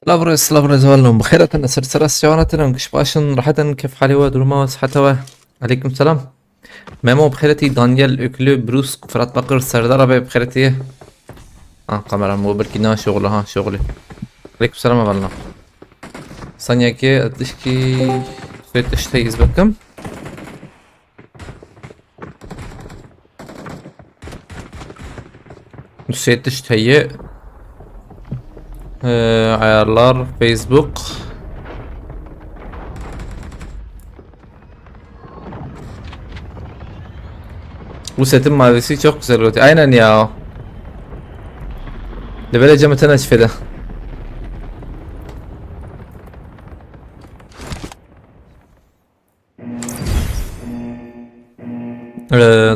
لابرز والله بخيرة سرسرة سيارة نقش باشن راحة كيف حالي ودرماس حتى عليكم السلام مامو بخيرتي دانيال اكلو بروس فرات بقر سردارة بخيرتي قمرا مو بركينا شغلها شغلي عليكم السلام والله ثانية كي اتشكي سويت اشتي ازبكم سويت اشتي ayarlar Facebook bu setin mavisi çok güzel oluyor. Aynen ya. Level cam açfede.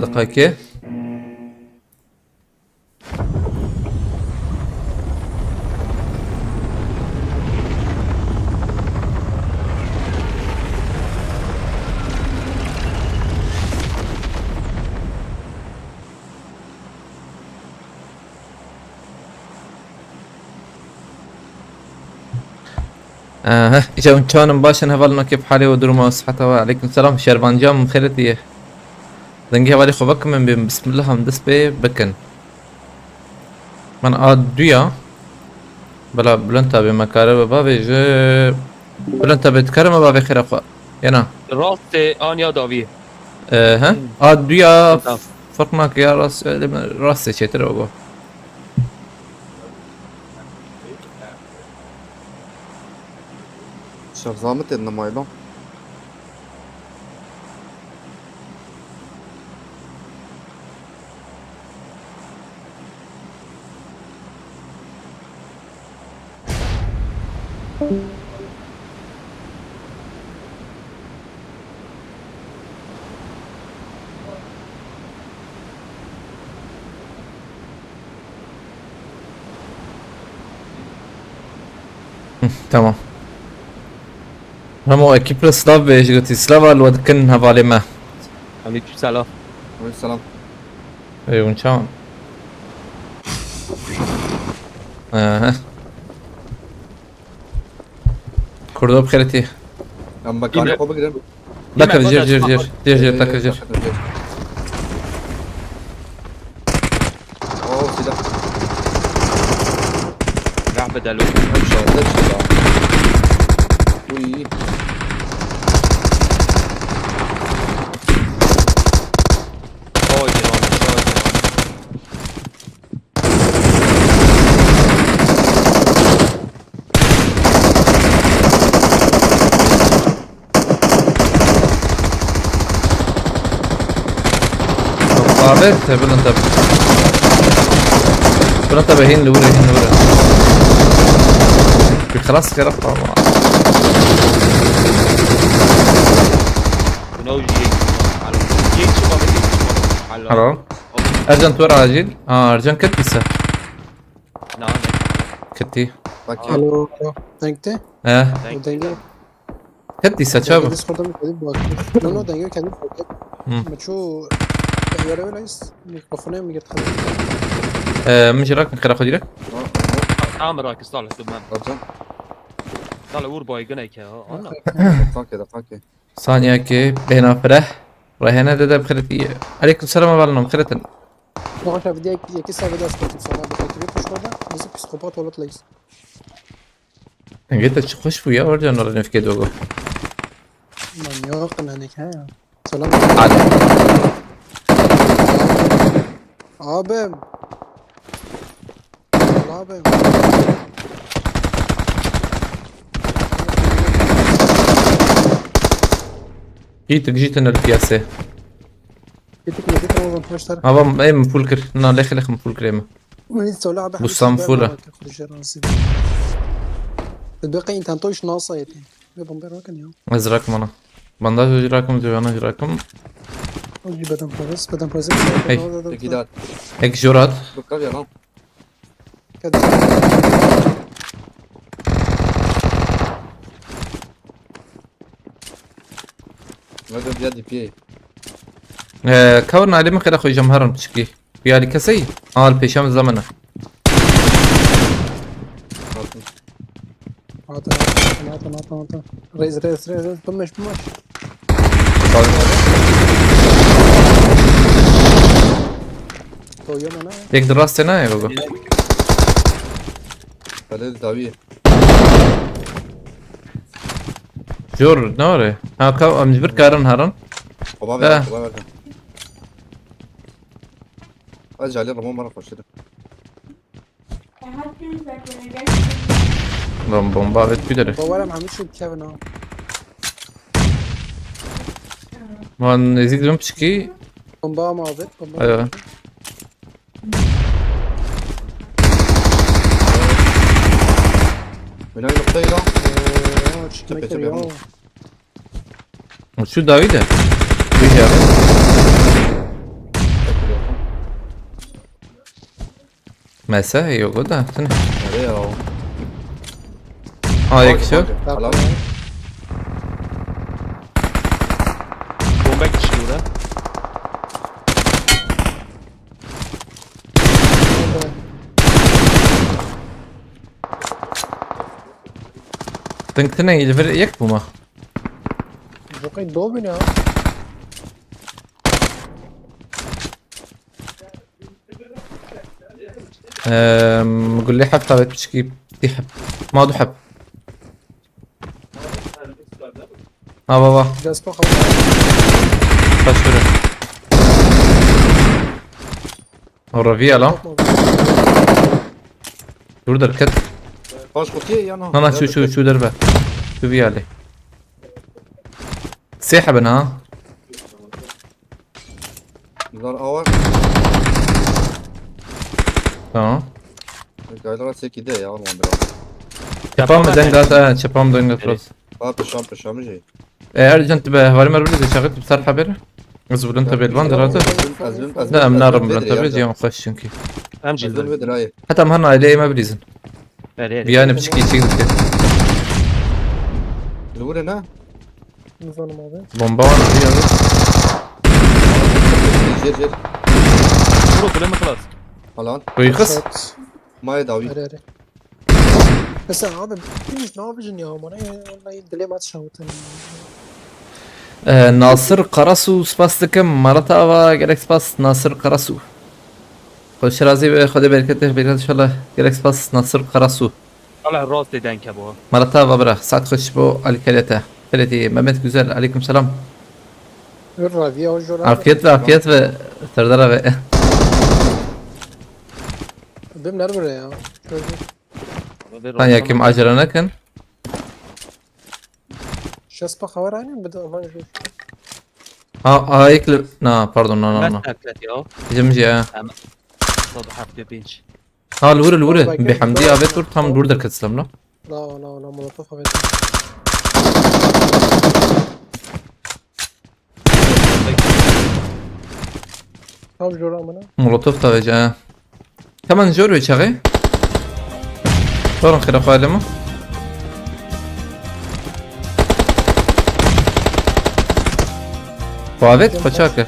دقيقة ها اجا كان باشن هفلنا كيف حالي ودرما صحته وعليكم السلام شربان جام خيرتي دنگي حوالي خوبك من بسم الله هم دس بي بكن من ادويا بلا بلنتا بمكارب بابي جي بلنتا بتكرم بابي خير اخو ينا راست آنیا داوی ها ادويا فرق معك يا راس شيتر اوغو شرزامة النمايلون تمام همو اكيب سلاف بيجي سلافا الواد كن هفالي ما علیکم سلام. عليكم السلام. ايوه ان شاء الله كردو بخيرتي أما كان خوبك دم. بكر جير تاكر جير أوه سيدا. راح بدلو شاطر سيدا. وي. طابت بلنتبه هين لوري خلاص كده طبعا الو ارجن تور عاجل ارجن كتيسه نعم كتي باكي. الو دنگte دنگه كتيسه شباب Discord'da mı koyduk bu akşam? No denge kendi koyduk. Maço yara öyleyse mikrofonu mı getirdi? مش راكن خير اخذ لك عامر راكز طالع دمام أرجع. طالع ور باي جنيك يا دقاقي. ثانية كي بهنا فرح رهنا ده بخيرتي عليكم السلام عليكم بخيرتي Bu akşam video iki sefer video sportif sana bu takibi kuşlarda bizi psikopat olatlayız. قلت تخش فيا ورجع نرى في كده Manyak nanik ha. Selam. عاد Abim. Abim. جيت انا القياسة Gittik mi gittik ama arkadaşlar. ابا اي من فول كر نا لخ من فول كريمه ولسه لعبة بصام فولة. تدقي انت انطوش ناصة يتي. يبقى راكن يا. ازرقكم انا بانداج اجراكم جوانا اجراكم Oji بدن بويس. Hey. تكيدات. هيك جورات بكر يا رام. كده. هذا بيدي بيه. كون علي من خير اخوي جمهرن بشكي بيالي كسي البيشام زمنه tamam tamam. Reis. Bımış. Koyuyorum ana. یک دراسته نه بگو خليل داويه جور نوره ها كو مجبر كارن هرن وبابا لا. وبابا ارجع لي رمون مره خش bomba evet güdere. باورم همه چی کبن ها. Man ezik dönüp çıkı. بمبا هم عابد بمبا. ايوه من اين الطيره؟ چی تبي میکردی ها. شو داويده bir ya مسا yok o da tane عليه اهو ها یک شو خلاص Bomba geçiyor da. denk tane ilver yak bu ma بقي دو بنا. قول لي حب طابت بتشكي تحب ما دو حب ها بابا دست خلاص. فاشوره الرفيع لا burada dikkat خش قطيه يا انا انا شو دربه شو بي عليه سيحة بنا دار اول tamam قاعد راسي كده يا والله Çapam dengat çapam dengat راس بشام جاي ارجع انتبه هوري مرة بدي شغلت بصار حبير اصبر انت بالباند هذا لا منار من انت بيجي يوم خش شنكي Hem جلد cildi. بدراي حتى مهنا عليه ما بليزن بياني بشكي شيء الاول هنا نظام عابد. بومبا وانا فيها جير Vurun kulemi klas. الان ويخص ما يداوي اره. بس عابد مش نابجن يا عمر. والله دلي ما تشوتن. ناصر قرسو سپاس دکم مرتا و گلک سپاس ناصر قرسو خوش رازی به خدا برکته ان شاء الله گلک سپاس ناصر قرسو Allah rast eden ke bu. مرتا و بره ساعت خوش بو الکلته کلتی ممت güzel علیکم سلام الرافيا والجرا. afiyet ve serdara ve بهم نربر يا. ben yakim acele nekin شو خبر عني بدأ ما نشوف. ها يكلب نا باردون نا Ben نا taklet ya. جمجي Sadı hafta pinç. ها الورة بحمدي ابيت ور tam burada kıtsam la لا ملطفة بيت. هم جرا منا. مولوتوف da veca كمان جور ويشاغي صورن خير خالمه فاوت فشاكه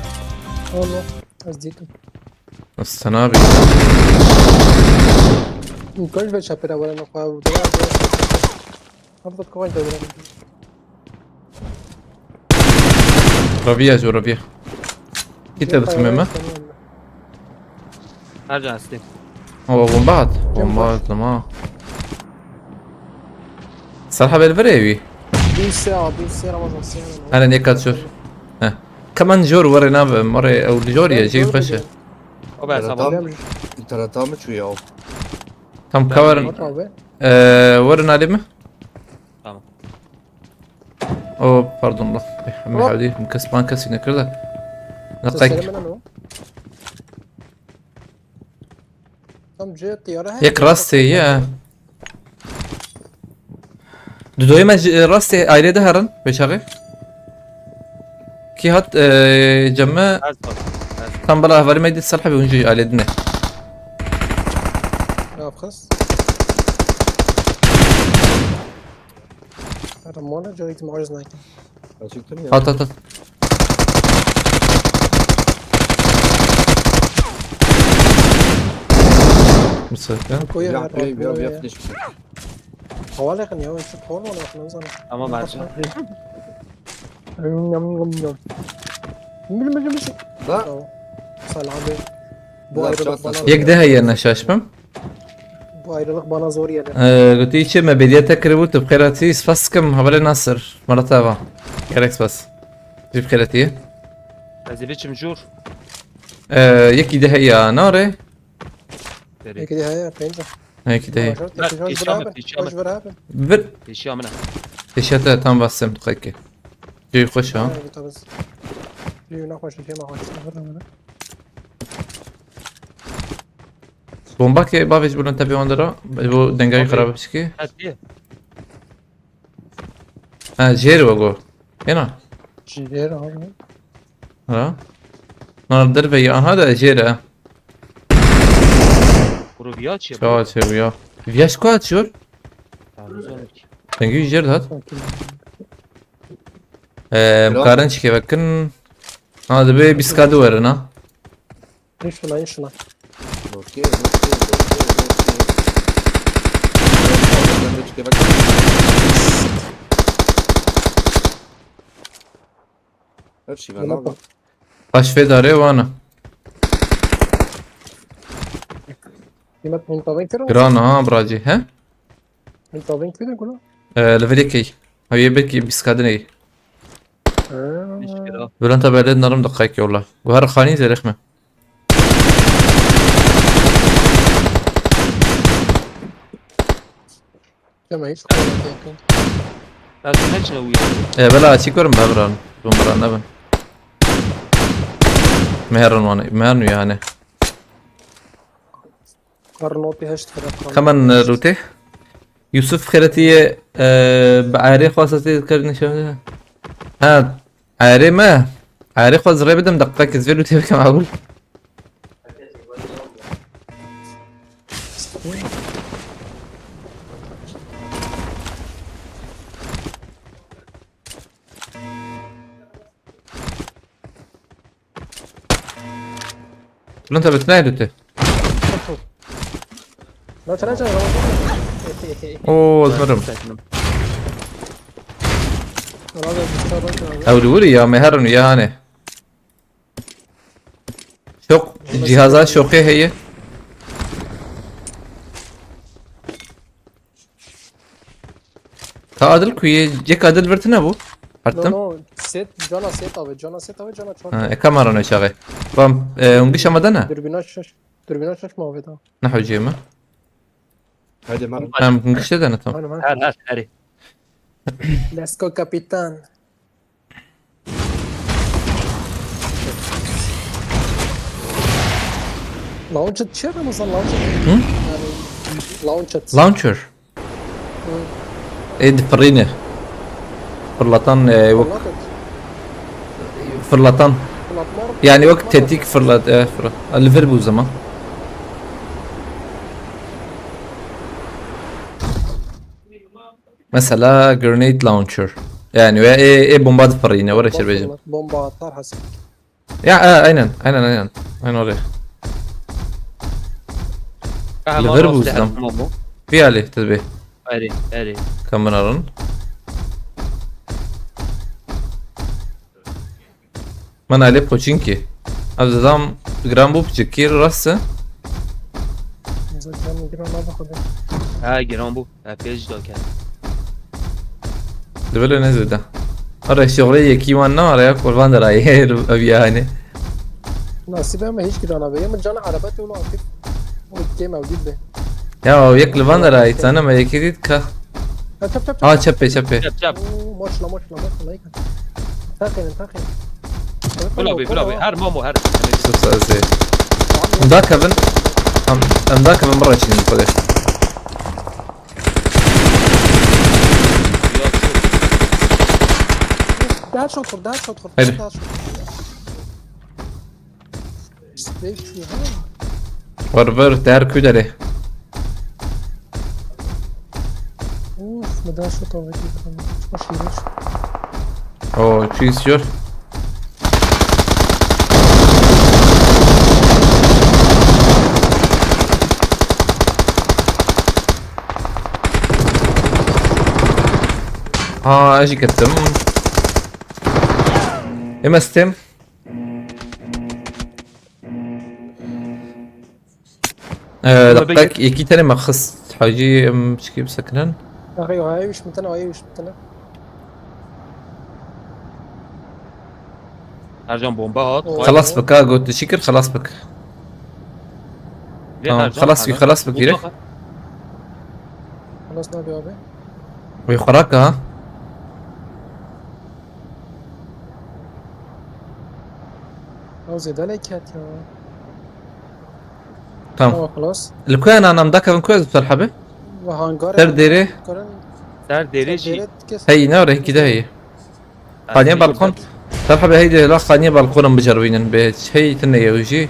والله أزديكم. السنابي ممكن بس أبدا ولا نقاو ولا. أفضل كمان ده ولا. ربيع جو ربيع كيف تصممه Ercan isteyim. هو بومبات لما صراحة بالفريوي دي ساعة رمضان ساعة. انا نيكات شور ها كمان جور ورينا مرة او جوريا جي خشه O ben sabah. ترى تامت شويه تم كورن ورنا لمه Tamam. او باردون الله محمد حودي مكسبان كسينا كذا نقيك tam C طيارة. يك راستي يا دودوي ما راستي aile de herın beşağı ki hat جمع Az bak. tam bala havali meydi salha بونجي ailedine أبخس. رمانة جريت معجز نايت. hat مسكين كويا. بيعرف ليش حوالي كان يوم شو حوالي ولا احنا نزل Ama mercan. يم يم يم مش لا سلام bu لا ayrılık بشوت bana يك ده هي نشاشمم bu ayrılık bana zor gelir. قلت لي شيء ما بديتك ريبوت بخيراتي فاسكم هبالي ناصر مرة تابعة كاركس بس جيب خيراتي Ez evi çimjur. يكي ده هي ناري Deri. Peki de penca. هيك ده هي Hoş ver abi. بر Eşya mı ne? تشاتا تام باسم دقيقة جاي يخش ها بومباكي بافيش بلون تبي وندرا بو دنجاي خراب بشكي Ha diye. ها جيري وقول هنا Ciğer abi. ها نار دربي هذا جيري Kuru bir aç ya. شو تشوف يا فياش كوات شور Taarruz olmuş. دنجي جير هات مقارن شكي بكن هذا بي بيسكادو ورنا İnşallah inşallah. اوكي اوكي اوكي ارشي بلا باش في داري وانا Kıymet منطقين كده. جرانا ها براجي ها منطقين كده كله. لفريكي هبي بكي بيسكادني Teşekkür ederim. بلون تبع لنا نرم دقائق والله وهر خاني زي رخمه Deme hiç koymadı yakın. Ben sana ne için uyuyorum? بلا شكرا بابران بمران نبن مهرن وانا مهرن يعني Karnoti heşt فرق. كمان روتي يوسف خيرتي بعاري خاصة تذكرني شو ها عاري ما عاري خاص ري بدم دقائق زفير روتي كم أقول انت بتناهي روتي لا تراجع. اوه زمرم Sakinim. اولي يا مهرن يا هاني شوق جهازات شوقية هي تعادل كوي جيك عادل برتنا بو حتم No set cana set abi cana çok. كاميرا نشاغي بام انقش مدنا Dürbün açmış muhabbet ha. نحو جيما هذه مرة انقش دنا تم Aynen Her her heri. Let's go kapitan. Launchet şey mi sen launchet? Hı? Yani launchet. لانشر ايد فرينه فرلطان وقت فرلطان يعني وقت تديك فرلط الفيربو زمان مثلا جرنيد لانشر يعني ايه بومبات فرينه ورا شربيجن Bomba atar hasip. يا aynen oraya Liverpool Kahraman zam. Momo. في عليه تدبي Heri heri. كاميرا من عليه بوچينكي هذا زام جرام بوب تشكير راسه Zaten bir ona bakalım. Ha giran bu. Ha pej da kan. دبل نزل ده أرى الشغلية كيوان نار يا قربان دراي أبي يعني Nasip ama hiç girana be. Ama cana araba yolu aktif. O ikiye mevcut be. يا يكل فاندراي أنا ما يكيد كا Ha çap çap çap. شبي Çap çap. Moçla. Takın. Bulabi. Her Momo her. شوف زي مذاك ابن مذاك ابن مرة شيء نقول Daha çok vur. Haydi. Daha çok. Sprey şu ha. وربر تار كودري Uf, ne daha çok oldu. Hoş iyiymiş. أو تشيز شور اجي كتم اما ستيم دقيق يكي تاني ما خص حاجي مش كيف سكنن ايوه هاي وش متنا وهاي وش متنا ارجان بومبا هات خلاص بك قلت شكر خلاص بك خلاص في خلاص بك ديرك خلاص نبي ابي ويخراك ها عاوز عليك هات يا تمام خلاص الكوين انا مذاكر من كويس بصراحه وهانجار در ديري در ديريشي هي نوري كده هي خانية بالكون مرحبا هيدي لا خانية بالكون بجربين بيت هي تنية وجي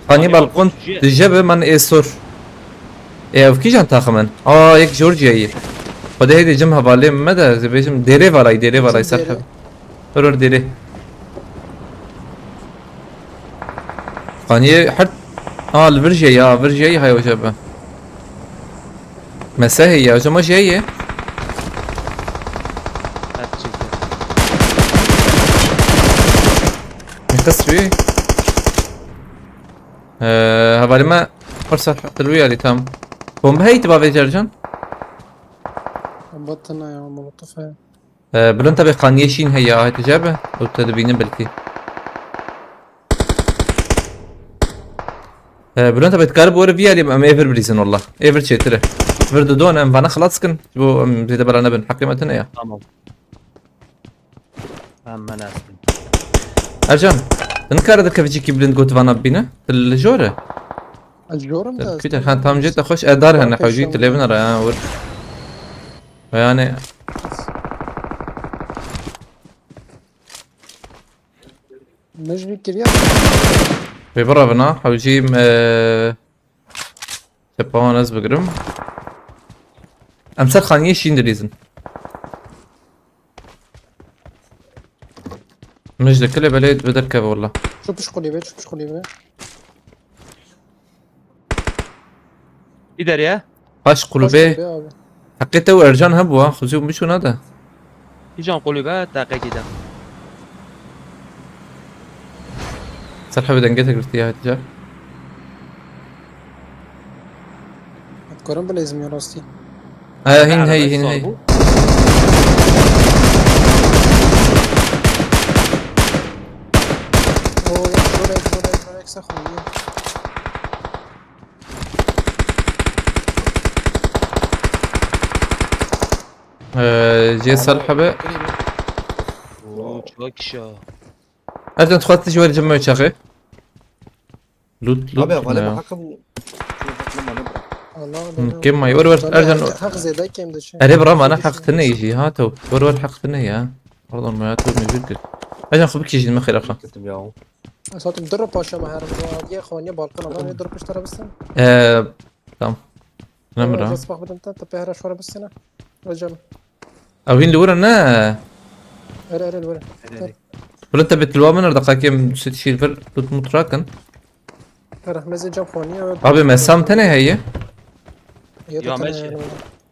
خانية بالكون تجيب من ايسور ايه وكيش انت خمن يك جورجيا هي وده هيدي جمها بالي مدى زي بيجم ديري فراي سرحب رور ديري خانية حد الفرجيا فرجيا هاي وجبه مساهي يا جماعة جاية يخص فيه هبالي ما فرصة تلوية اللي تام بومب هي تبغى في جرجان بطنا يا ملطفة بلون تبي قانيشين هي هاي تجابه او تدبينه بلكي بلون تبي تقارب ورا فيها اللي ام ايفر بريزن والله ايفر شي ترى فردو دون ام فانا خلاص كن بو زي دبل انا بن حقيمتنا يا تمام اما ناس ارجان نكار ذاك فيجي كيبلين قوت فانا بينا الجوره الجورم ده كده كان تام جيت اخش ادار هنا حوجي تليفنا يا ور يعني نجري كريا في برا بنا حوجي تبغى ناس بقرم امسك خانيه شين دريزن مش كله بليد بدركب والله شوف ايش قولي بيت شوف ايش قولي بيت يدر يا باش قلوبي حقيته وارجان هبوا خذوهم مشو نادا يجان قلوبات دقيقة كده سرحب دنجتك قلتيها تجاه اتكرم بلازم يا راستي هين هي جولك سخوني جي سرحبه وشوكشا ارجان تخوات تجي ورا جمعوا شاخي لوت ابي غالبا لوت حكم لما نبرا والله كم ما يور ارجان حق زي ده كم ده شيء اريب رام انا حقتني يجي هاتو ور حقتني يا برضه ما ياتو موجود ارجان خبك يجي المخير اخر كتم ياو صوت مدرب باشا ما هرب يا اخواني بالكون انا يضرب اشترى بس تمام نمرة بس باخذ انت تبيها شويه بس هنا رجل او هين لورا نا ارى ولا ولا انت بتلوا من دقائق ست شيل فر متراكن راح مزج جاب خواني ابي ما سام تاني هي يوم ماشي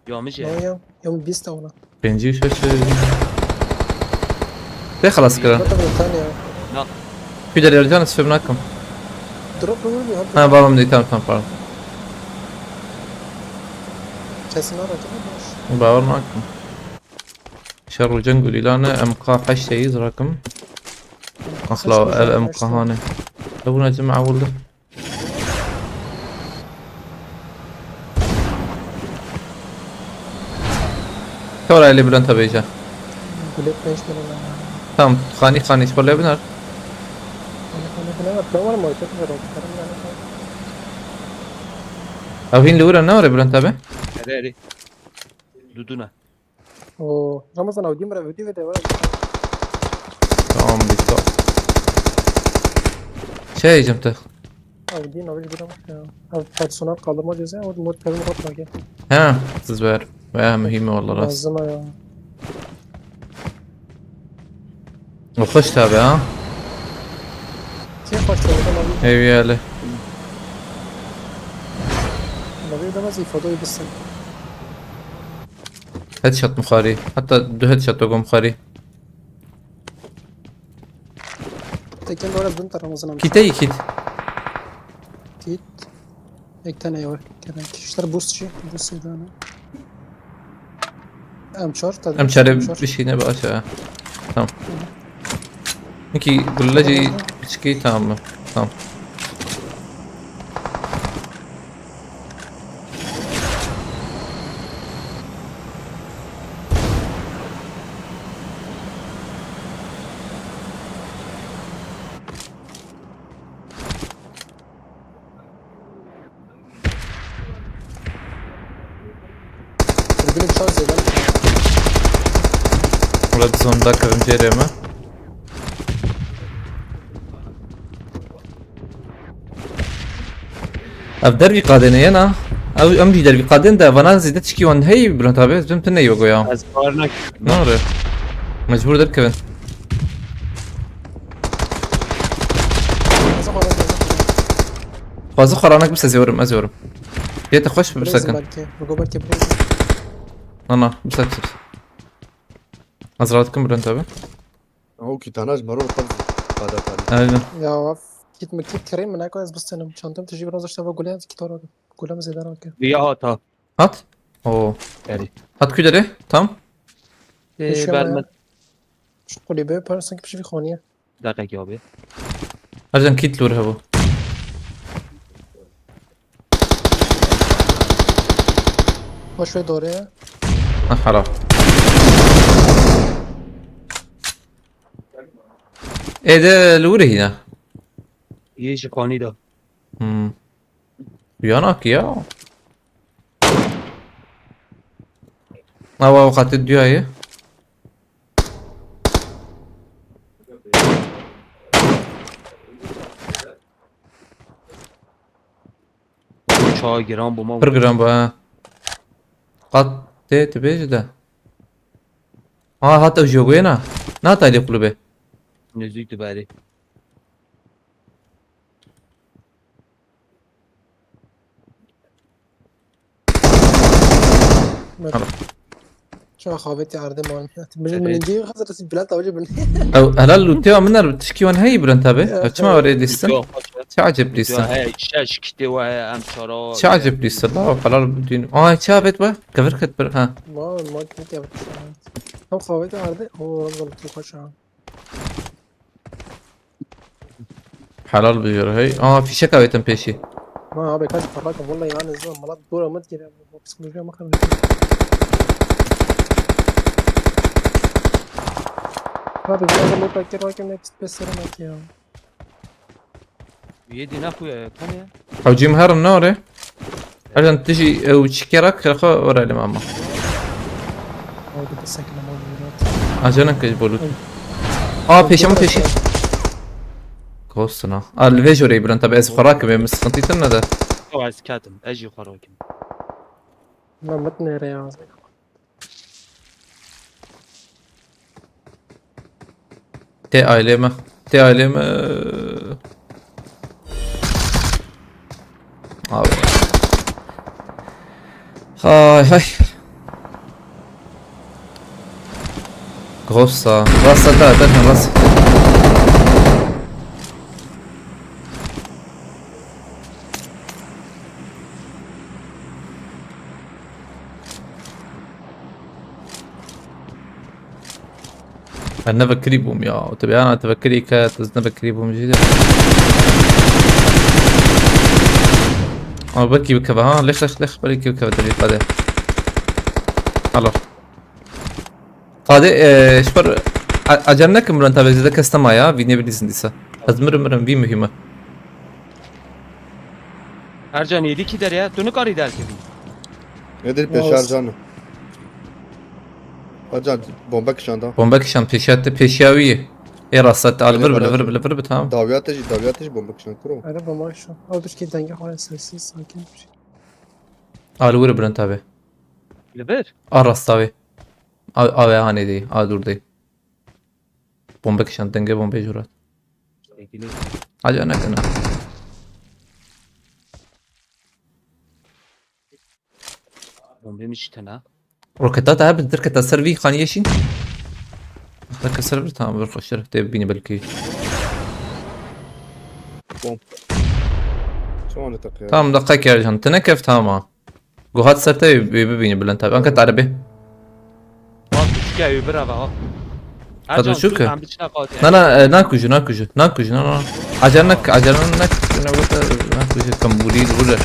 يوم ماشي يوم بيستا ولا بنجي شو ده خلاص كده لا في دليل رجال نسفبناكم دروب له انا بابا من تام بارا تسمع رجل باور معكم شر الجنقل إلانا أمقا حشة يزركم أخلا الأمقا هاني لونا جماعة ولده كورا اللي بلانتا بيجا قلت ليش ولا تام خاني شبر بنار أو هين لورا نوري بلانتا بي هراري دودونا اوه رمضان او ديمرا فيديو ولا تمام بيستو شاي جمته او دين او جبنا او بيرسونال kaldırma ceza o mod perim kopma ki ها تزبر مهمة والله راس lazım ya وخش تابع ها kim başladı ايوه ياله Nabi demez ifade edebilsin. هيد شوت مخاري حتى دو هيد شوت وقوم مخاري تكين ولا بنت رمضان كيتي كيت كيت هيك تاني ايوه كده اشتري بوست شي بوست ده انا ام شورت ام شارب بشي نبقى شا تمام نكي قلجي بشكي تمام تمام رجلي شارت زي ده ولاد زون ذاكر نجيري ما اف دربي قادن ينا او امجي دربي قادن ده فانا زيدت شكي وان هي بلون تابع زم تني وقويا از کار ناره مجبور در كفن فازو خرانك بس ازورم ازورم بيت خوش بسكن رجو بالكي بريز انا بس بس ازرعتكم بلون تابع هو كيتاناج مرور قبض هذا ثاني ايوه يا وف كيت مكيت كريم من كويس بس انا شانتم تجيب رازش تبع قولها كتار قولها زي ده كده بیا آتا هات اوه بری هات كده ليه تمام ايش بعد يا ما شو قولي بيه بارسن كيف في خونيه دقیقه آبی ارجع كيت لور هبو هو شوي دوره حرام ايه ده لوري هنا یه شکانی دا وياك يا وقت الدياية چای گرام با ما برجرام بقى قد تبيج ده حتى جوجينا ناتا اللي قلبه نزدیک بری شو خابتي عرضي ما من دي خسرت البلاد توجه من او هلا لو تيوا منا بتشكي وان هي برنت ابي ما وريد يستن تعجب لي السن هی شش کتی و هم چارا تعجب لي السن لا حلال بدين شافت بقى كفركت ها ما كنت يا هم خابتي عرضي هو غلط وخش حلال بيجر هي في شكا بيتم بيشي ما ابي كاش فراكم والله يعني الزلمه مرات دوره ما تجي بس كل شويه ما خلي هذا الزلمه اللي فكر راكم نكست بس انا يا یه دی نخوی کنه او جيم هار النور ارجع تجي وتشكرك اخو ورا لي ماما هذا بس ساكنه موجودات اجانك بولوت بيشي بيشي كوستنا الفيجوري برنت ابي از خراك بمسخنتي تنا ده او از کتم اجی خراکم ما متني رياض تي ايليما تي ايليما هاي غصة راسة ده تنها راسة انا بكري بوم يا تبي انا تفكري كات انا بكري بوم جديد بكي بكبه ها ليش بريكي بكبه تبي قاده خلاص قاده شبر اجرنك مرن تبي زي كاستما يا فيني بليزن ديسا ازمر بي مهمه هرجان یدی کی داره تو نکاری در کی ندري بيشار جانو اجان بومبك شاندا بومبك شان بيشاوي اي راسات الفرب تمام داوياتش بومبك شان كرو انا ما شو او بس كده دنجه خالص سيسي ساكن الور برن تبي لبر راستاوي هاني دي دور دي بومبك شان دنگه بومبي جورات اجانك انا بومبه میشتنه روكتات هاب تركت السيرفي خانيشين لك السيرفر تمام بخش تبي بيني بلكي شو انا تقيا تمام دقيقة يا رجال تنكف تمام جوهات سرتي بيبيني بلنتاب انك عربي Bak üç kere bir hava. Ercan şu su ki? ben bir şey kaldı. لا لا ناكوجو ناكوجو لا عجلنك انا قلت ناكوجو كمبولي ولا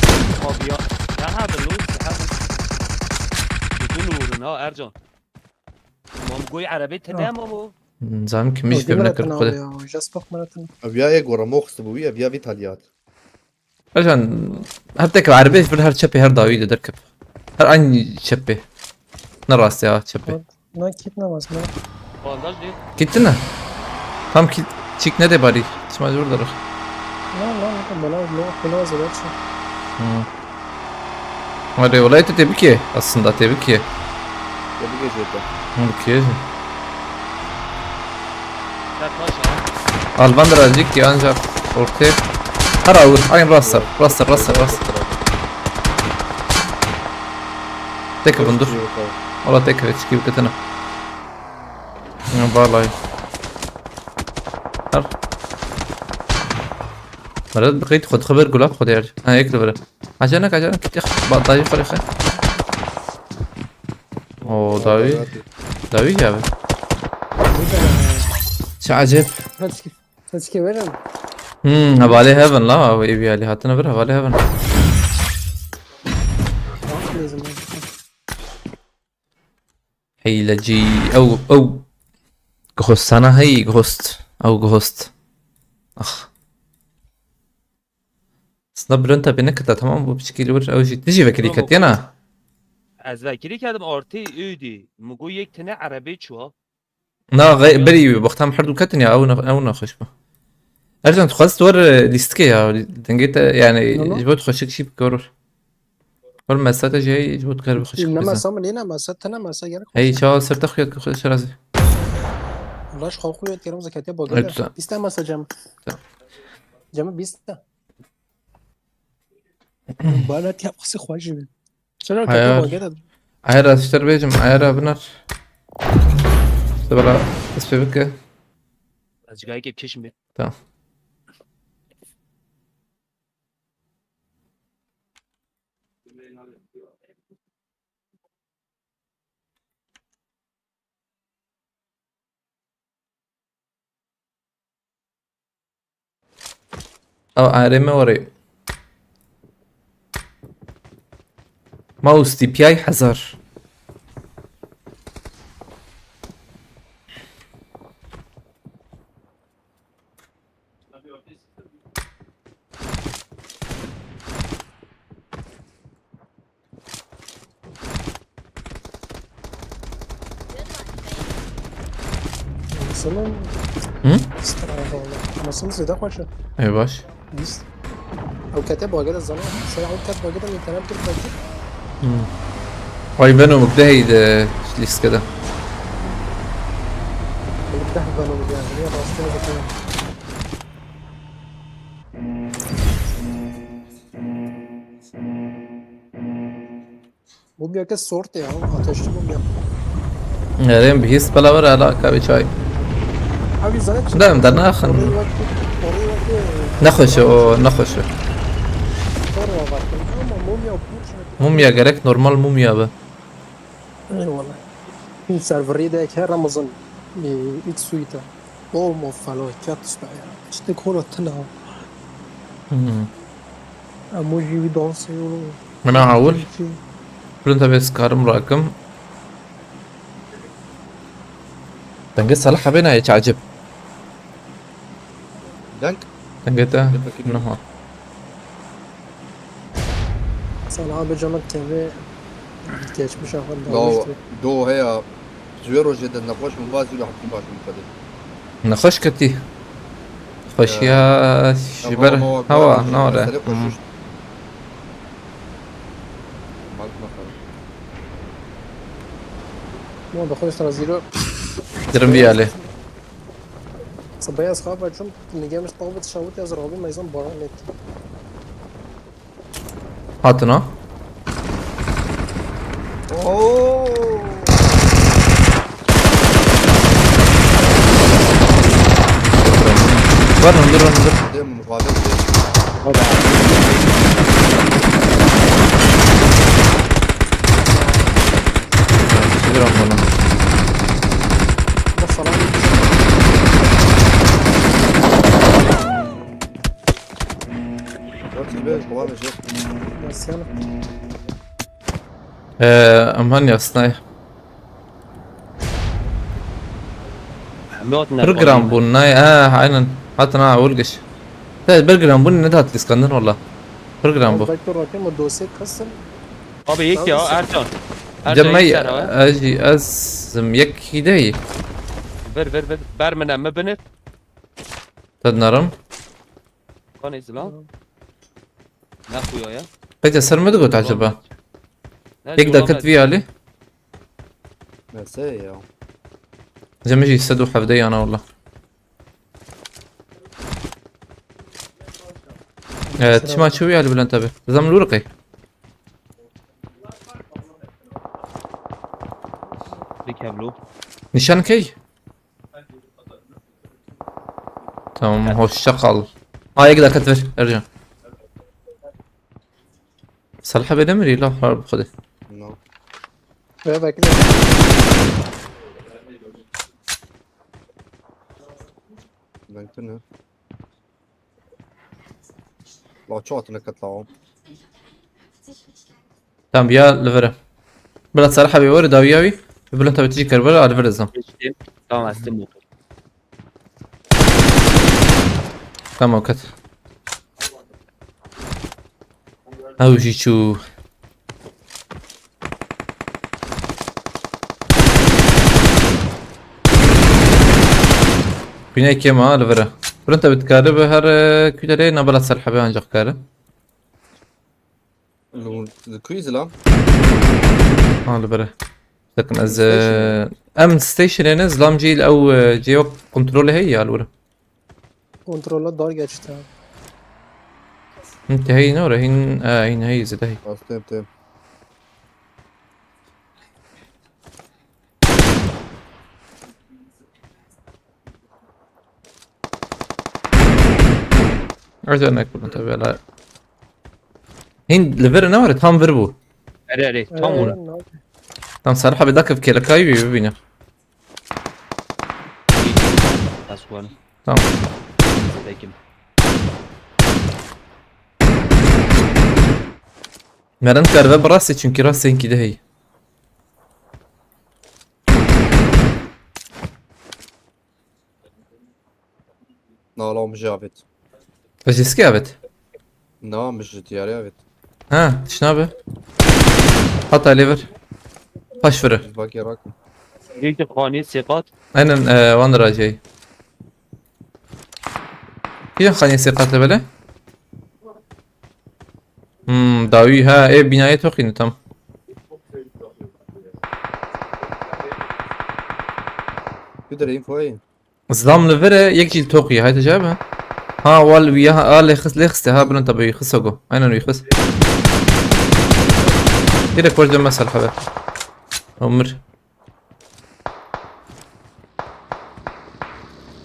Abi ya. Ya hadi luz hadi. Bütün uğruna ha Ercan. Mam goy arabayı تمام bu. زعما كميش ودي في مرة بنكر أنا خذ ويا جاسبك مرة أنا. ابيا ايك ورا موخ سبويه ابيا فيتاليات رجال هبتك عربي في الهر تشبي هر داويد دركب هر اني تشبي نراس يا تشبي Ne gitmez ne? Bandaj değil. كنتنا tam ki çık ne de bari اسمع زور درخ Ne bana zıraçı. Hadi olayı da tebrik ki aslında tebrik ki يبي جيتا Okey. Sen taş ha. Alban birazcık ki ancak ortaya Hara vur aynen rastlar tek bundur ولا tek hiç gibi katına ya vallahi هر مرات بقيت خد خبر قلاب خد يرجع ها هيك لبرا عجلك كنت ياخد بطايق فريخة اوه داوي جابه شو عجب Kaç verin? هبالي هيفن لا يبي علي هاتنا بر هبالي هيفن Lazım. حيلجي او غوست انا هي غوست اخ صبر انت بنكتة تمام بشكل ور او جي تجي بكري كتينا از وکیلی کردم آرتی ایدی مگو یک تنه عربی چوا نا بري بختام حردو كتني او نخش به ارجع تخلص تور ليستكي يا تنجيت يعني جبت خشك شي بكور كل ما ساتا جاي جبت كار بخشك إنما سامن هنا ما ستنا ما سجرك. هي شو صرت اخيط خش رازي والله خوخوية كلام زكاتي أيوة. بقول. بيستا ما سجم. جم بيستا. بالات يا بخس خواجي. شنو كاتي بقول. عيرة اشتر بيجم عيرة بنر تبرا بس بك از جایی که چشم بید تمام او عارمة وري ماوس تي بي اي حذر Sanırım. هم؟ استراحة والله. أنا صنص ده خوشة. اي باش بيست. أو كاتبها كده الزمان. سيعود كاتبها كده من كلام كده كده. واي بنو مجتهد ليس كده اللي بتحب أنا بدي هي راسته كده. Bu bir herkes sortu ya. Ateşli bu bir. غالبا بهيس بلا ورا لا كابي شاي Abi zaten. ده مدرنا خن Orayı vakti. نخشو Oraya baktım. Ama mumya okumuş. موميا جريك نورمال موميا به والله في سيرفري ده كان رمضان اكسويتا او مو فالو كات تسمع اشتك هو تنا اموجي دونس انا هقول برنت بس كارم راكم تنجز صلاح بينا يتعجب دانك تنجتا انه صلاح بجمع تيمي تيش مش اخوان لو دو هي زويرو جدا نقوش من باز ولا حكي باش من قدر نخش كتي خش يا شبر هوا نورة مو دخول استرازيرو درم بي عليه صبايا اصحاب عشان نجي مش طاوبة شاوت يا زرابي ما يزن برا نت هاتنا اوه ندور دائما مقابل ندور بنا بس صلاح نفس البيت مقابل شيخ بس يلا امهني اصنعي موتنا برجرام بناي عينا حتنا ولقش برجرام بني ندهت الاسكندر والله برجرام بو دكتور راكم الدوسيك كسل abi ilk ya Ercan. جمعي اجي ازم يكي داي ver ver من اما بنت تدنرم كان ازلام ناخويا يا بيت سرمدقو تعجبه يقدر كتفي علي مساء جمجي يستدو حفدي انا والله تشما شوي على بلا انتبه زم الورقي بيكابلو نشان كي تمام هو الشقل يقدر كتفر ارجع صلحة بنمري لا حرب خده نو هذا كده لانكنا لو تشوتنا كطلعوا تمام يا لفرة بلا صراحة بيوري داوياوي بلا انت بتجي كربلاء على لفرة الزم tamam astım تمام كت او جيتشو بناي كيما لفرة بلا انت بتكارب هر كده ليه نبلا صراحة بيان جاك كارب الكويز لا لفرة لكن از امن ستيشن يعني زلام جيل او جيوك كنترول هي الورا كنترولات دار geçti. انت هي نورة هي هي زي هي خلاص تم ارجع انك كنت تابع لا هين لفير نورة تام فيربو اري tam onu تام صراحة بدك في كيلكاي بيبينا aslanım تام peki مرن كارفة براسي çünkü راسي انكي ده هي لا مش جابت بس اسكابت لا مش جابت شنابه حطها ليفر خش فرة باقي راكم ilk de kani sekat انا وان راجي كده خليني سيقات بله داوي ايه بناية توقينه تم قدر ينفو ايه ظلام لفرة يكجي توقي هاي تجابها وال وياها اللي خس لي خسته بلون تبي يخسقو اين انه يخس كده كل جمع سلحبه عمر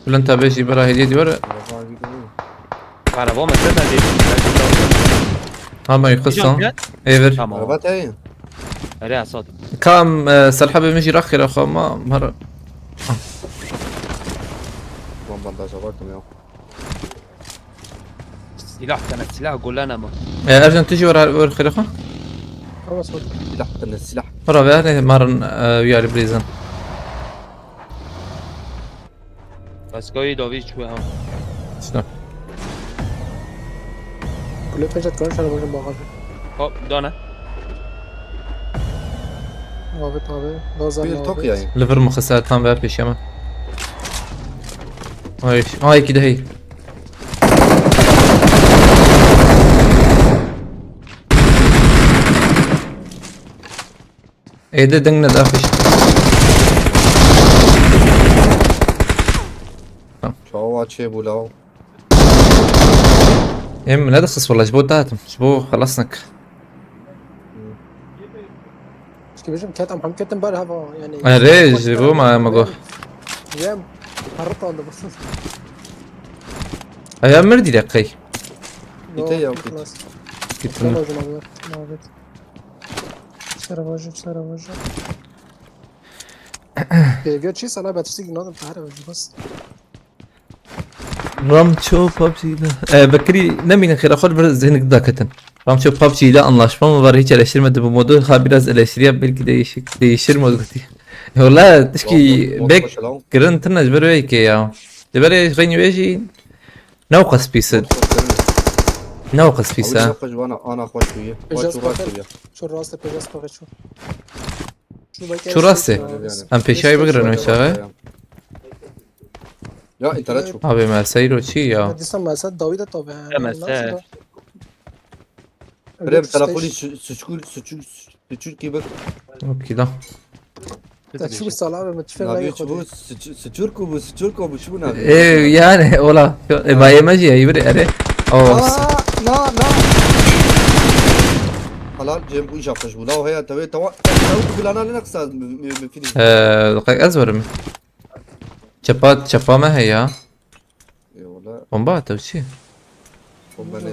بلون تبي يجي برا هدية دي ورا araba mesela değil ما يخسون ايفر tamam عربات ايه اري asad كام سلحبه مشي رخي اخو ما مره والله بنداج راكم يا silah كانت silah قول ama ارجن تجي ورا خير اخو خلاص هو سلاح قلنا السلاح ورا بيعني مرن ويا بريزن بس قوي داويد شو هم شنو كل فجأة كمان شغله مش مغادر hop dana غابت غازة في التوك يعني ليفر مخسات تام بقى في شمال هاي كده هي ايه ده دنگنا دافش شو هو شي بولاو ام لا دخص والله جبو داتم جبو خلصنك مش كبير كاتم محمد كاتم بقى هذا يعني ريج جبو ما جو جام حرطة ولا بس ايام مردي لقي Gite ya, git. خلاص كنت سرواجو نابت سرواجو بيجو تشي صلاة بتشتي نادم تعرف بس رامço PUBG'de Bekri ne miydi khira khol biraz zihnik daketen. Ramço PUBG'de anlaşma mı var hiç eleştirmedi bu modu ha biraz eleştiriye belki değişir modu diye. Valla tişki bek kırın tırnaj böyle ki ya. Böyle غني ويجي نوقس بيسد نوقس أول بيسا ناقش أنا خوش وياه. إجاز خوش بخير. وياه. شو الراس بيجاز بغيت شو بك شو راسي؟ ام پیشای بگرن میشه Ya internet çok. abi مسایی چی یا ديسم مسات داوود طبعا مسات. Bre telefonu suçur gibi. اوکی دا شو الصلاة متفق لا Nabi ياخذ bu suçur ku bu şu nabi. yani ola ما يمجي يبري اره او لا halal cem bu iş yapmış bu. La haya tabii tamam. Tabii bilana ne naksa mümkün. دقيق ازور من çapa ما هي Ya valla bomba تو چی o bana.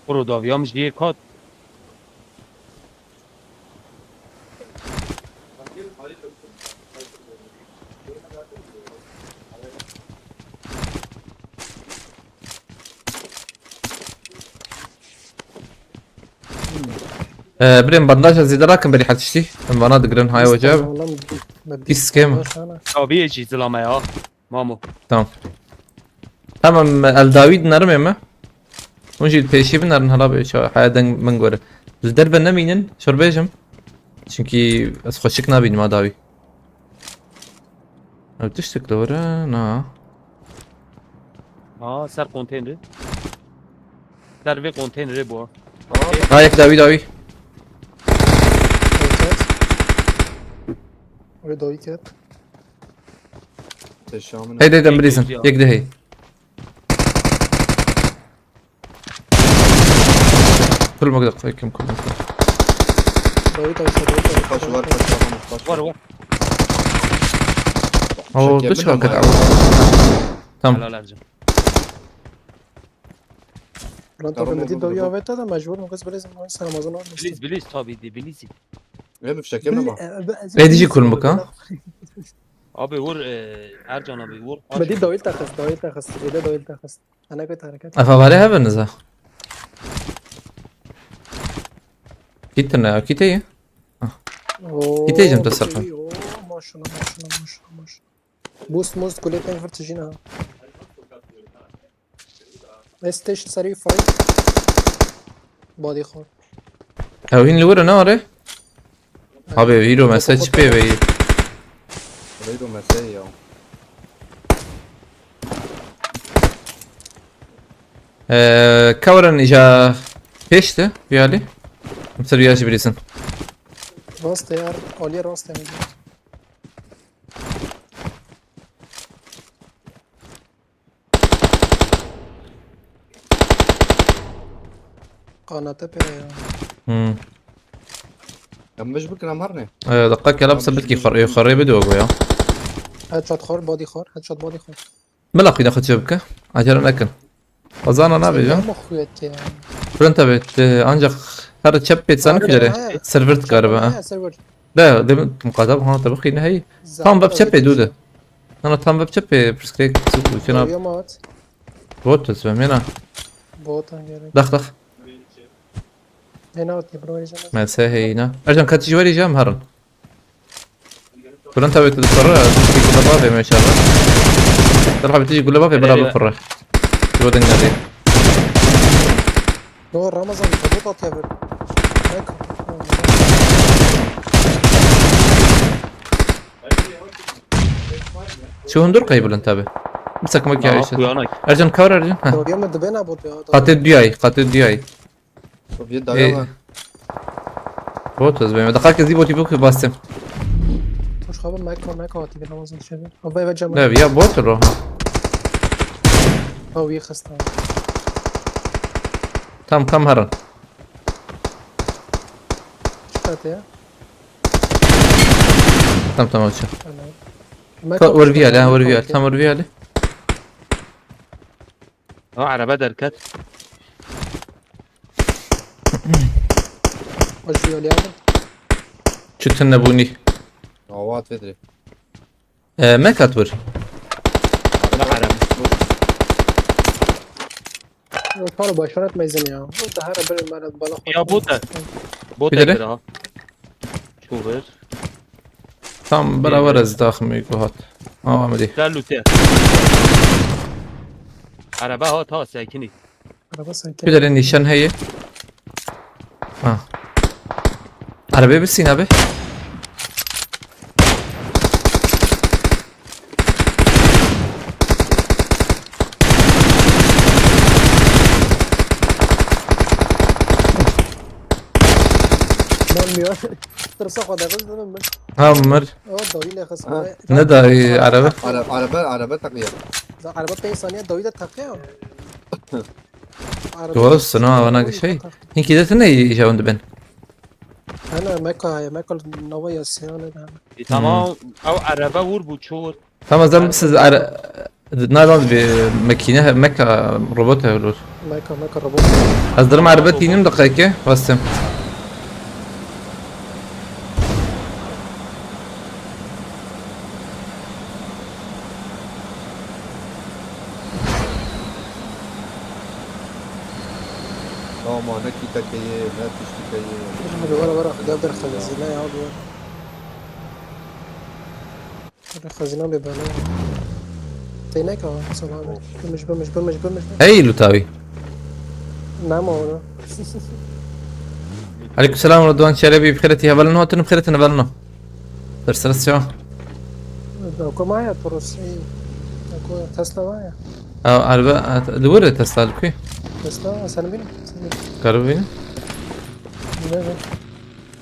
برو داویام جیه کات بريم بنداج زيد راكم بري حتشتي المناطق جرين هاي وجاب بيس كيما داویه جی زلامه ها مامو تمام تمام الداويد نرمي ما ونجي peşi binarın hala bir şey hayatdan من göre زدر ben neminin şorbejim çünkü az hoşik nabinim adavi Ötüştük doğru na ها سر کنتینر سر وی کنتینر بو Ayak davi وي داوي كات Teşamın. هيدا دم بريزن يقدر هي كل ما اقدر كم كل ما اقدر داوي Kaç var kaç var. وار وار او Şaka تشوى yapın كده ama تمام لا لا لان طب ندي داوي اويت هذا مجبور مقص بلازم سر رمضان بلیز بلیز تابی دی بلیزی Ne mi fişek mi bak? ايديجي كل مكان آبی ور ارجان آبی ور بدي داوي تاخذ اذا داوي تاخذ انا كنت حركات افا عليها بالنزا كيتنا كيتي كيتيجم تصرف ما شاء الله بوست كل تاني فرتجينا استيش سريع فايت بادي خور هاوين لورا ناري abi hero mesaj çıkıyor ve Burayı da mesele ya. كورن اجا بيشته بيالي مثل ياجي بريسن راست يار اولي راست يعني قناته بيرا Ya mecbur ki namar ne? دقاك لابس بدك يخرب بدو يا هيد شوت خور بادي خور هيد شوت بادي خور ملاقي ناخذ شبكه عجل لكن وزانا نابي جا مخويت يعني فرنتا بيت انجا هذا تشبيت سنه كده سيرفرت قاربه لا ده مقاطب هون طبخي نهائي tam bab çepe dude انا tam bab çepe برسكريك سوق شنو يومات بوت اسمه هنا بوتا غيرك دخ هنا اوتي برو يجي ما سهينا ارجع كاتش جوالي جام هرن فرنتا بيت الفرع تيجي بابا ما شاء الله تروح بتيجي تقول بابا بلا بالفرع شو بدنا نري نور رمضان بوتا يا بر هيك شو هندور قيبل انت به مسك مكي ها عايش کuyana ارجن كور ارجن لو يوم دبنا بوت قاتل دياي Sovyet إيه. dayağı. بوت زي ما دقائق زي بوتي بوك باسم مش خبر معك هاتي برمضان شباب او باي لا جمع يا بوت الروح او يخسر تام كم هرن شفت تام وجه انا ورفيالي ورفيالي تام ورفيالي ها عربه دركت وجهي اليوم شو تنبوني عواد فدري ما كاتبر لا عربه كانوا باشرات ما يزن يا انت هرب بالمال بالا يا بوتا بوتا بدري؟ كده ها شو بير tam beraber az daxil میگوهات آمدی قالوا تي عربه ها تا ساكني انا بس شو داری نشان هی عربی بسین abi مال مياه ترسخ ولا غز من ha مر دوي لي خص ne da عربه عربة تقية عربة 5 ثانية دوي ده تقيا دوست نه وانا شيء هيك ده تني جاوند بن انا ماكل نويا سيانه تمام او عربه ور بوچور tamam zaman بس نالون بماكينه مكا روبوت هلول ماكل ربوط أصدر عربة تينين دقيقة بسم لا ما نكي تكية لا تشتي كية ولا قدر خزينه يا عضو الخزينه ببلاش تينك سلام مش أي لوتاوي نعم هو عليكم السلام رضوان شربي بخيرتي هبلنا هاتن بخيرتنا بلنا ترسل السوا اكو معايا تروسي اكو تسلا معايا عربة دور تسال كوي تسلا سنبين قربين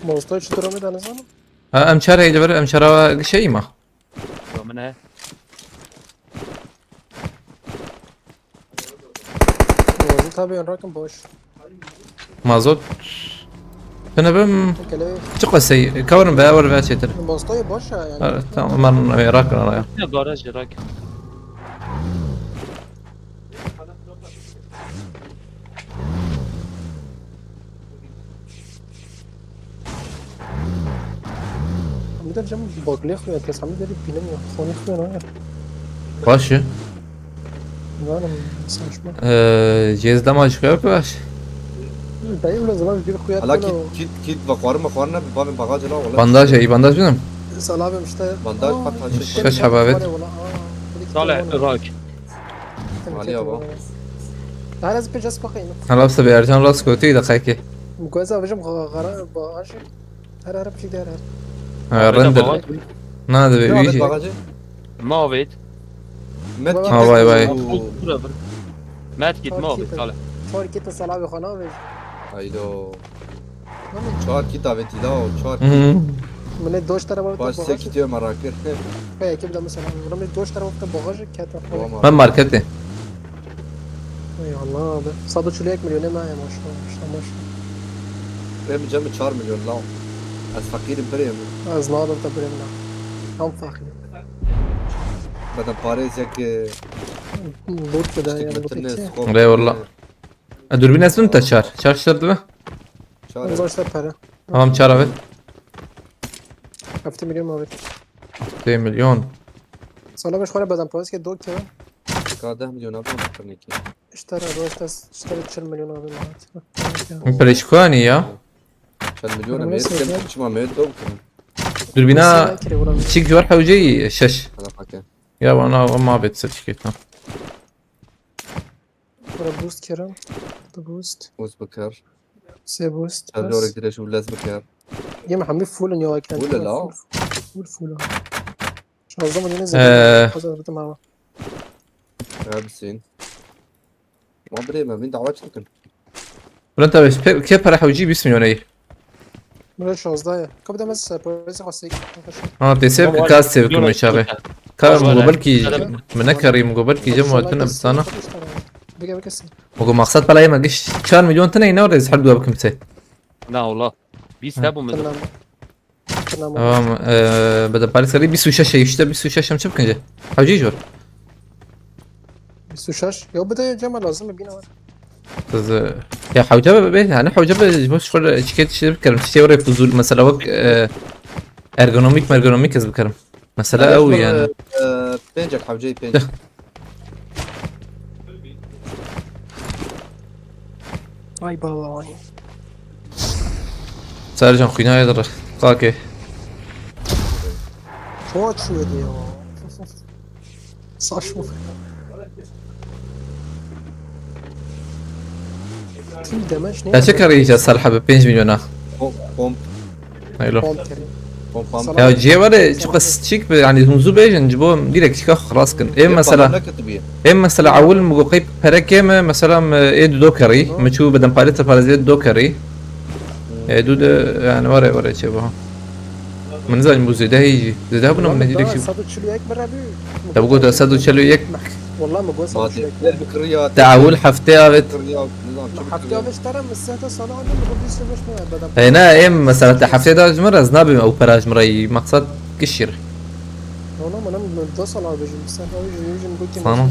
ما وصلتش ترى انا صار أمشار هي جبر أمشار شيء ما منها تابع الرقم بوش ما زود أنا بم كلي شو سي كورن بأول بقى شيتر مواصلات بوش يعني تمام ما راك أنا يا جراج راك عمدا جنب باقلي خويا كاس عمدا داري بينام يا خوني خويا انا باش لا انا مساش ما جهاز دماغ شوية باش دايما زمان بيجي خويا هلا كيد بقوارم مقارنة بباب بغاج لا ولا بانداج أي بانداج بنم سلام مشتاق بانداج حط شش حبابات طالع راك علي يابا تعال لازم بيجي اسبقين هلا بس بيرجع راس كوتي دقيقة مكوزا بجم غرا باش هرب شي دار رندر نادى بيجي بغاج ما بيت مت باي باي. ما تكيد ما بيت طالع صار كيت سلام خنا بيج ايدو چهار کی دعوتی لا و چهار من دوش طرف باش سه کی دیو مراکر هي كيف ده مثلا من دوش طرف باغاج كاتا من ماركتي اي والله صادوا شو ليك مليونين معايا ما شاء الله ما شاء بریم جمع 4 میلیون لا از فقیر بریم الله از نادر تبرمنا هم فاخر بدن پاریز یک بوت كده يعني متنس بوت لا والله دوربين اسمه انت شار اشترت به چهار زوج تبرة تمام شار evet 7 مليون ما بيت 2 مليون سالا مش خاله بدن باس که دو كده کا 10 میلیون ابو کرنے کی اشترى روش اشترى 40 مليون ابي بريشكواني يا 10 میلیون امیر کم چما مید دو کنم دوربينا تشيك جوار حوجي شش انا فاكر يا وانا ما بتصير كيف ورا بوست كرم دو بوست اوز بکر سي بوست چلو رک دیش ولاز بکر يا محمد فول نيو اكل ولا لا فول شو الزمن ينزل حضرت معه بسين ما بريمه مين دعوات لكن ولا انت بس كيف راح حوجي باسم يوني من 16 كم ده مس بس خاصك تسيب كاس سيب كل شغله كان مقبلكي منكري مقبلكي جمع تنا بسانه بقى بكسر وقو مقصد بلا ما قش 4 مليون تنا ينورز حد بكم سي لا والله بيستابوا من تمام تمام تمام بدا باريس قريب بيسو شاشه يشتري بيسو شاشه مش بكنجه حوجي جور 26 يا بداية جمع لازم بينا ورا. بس يا حوجبه بيه يعني حوجبه مش شغل شكيت شي بكرم تشتي ورا فضول مثلا وك ارجونوميك از بكرم مثلا قوي يعني بينجك حوجي بينجك باي باي. سارجان خوينا يدر قاكي شو دي صار شو كل دمج يا شكر يجي صالحه ب 5 مليون بوم ايلو بوم بوم يا جي ورا شو قص تشيك يعني منذ بيجن جبوهم ديريكت شيكا خلاص كن ايه مثلا ايه مثلا اول مقيب بركيم مثلا ايه دوكري مشو بدن باليت بارازيت دوكري ايه دود يعني ورا شبه من زين مو زي هيجي زي ده بنا من ديريك شو صدق شو ياك برا بي طب قلت اسد وشلو يك والله ما قوي صدق شو ياك بكريات تعاول حفتها حفتي أبيش ترى من الساعة صلاة أنا ما بدي سويش ما بدأ هنا ايه مثلا حفتها داج مرة زنابي او براج مرة مقصد كشير والله ما أنا من الدوسة على بيجي الساعة بيجي نقول كم صانو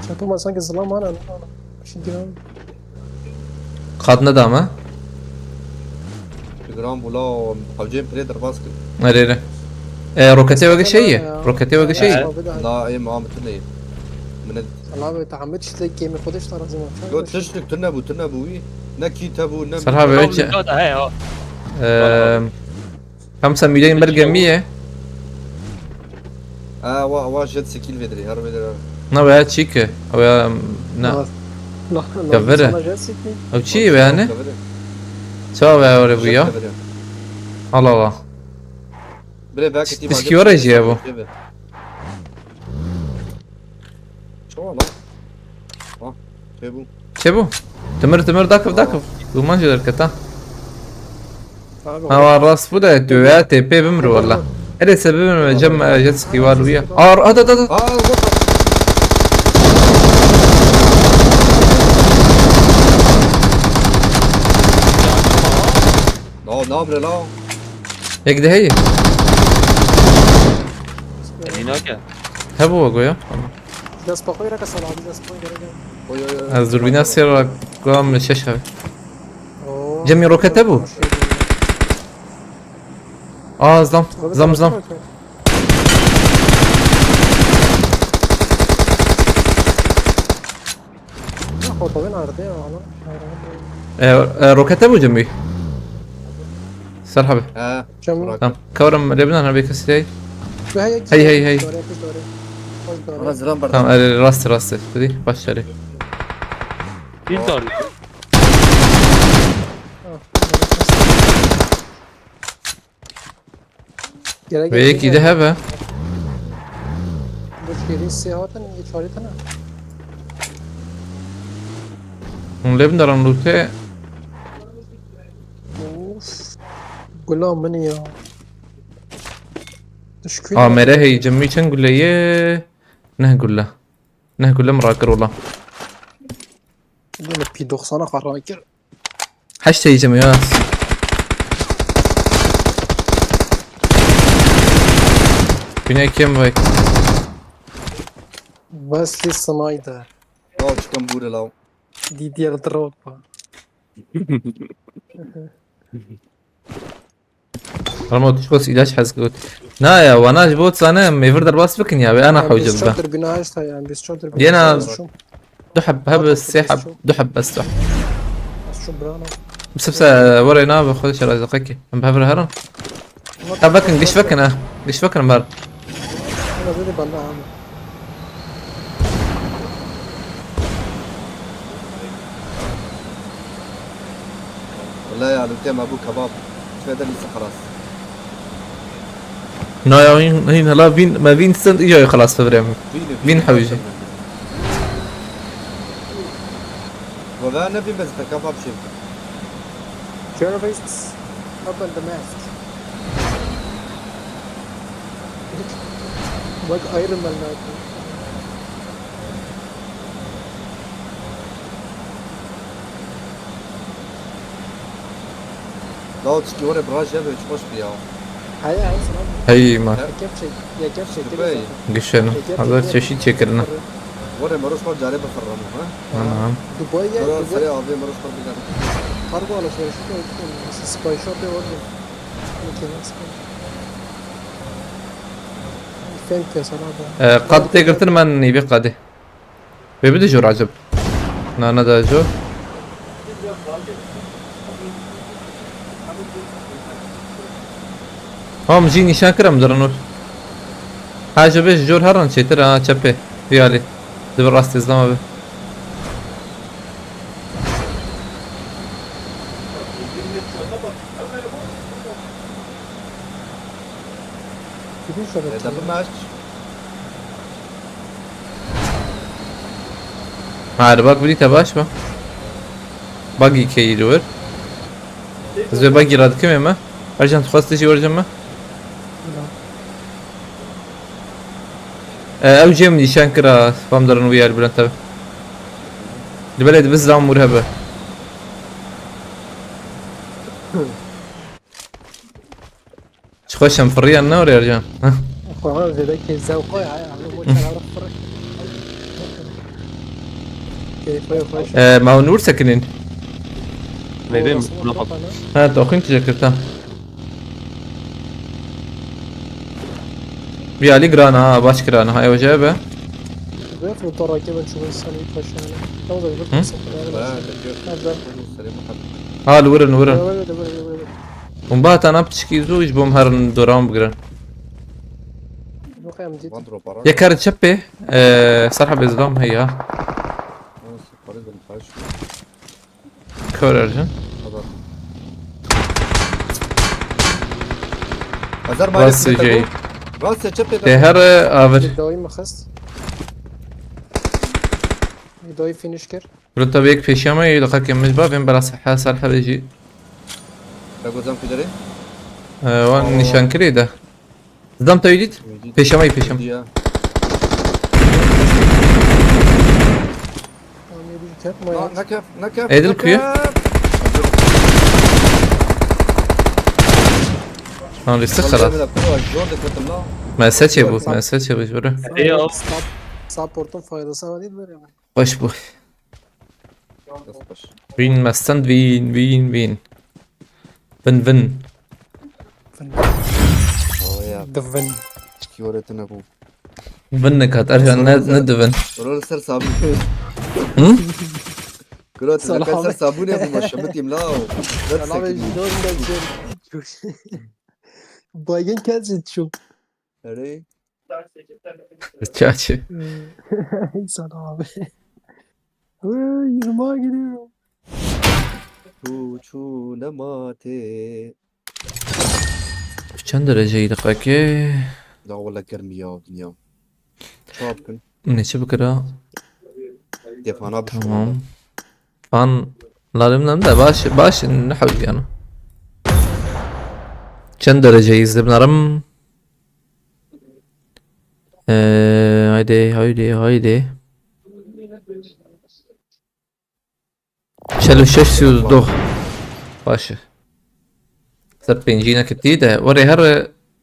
شاتو ما سانك الظلام أنا مش ديران خاط ندامة جرام ولا حوجين بريدر باسكت اريري روكاتي وقع شيء روكاتي وقع شيء لا اي ما متني من الله تعمدش تلاقي كيم خدش ترى زي ما لو تشتك تنبو وي نكي تبو نبو صراحة بيوجه هاي اه 5 مليون برقة 100 واجد سكيل فيدري هر فيدري نو يا تشيك او يا نا لا كفره. أنا جالس او شي يعني سوا يا وربيا الله الله بلا باك تيم تسكي ورا يجي ابو شو والله شبو شبو تمر داكف وما جدر كتا هو الراس بدا دويا تي بي بمر والله هذا سبب جمع جتسكي والويا هذا لا لا هيك ده هي هناك هبو اقويا جالس بقوي رك صلاة جالس بقوي رك الزربينا سير قام الشاشة جمي روكت ابو زم هو طبعا عرضية والله روكت ابو جنبي سرحبه جميل تمام كورم لبنان انا بيكسي هي هي زلام برد تمام راستي بدي باش عليه فين طاري ويكي ذهب مشكلة السيارة يتفاري تنا من لبنان لوتي قول لهم مني يا تشكيل مره هي جمي كان قول لي نقول له مراكر والله اللي بيدوخ صانا قرايكر حشتي جميات بناء كم بايك بس لسه نايدر لا كم بوده لا دي ديال دروبا رموت شوس إلاش حزقوت نايا وانا جبوت انا ميفردر باس بكن يا انا حوجب بيستشدر بنا هاشتا يعني بيستشدر بنا دينا دحب هبس سيحب دحب بس شو برانا بس ورينا بخذ شرا دقيقة ام بهبر هرم تبكن قش فكن بار انا بدي بنا عامل والله يا لوتي ابو كباب فهذا لسه خلاص نايا هنا لا بين ما بين سند ايجا خلاص فبريم بين حوجي وذا نبي بس كباب شيء terrorists open the mask like Iron Man like لا تشكي براج يا بيش خوش بيها هيا عايز هي ما يا كيف شيء قشنا هذا شيء شكلنا وري مروش خال جاري بفرمه ها نعم. دبي جاي مرة دبي سريع أبي مروش خال بجاري قربوا على شوي شو سباي شوب يوري يمكن سباي فين كاس هذا قد تقدر من يبي قاده بيبدي جو عجب نانا دا جو هم جيني شاكرم درنور حاجة بيش جور هرن شي ترى تشبه ريالي دبر راست إسلام به كيفين شباب ده بماش عارف باك بدي تباش ما باقي كي دور زي باقي راد كم ما أرجع تخصص شيء ورجع ما أو جيم نشان كرا فام درن ويا البلان تبع البلد بس دام مرهبة شخوشم فريا النور يا رجال اخوان زي ذاك الزوقة على مو تعرف فرق كيف يا ما هو نور ساكنين بيبين نقط ها توخين تذكرتها بيا لي جرانا باش كرانا هاي وجابه بيت وطرق كيف نشوف السنة يخش على لو ذا هم؟ يقول ها الورن ومبات انا بتشكي زوج بوم دوران بقرا يا كارت شبه صراحة بإسلام هي كور ارجع هزار ما راس جاي راس تشبي تهر افر يدوي ما خست يدوي فينيش كر برنتا بيك في شامي يلقى كم مجبا بين بلا صحة صالحة بيجي تقول زم في دري وان نشان كريده زدام تيجي في شامي في شامي كر ما نكف نكف ايه الكوية انا لسه خلاص ما ساتشي بو ما ساتشي بو جبره ايوه سابورتun faydası var değil mi yani? باش بو وين ما ستاند وين فن Dövün. كيوريتنا ابو فنك هترجع ندفن ورول سر صابون كلوت سلام. كان سر صابون يا ابو مشمتي ملاو Salam ejidon da güzel. Baygın kendisi çok. اري تشاتشي İnsan abi. Yürüme gidiyorum. شو نماتي كم درجة دقيقة لا والله كرمية ودنيا شابكن من شبكة ديفانا بشو تمام فان لازم نبدأ باش نحاول يعني كم درجة يزدب نرم هايدي شلو الشش دو باشا سر بنجينا كتيدة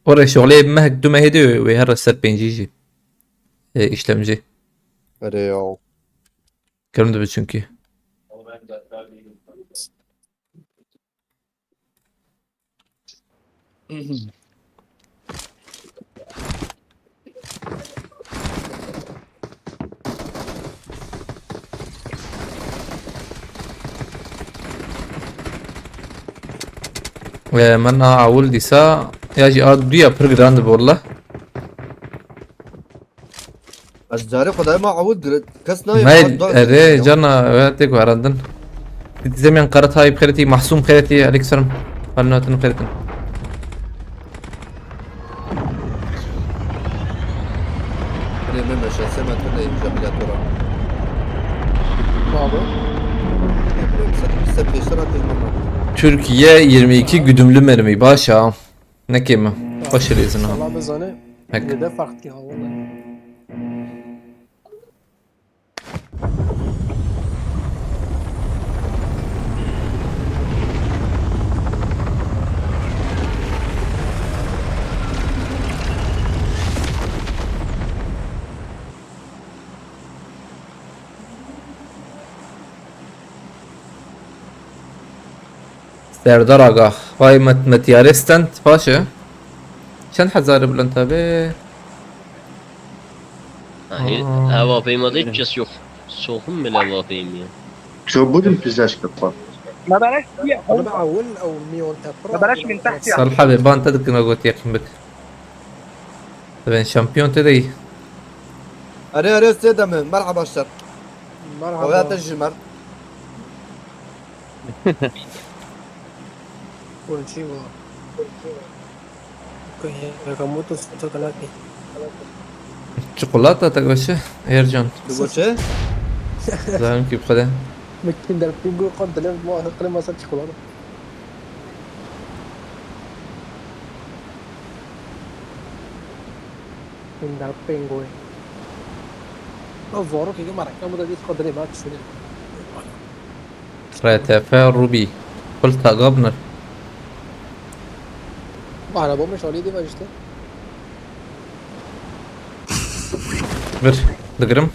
وري شغلي بمهك دوما هيدي ويهر سر بنجيجي işlemci اري يو كلام ده بتشنكي من أول ديسا يجي أدوية برجراند والله اشجاري خداي ما عود كسنا مايل أري جانا وياتك وعرندن زمن قرأت هاي بخيرتي محسوم خيرتي عليك سلام قالنا تنو خيرتن اري من مشى سمعت ولا يجي ترى Abi. سبي اشتراك Türkiye 22 güdümlü mermi başa ne kema başarı izin ha Allah bezane. Hak. Ne de farklı ha vallahi. سردار آقا وای متیارستند باشه چند هزار بلند abi? Havapeymada hiç kes yok. Soğukun bile havapeymiyor. شو بدهم بلاش كفار ما بلاش فيها انا بعول او ميون تفرع ما بلاش من تحت يعني. صالحة بان تدك نقول يقين بك طبعا شامبيون تدي اري استدم مرحبا الشر ويا مرحبا تجمر كونشيوا كموتو سوتوكالاتي شوكولاتة تقوشه يرجون تقول شيء؟ زعلم كيف خده ممكن ده البينجو قد لم ما قد ما صار شوكولاته من ده البينجو الظاهر كي ما ركنا مدة دي قدري ما تشوفين راتفا روبي قلت قبنر ما انا بومش وليدي ما جشته بر دقرم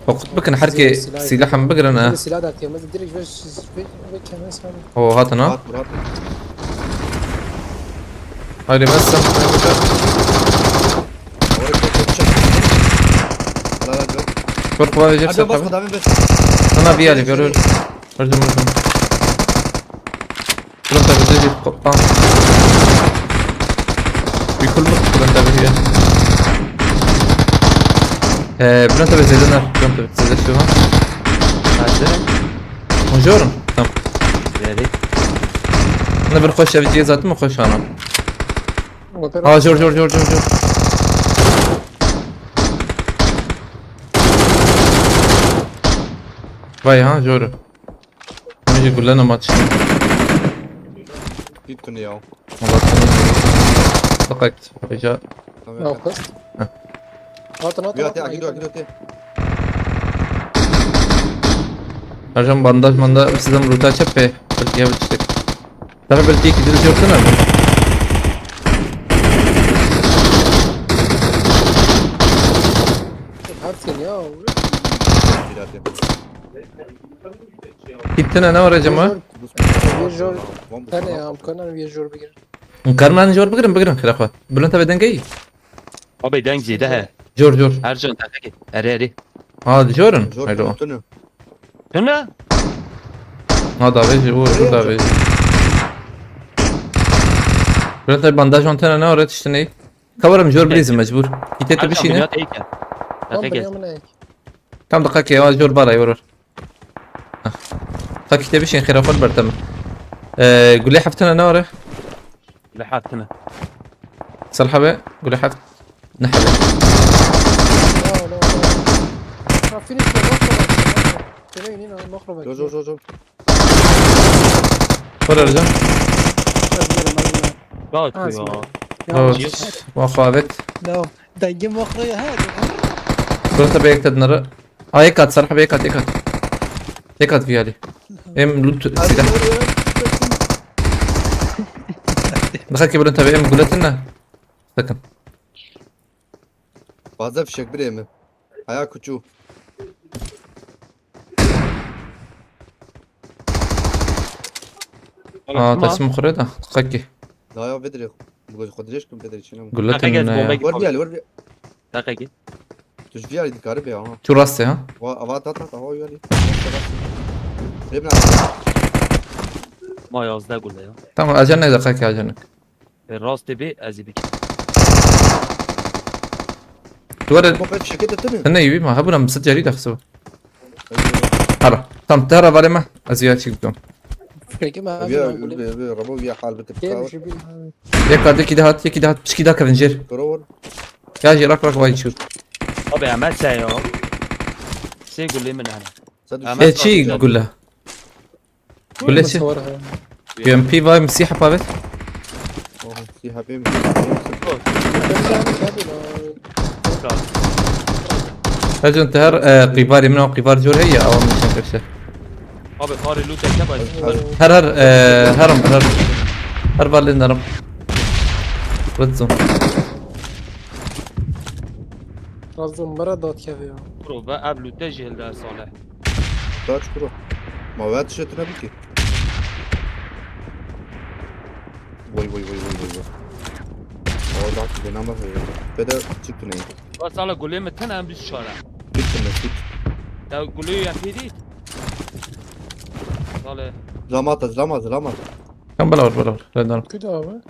وقت بكن حركة سلاح بقر انا السلاح ده ما تدريش فيش كمان سامي هو هاتنا رات رات هاي بس فرق واحد جيب ابي بس سلحة قدامي بس انا بيالي بيرول ارجم كلهم تبي قطع بكل وقت كلهم تبي هي بلانتا بزيدنا بلانتا بتزيد شو ها هذا مجورن تمام يا ريت انا بنخش في جي ذات ما اخش انا جور جور جور جور جور باي ها جور يجي يقول لنا ماتش جيتكم اياه والله دققت رجال لا قصد هات بياتي اكيد اكيد ارجم بانداج ماندا sizden ruta çepe belki yapacak. Tabii belki gideriz yoksa ne? عارفين يا Gittin ne var acaba? فيجور ثانية يا كنا فيجور بيجر Karman jor bıgırım bıgırım kırakwa. Bülent abiden gay. ابي دنجي ده Jor jor. ارجون تحكي اري اري Ha jorun. زور Hayro. قلت هنا Ha da ve bu da ve. Bülent abi bandaj antena ne öğret işte ne? Kavarım jor bilizim mecbur. Gitete bir şey ne? هيك هم تحكي باليوم هيك Tam dakika ya jor bara yorur. Takite bir şey khirafat bertem. قول لي حفتنا ne öğret? لحد هنا صالحة بقى قول لي حفت نحبه. لا لا لا ما فينيش المخرج تلاقي هنا المخرج جو جو جو جو ولا رجع؟ قاعد يا وخابت. لا دقي مخرج هذا قلت بيك تدنر. هيكات صراحة بيكات هيكات. هيكات في هذه. ام لوت سلاح. دخلت كبر انت بام قلت لنا. سكن. بعزف فشك بريمه حياة كوتشو تسمى خريطة دقيقة. لا يا بدري بقول خد ليش كم بدري شنو قلت لنا وربي دقيقة تشفي على الكهرباء ها شو راسي ها؟ وافات تطلع هو يالي ابن ما يازده قول يا تمام اجنك دقيقة اجنك. الراس تبي ازي بك تورد مو فشك انت تنو انا يبي ما هبنا مسد جريدة خسوا. هلا تم تهرب على ما ازيات شكلهم. فريق ما ابي ربو يا حال بتبقى يك كده هات كده هات مش كده كفنجر. كرور يا جي راك وايد شوت. ابي عمل سايو سي قول لي من هنا صدق ايه شي قول لها. قول لها شي. بي ام بي فاي مسيحة بابت. في حبيبي رجل انتهر قيباري منه قيبار جور هي او مش انكرشه. ابي قاري لوتا كبر هر هرم هرب لنا رم رزون رزون مرة دوت كافي برو بقى قبل تجي لصالح تاج كرو ما وقت شت نبكي وي وي وي وي وي ضعت بينما بدا çıktı ne? بس على قولي متنا ام بالشارع Bitti mi? Bitti. لو قولي يا بيدي طالع Zlamaz. كم بلا ور لا دار كده abi.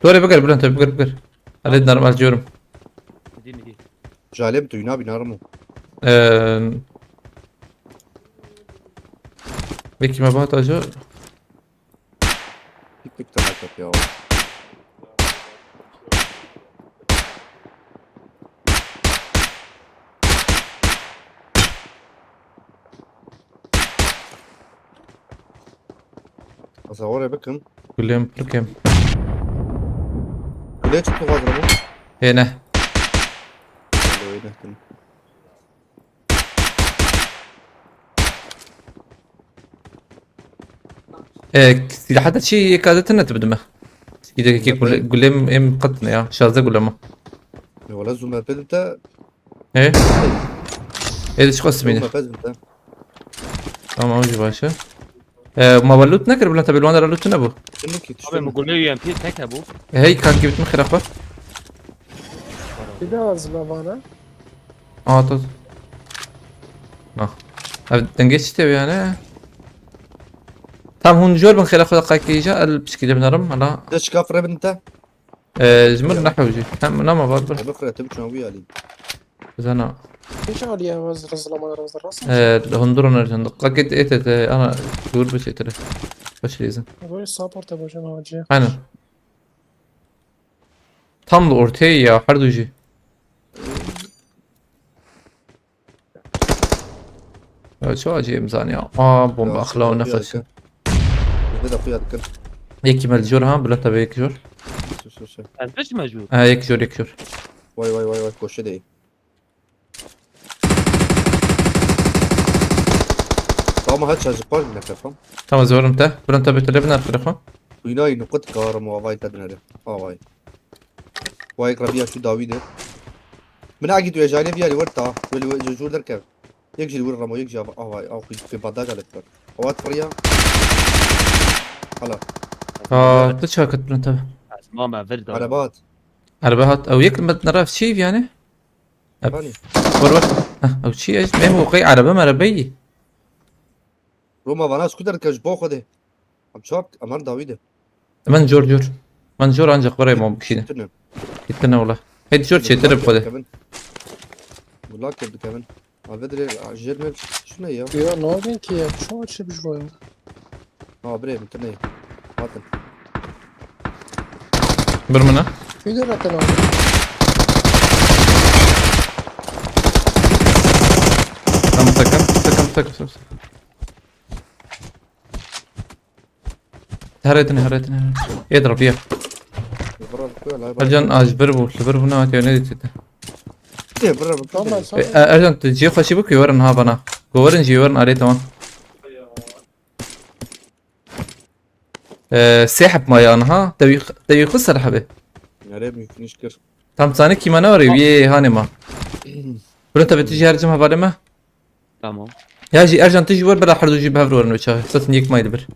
دوري بقر بلنت بقر اريد نرم الجورم دي Jalep duyuna binarım. بيكي ما بهت اجو Pik tamak ya. Asavore bakın. كلهم بركم Kuleye çıktı fazla bu. هنا Öyle. إذا حتى شيء كادتنا تبدمه إذا كي كلهم ام قطنا يا شازة كلهم ولا زوما بنتا. ايه ايه شو اسمه زوما بنتا. تمام وجه باشا ما بلوت نكر بلا تبي الوانا بلوت نبو Şimdi طبعا ki قولي يا بيدي تك ابو هي كان جبت مخي اخوه Bir daha zılavana. طز دنجيش تبي يعني تمام هون جول من خلال اخوه قاكيجا البسكي جبنا رم على de çıkafra benta. جمر نحو وجي هم لا ما بعرف Bafra tabii şunu bir alayım. انا ايش عليها وزر الزلمه رز الراس. هندور نرجع قاكيت ايه انا دور بس ايه باش لازم Böyle support yapacağım hacı. aynen tam da ortaya ya harduji شو اجي مزان يا بومبا اخلاو نفس Bizde de fiyat kır. يكي مال جور ها بلا تبي يك جور Sus. ايش موجود يك جور Vay koşu değil. Tamam hadi çocuk var mı kafam? تمام زور انت بلا انت بتلبنا الفرقه Duyunay nukut karım o vay tadınları. Vay. Vay krabiya şu Davide. من أجي تو يجاني فيها لورتا والجور دركب يكجي الور رمو يكجي أو في بداج على التر أوات فريا هلا تشاكت بلا انت ماما فيردا عربات عربات او يك نعرف شيء يعني فاني ورور او شيء ايش ما هو قي عربه مربي روما فانا سكوتر كجبو خده أم شاب أمر داويده من جور انجا قري مو بكشينا تنم كتنا والله هيدي جور شي ترب خده والله كده كمان أفدري جيرمل شنو هي؟ Ya ne yapıyorsun ki ya? Şu açı bir şey. بريم تني هاتن برمنا Bir de zaten abi. هم سكن هريتني يضرب يا برا الكوع ارجان بربو نوات يا ندي برا Tamam sonra. ارجان تجي خشي بك يورن ها بنا جورن جيورن عليه تمام سحب ما يانها تبي خسر حبه يا ريت ممكن يشكر تام ثاني كي ما نوري بيه هاني ما برنت بتجي هرجمها بعد ما تمام ياجي ارجان تجي ور بلا حردو جيب هفرور نوشا ستنيك ما يدبر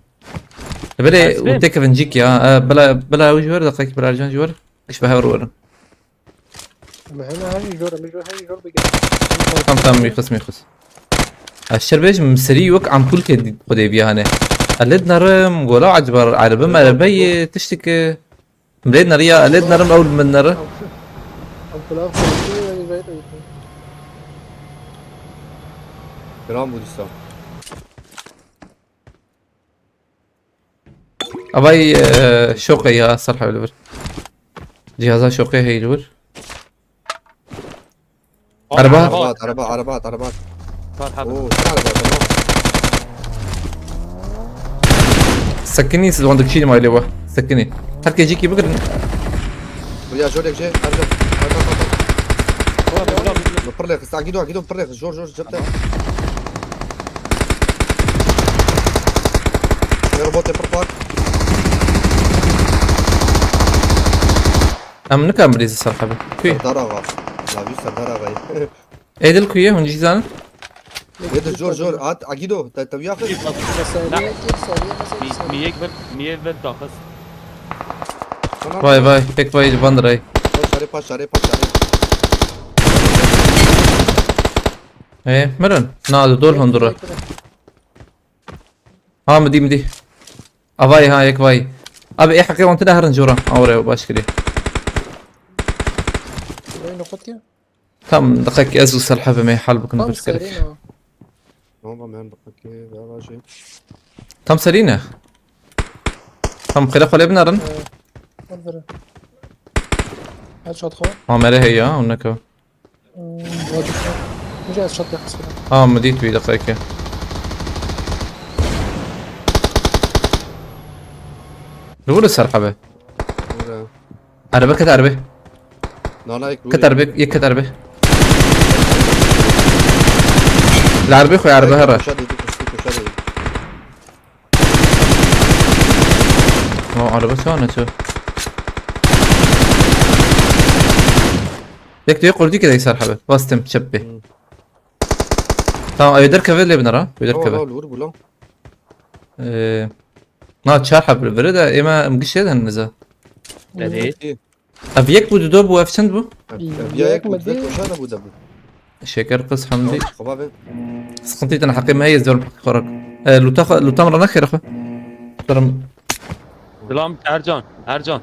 بلا وتك فنجيك يا بلا وجه ور دقيق بلا ارجان جور ايش بهفرور Ama hemen hangi jor bir تام يخص الشربيج مسري وك عم كل كد خدي بيانه قلد نرم ولا عجبر عربه مربي تشتكي مليد نريا قلد نرم اول من نره Ampulaf konuşuyor yani böyle. كلام بوديستا اباي شوقي يا صرحه بالبر جهازها شوقي هي الور عربات عربات صار حاضر اوه عربات سكني عندك شيء ما يلوه سكني هركي يجيكي بقر ويا جورك جاي ارجع برليخ استعجلوا اكيد برليخ جور جبته يا روبوت بربار ام نكمل اذا صرحه في سردارة غا لا في سردارة غا ايه دلكو ايه هون جيزان هذا جور عاد عقيدو تبي ياخذ ثانية كيف ثانية مثلا مية كبر داخل. Vay vay. Tek vay bandıray. باش عليه مرن. نادو دول هندورا. ها مدي. Avay ha ek vay. Abi ايه حقيقة وانت ده هرن جورا. Auraya başkiri. وين ناخد كده؟ Tam دقيقة أزو سلحفة ما يحل بكون طعم بفكرك. سارين والله ما عندك كيف يا راجل Tam سرينة. Tam خلاف ولا بنارن. انظر هاد شوط خوان عمره هي هناك. واجب مجهز شوط يخلص كده مديت بي دقيقة. نقول السلحفة. عربة كتعربة. كتعربة كتعربة. العربي خوي عربة هرا. عربة ثانية شو. يقول دي كذا يسار حبه واستم شبه. تمام يقدر كفل اللي بنرى يقدر كفل. ما تشار حبل بردا إما مقش هذا النزا. ليه؟ أبيك بود دوب وافشند بو. أبيك مدي وشان أبو دبو. شكر قص حمدي. خبابة. سقطي أنا حقي ما هي زول خرق. لو تاخذ لو تمر نخير أخو. ترى. سلام ارجان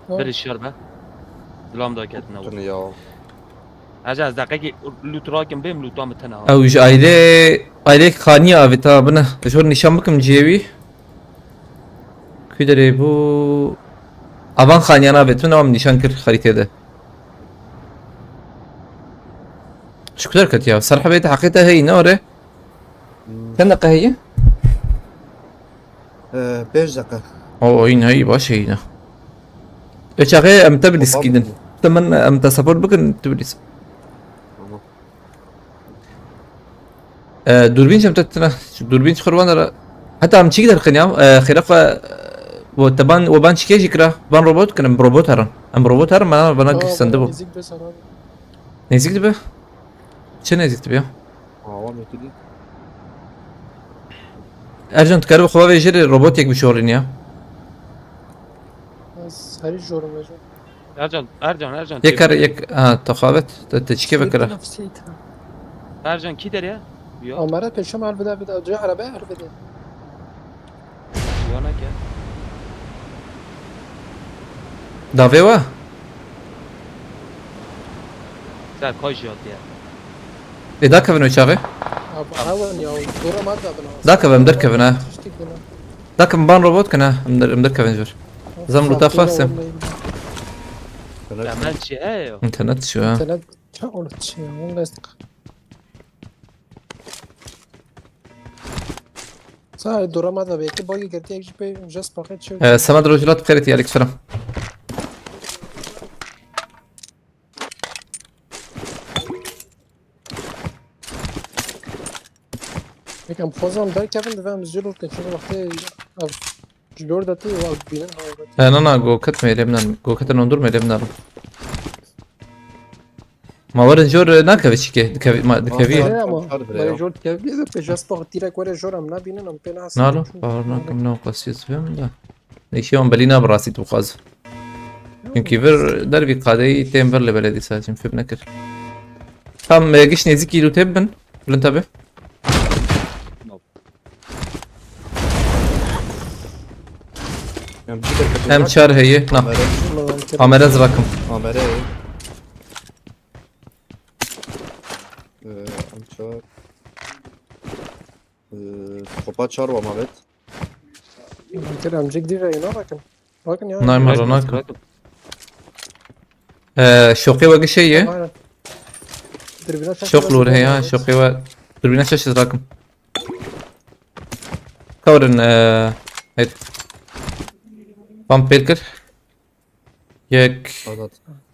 بر الشربه سلام دا كاتنا يا اجا از دقیقه لوتراكم بهم لوتام تنها أو ج عائلة خانية أبيتا بنا شور نشام بكم جيبي. كده بو. أبان خانية أنا بيتنا وام نشان كر خريطة ده. شو كتر كتيا صراحة بيت حقيقة هي نورة. كنا هي؟ بيرزقة. أو هي باش هينا. إيش أخي أم تبليس كده. تمن أم تصبر بكن تبليس. دوربين شمتتنا دوربين خروان حتى أم تشيك درقنيا خلافة وتبان وبان شكيش يكره بان روبوت كان بروبوت هرم أم روبوت هرم أنا بناقش صندوق نزيك تبه شو نزيك تبيه والله كده أرجع تكرر خواب يجري الروبوت يك بشورينيا بس هاري جور ماجو ارجان يكر يك تخابت تشكي بكره ارجان کی داره بیا عمره پیشم حرف بده جا عربه حرف بده یا نکه دافيوا سر کاش یاد دیا إذا كفن وشاغي هاون يا دورة ما تبنا ذاك بمدر كفنا ذاك بان روبوت كنا مدر كفن جور زمرو تفاسم عمل چی ايو انترنت شو انترنت قلت شيء والله يصدق صح الدورة ما تبي كي باقي قلتي ايش بي جاست باقي شيء سماد رجلات بخيرتي عليك سلام هيك ام خوزم در كيفن دفهم زيرو كان شنو وقتي جلور داتي او بينن هاي أنا جو كت ميلمنا جو كت نندور ميلمنا ما ورن جور ناكفيش كي ما كفيه ما جور كيف اذا جاست باقي تيرك ولا جور ام لا بينن ام بين حسن نالو فارنا كم نو قصيص فهم لا ليش يوم بلينا براسي توخاز يمكن فر دربي قادي تيمبر لبلدي ساجم في بنكر هم جيش نزيكي لو تبن ولا انتبه هم شار هي نعم عمر ازرقكم عمره امشار خبات شار ومالت كده ام جيك دي راينا لكن يعني نايم هرناك شوقي وقي شيء شوق لور هي شوقي تربينا شاشه راكم كورن هيد بام بيركر يك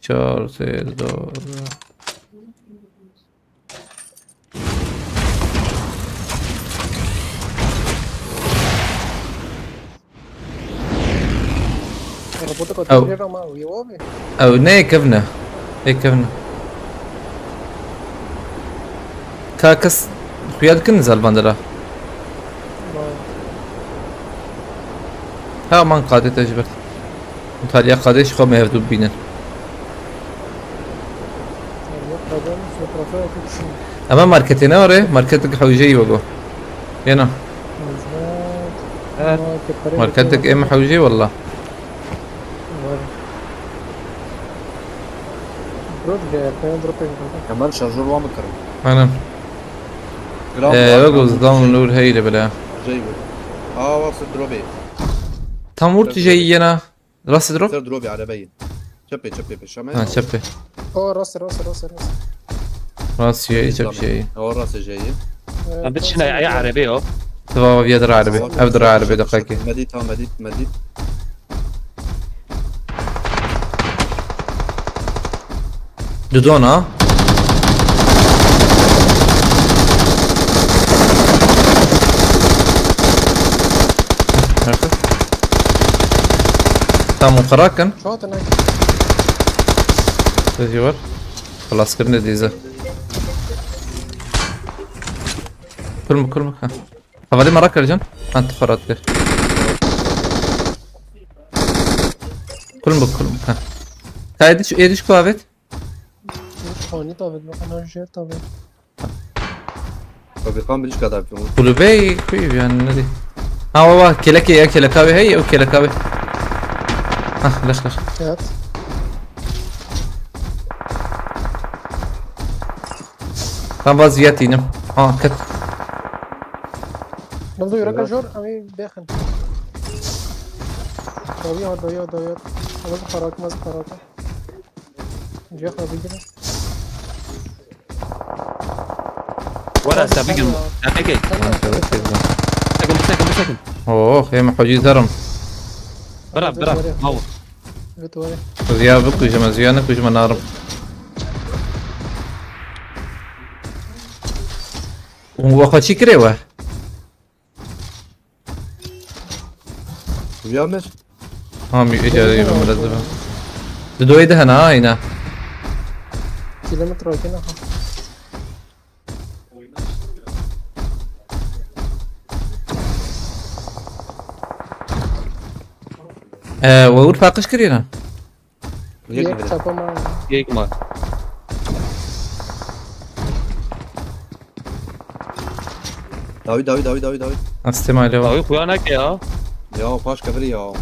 چهار سه دو او نه كفنا هيك كفنا كاكس Kuyad kin nizal bandera. Ha man qade tecbert. Mutaliya qade şo mevdu binen. Ama marketine oraya marketteki حوجي وقو هنا marketteki ام حوجي والله كمان شارجور وعم كرم انا وقوز داون نور هي اللي بلا جاي واصل دروبي tam vurtu جاي هنا راس دروب صار دروبي على بين شبي بالشمال ها شبه اوه راسي راسي راسي راسي راس شيء شب شيء هو الراس جاي عم بتشنا يا عربي اهو تبغى بيدر عربي ابدر عربي دقيقة مديت ها مديت دودون ها تمام قراكن شوط هناك تجيور خلاص كرنا ديزا كل مكان هذا مراك رجال انت فرات كر كل مكان تايدش ايدش كوافيت هوني طابت بقى انا رجعت طابت فبيقام بديش قاعد في قلوبي كويس يعني ندي ها والله كلكي يا كلكاوي هي او كلكاوي ها ليش هات كان باز فياتينم كت نبدو يركز جور امي داخل ضيعت ماذا قرأت جي خرابي كده ورا سابق دقيقة مسكن اوه يا محوجي ذرم برا هو بتوري زيابك وجما زيانك وجما نارم وخوشي كريوه ويامر مي اجاري بمرزبه دو ده هنا هنا كيلومتر وكنا وور فاقش كرينا يك شابا ما هيك ما داوي استمع له طيب خوانك يا يا باش كبري يا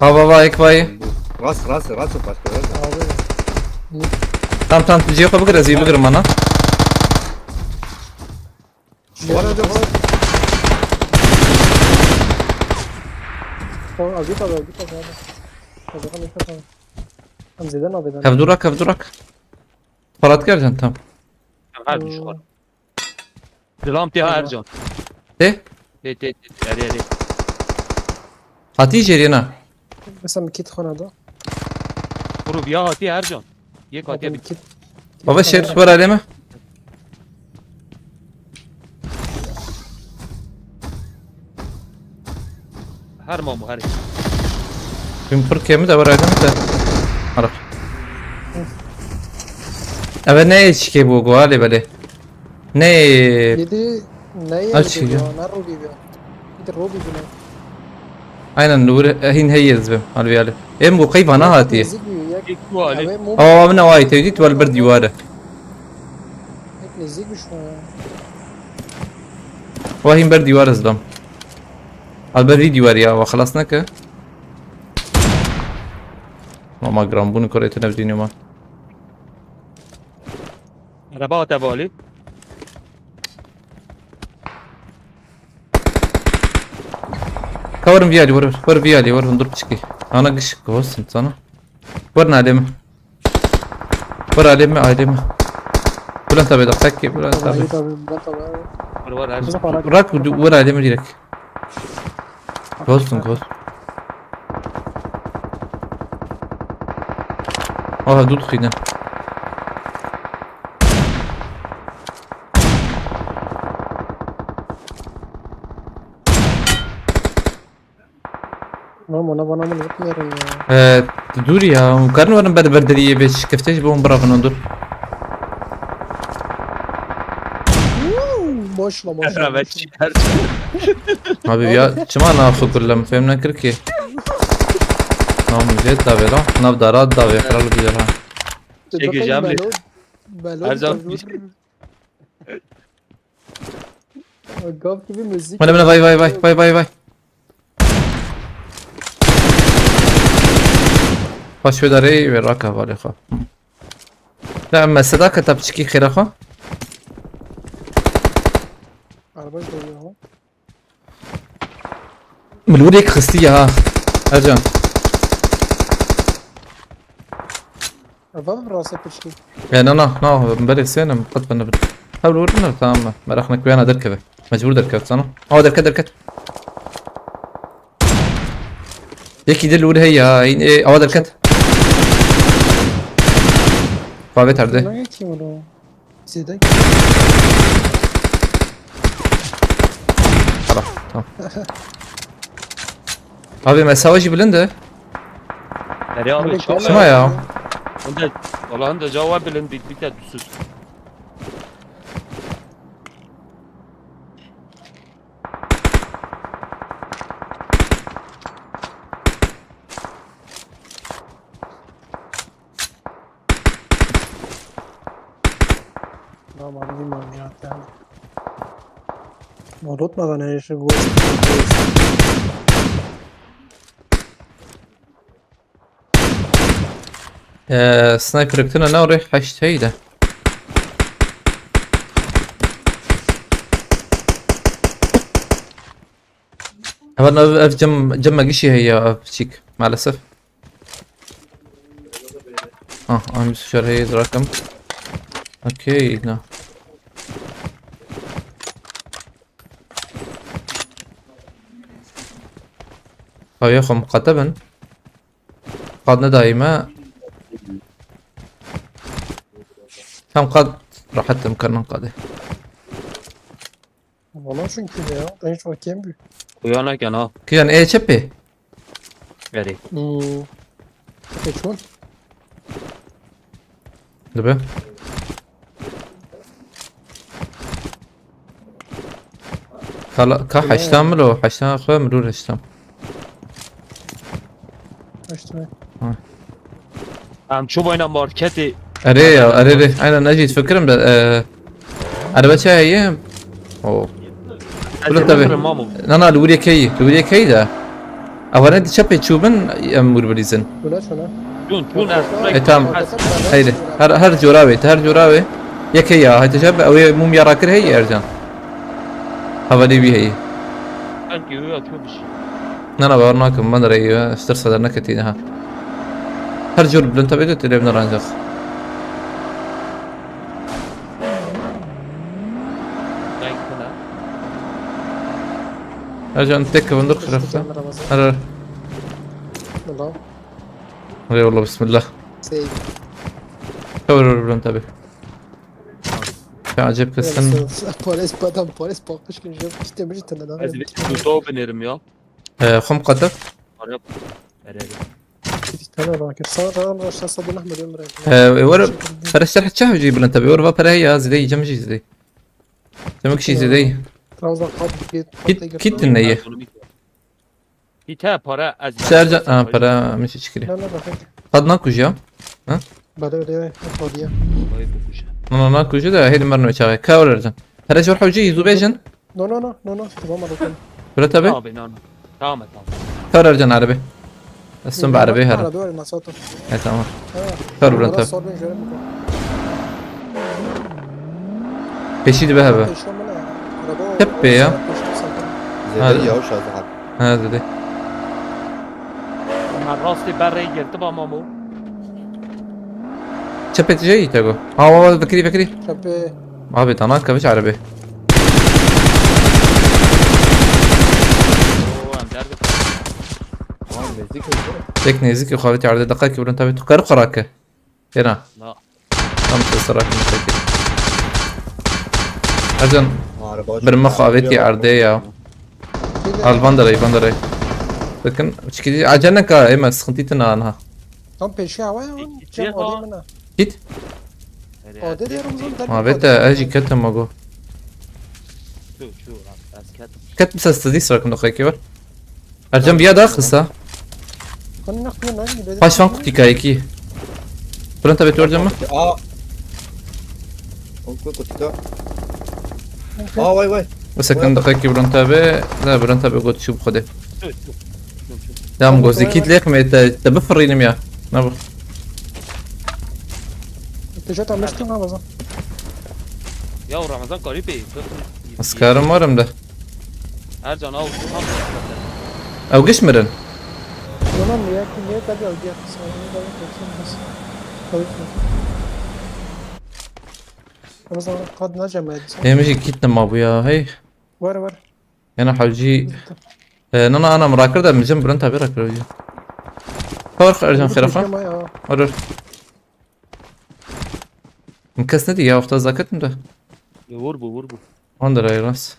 بابا هيك باي راس باش كبري تام تجي بكره زي بكره مانا وانا جو أجيب هذا خليك هذا هم زيدان أو بدان كفدورك فرات كردن تام عاد مشوار دلامتي ها ارجون ايه تي علي هاتي جرينا بس مكيت خون هذا قروب يا هاتي ارجون يك هاتي مكيت بابا شير ورا عليمه هر مامو هر يمكن كم ده ورا عليمه عرف أبى نيش كي بوجو علي بله نه يدي ناي أشي جا. نروبي بيا يدي الروبي بيا أين النور هين هي يزبم على بياله إيه مو قيف أنا هاتي يك والي أو أنا وايد تيجي تول برد يواره نزيق شوية وهين برد يواره زلم البرد يواريا وخلصنا كه ما جرام بون كريت نفديني ما رباو تبالي كورن فيالي ور فيالي ور ندور بشكي أنا قش كوس أنت أنا ورنا عليمه ور عليمه ولا أنت بدك تحكي ولا أنت والله بدك طبعا ور بس ارجون فرق راك ور عليمه ديرك كوس دود خينا ماما أنا بنام الوقت تدوري يا مقارنة وانا بردرية بيش كفتش بهم برا فنندور ماشلا ماشلا عربتي ارجون Abi ya çima nafı kullem femne kır ki. Nam جيت دافي لا ناف دارات دافي خلال بيجرها. شيء جامل بالون Erzan Gav gibi müzik. Bana vay. باش في داري وراكا بالي خا. لا اما الصداقة تبتشكي خير خا. Araba dönüyor ama. ملوريك خستية ها. ارجان. Araba mı rasa peşki? يعني انا مبالغ سنة مقد بنا حاول ورنا تمام ما راح نكوي انا دركبه مجبور دركبت صنع دركت يكي دل ور هي هاي دركت فابت عرضه Ne ki onu? Zedek. خلاص تمام abi مساواجي بلنده Nereye abi çok شو يا Onda valla onda cevap bilin bir de düzsüz. Aman bilmiyorum ya. Yani. Unutmadan her şey bu. سنايبر كتنا نوري حشت هيدا انا اف جم قشي هي تشيك مع الاسف ام شر هي رقم اوكي نا او يا اخو مقدما قادنا دايما كم قد راحت مكان قاده Valla çünkü ya. Ben hiç bakayım bir. Uyanarken ha. كيان ايه تشبي Veri. Peki şun. دبي خلا كا حشتام ملو حشتام اخويا ملو حشتام İşte. Am çubuğuyla marketi. اري انا اجي تفكرم انا بتشا ايام اوه ولا تبي انا الوريا كي ده اولا دي تشبي تشوبن امور بريزن Şuna şuna. Tun اي تام هيدا هر جوراوي يا كيا هاي تشبه او مو يراكر هي ارجان هذا بي هي Sanki atıyormuş. انا بورناكم ما ادري استرسل نكتينها هر جور بلنتا بيدو تلي من رانجخ Renkine. ارجان تك بندق شرفته هر Valla. اي والله بسم الله Save. كور بلنتا بي عجب كسن Polis bakmış ki işte bir tane daha. Az bir tuzağa binerim ya. خم قدك Arap. Vereri. Bir tane daha. Sonra raşla sabun Ahmet Ömre. ورا فرش رح تشاف جيب لنتا بي ورا فرا هي زدي جمجي زدي جمك شي زدي Trabzon kaldı كيت النية Bir tane para az. سارجا برا مش تشكري Ne bakayım. قد ناكو جا Böyle öyle hadiye. Vay bu kuşa. ناكو جدا هيدي مرة شاغي كاور ارجان هلا شو رحوا جي زوبيجن No. Tamam hadi. ولا تبي Abi inan. Tamam tamam. كاور ارجان عربي السم بعربي هلا Arada öyle nasıl atır. اي تمام كاور بلان تبي Sorun görelim bakalım. بيشيد بهبه Tepe ya. زيادة يا وش هذا حد هذا دي Ben rastı berreyi girdim ama mu. شبت جاي تاكو اه بكري Tepe. ابي طناكه مش عربي Oo am derdi. تك نيزك وخاوتي عرض دقائق بلان تبي تقرب قراكه هنا La. خمسة صراحة مسكين ارجان برمخ خاوتي عرضية البندري لكن مش كده عجنك اما سخنتيتنا عنها Tam peşi hava ya. Cem hadi mi ne? جيت Vereri. Hadi diyorum zor. ما بيت اجي كتم ماجو شو بس كات كانت بس استديس رقم دقيقة var. Ercan bir ya daha kısa. خلينا ناخذ من عندي Kaç fan kutika iki. Buranın tabi Ercan mı? اه اوكي كنت اه واي واي بس كان دقيقة buranın tabi. لا buranın tabi قد شو بخده. شو شو دام جوزي كيد ليك ما تبفرينم يا. نبر. انت جات على مشتي ما بظن يا رمضان قريبي Askarım varım da. ارجع اول Ev geçmedin. تمام ياكل ليه تبي اوديها بس مثلا قد نجم Yemişi kittim ma bu ya. Hey. ورا Yana حوجي. أنا مراكر ده مجمع buranın tabi راكر وجي. فرق Ercan خرافة. Orur. Mkes ne diye ya hafta zakat mı da? وربو 10 liraya ras.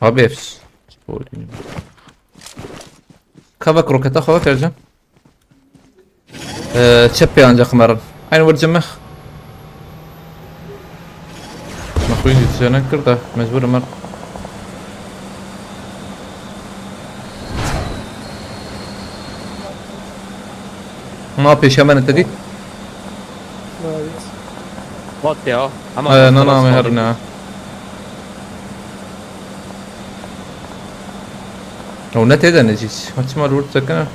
Abi efs. Kabak roketa خواك Ercan. Çepe ancak marın. Aynı vuracağım Makuyun yetişene kır da mecburum mar. Ne yapıyorsun hemen dedi? بوت يا Nana meherna. O ne teden neciz? Maçma vurdu sakın.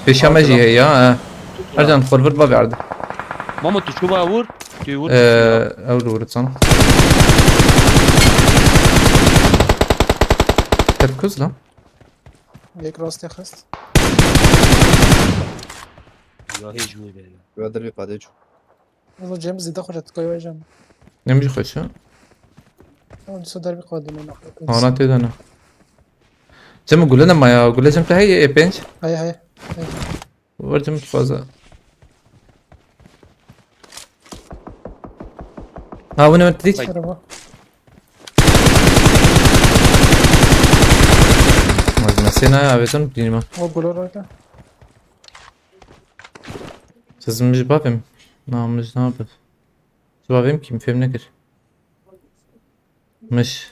Peşameci ya. Ercan forward bak verdi. ماما تشو بقى وور تور Öyle vurdu sana. Kat kız lan. هيك راستي اخذت يا هي جوي بقى بقدر يقعد والله جيمس دي دخلت قوي جنب Neymiş kaçı? صدر بقادم انا Ana teden. Cem gülene ma ya. Güleceğim te hey epenç. هاي Varcım fazla. Ha bu ne dedik? اربعة Malzemesine avetun dinime. هو بولور هذا Sızmış babim. Namız ne yapıyor? Babim kim? Film ne kır? Mış.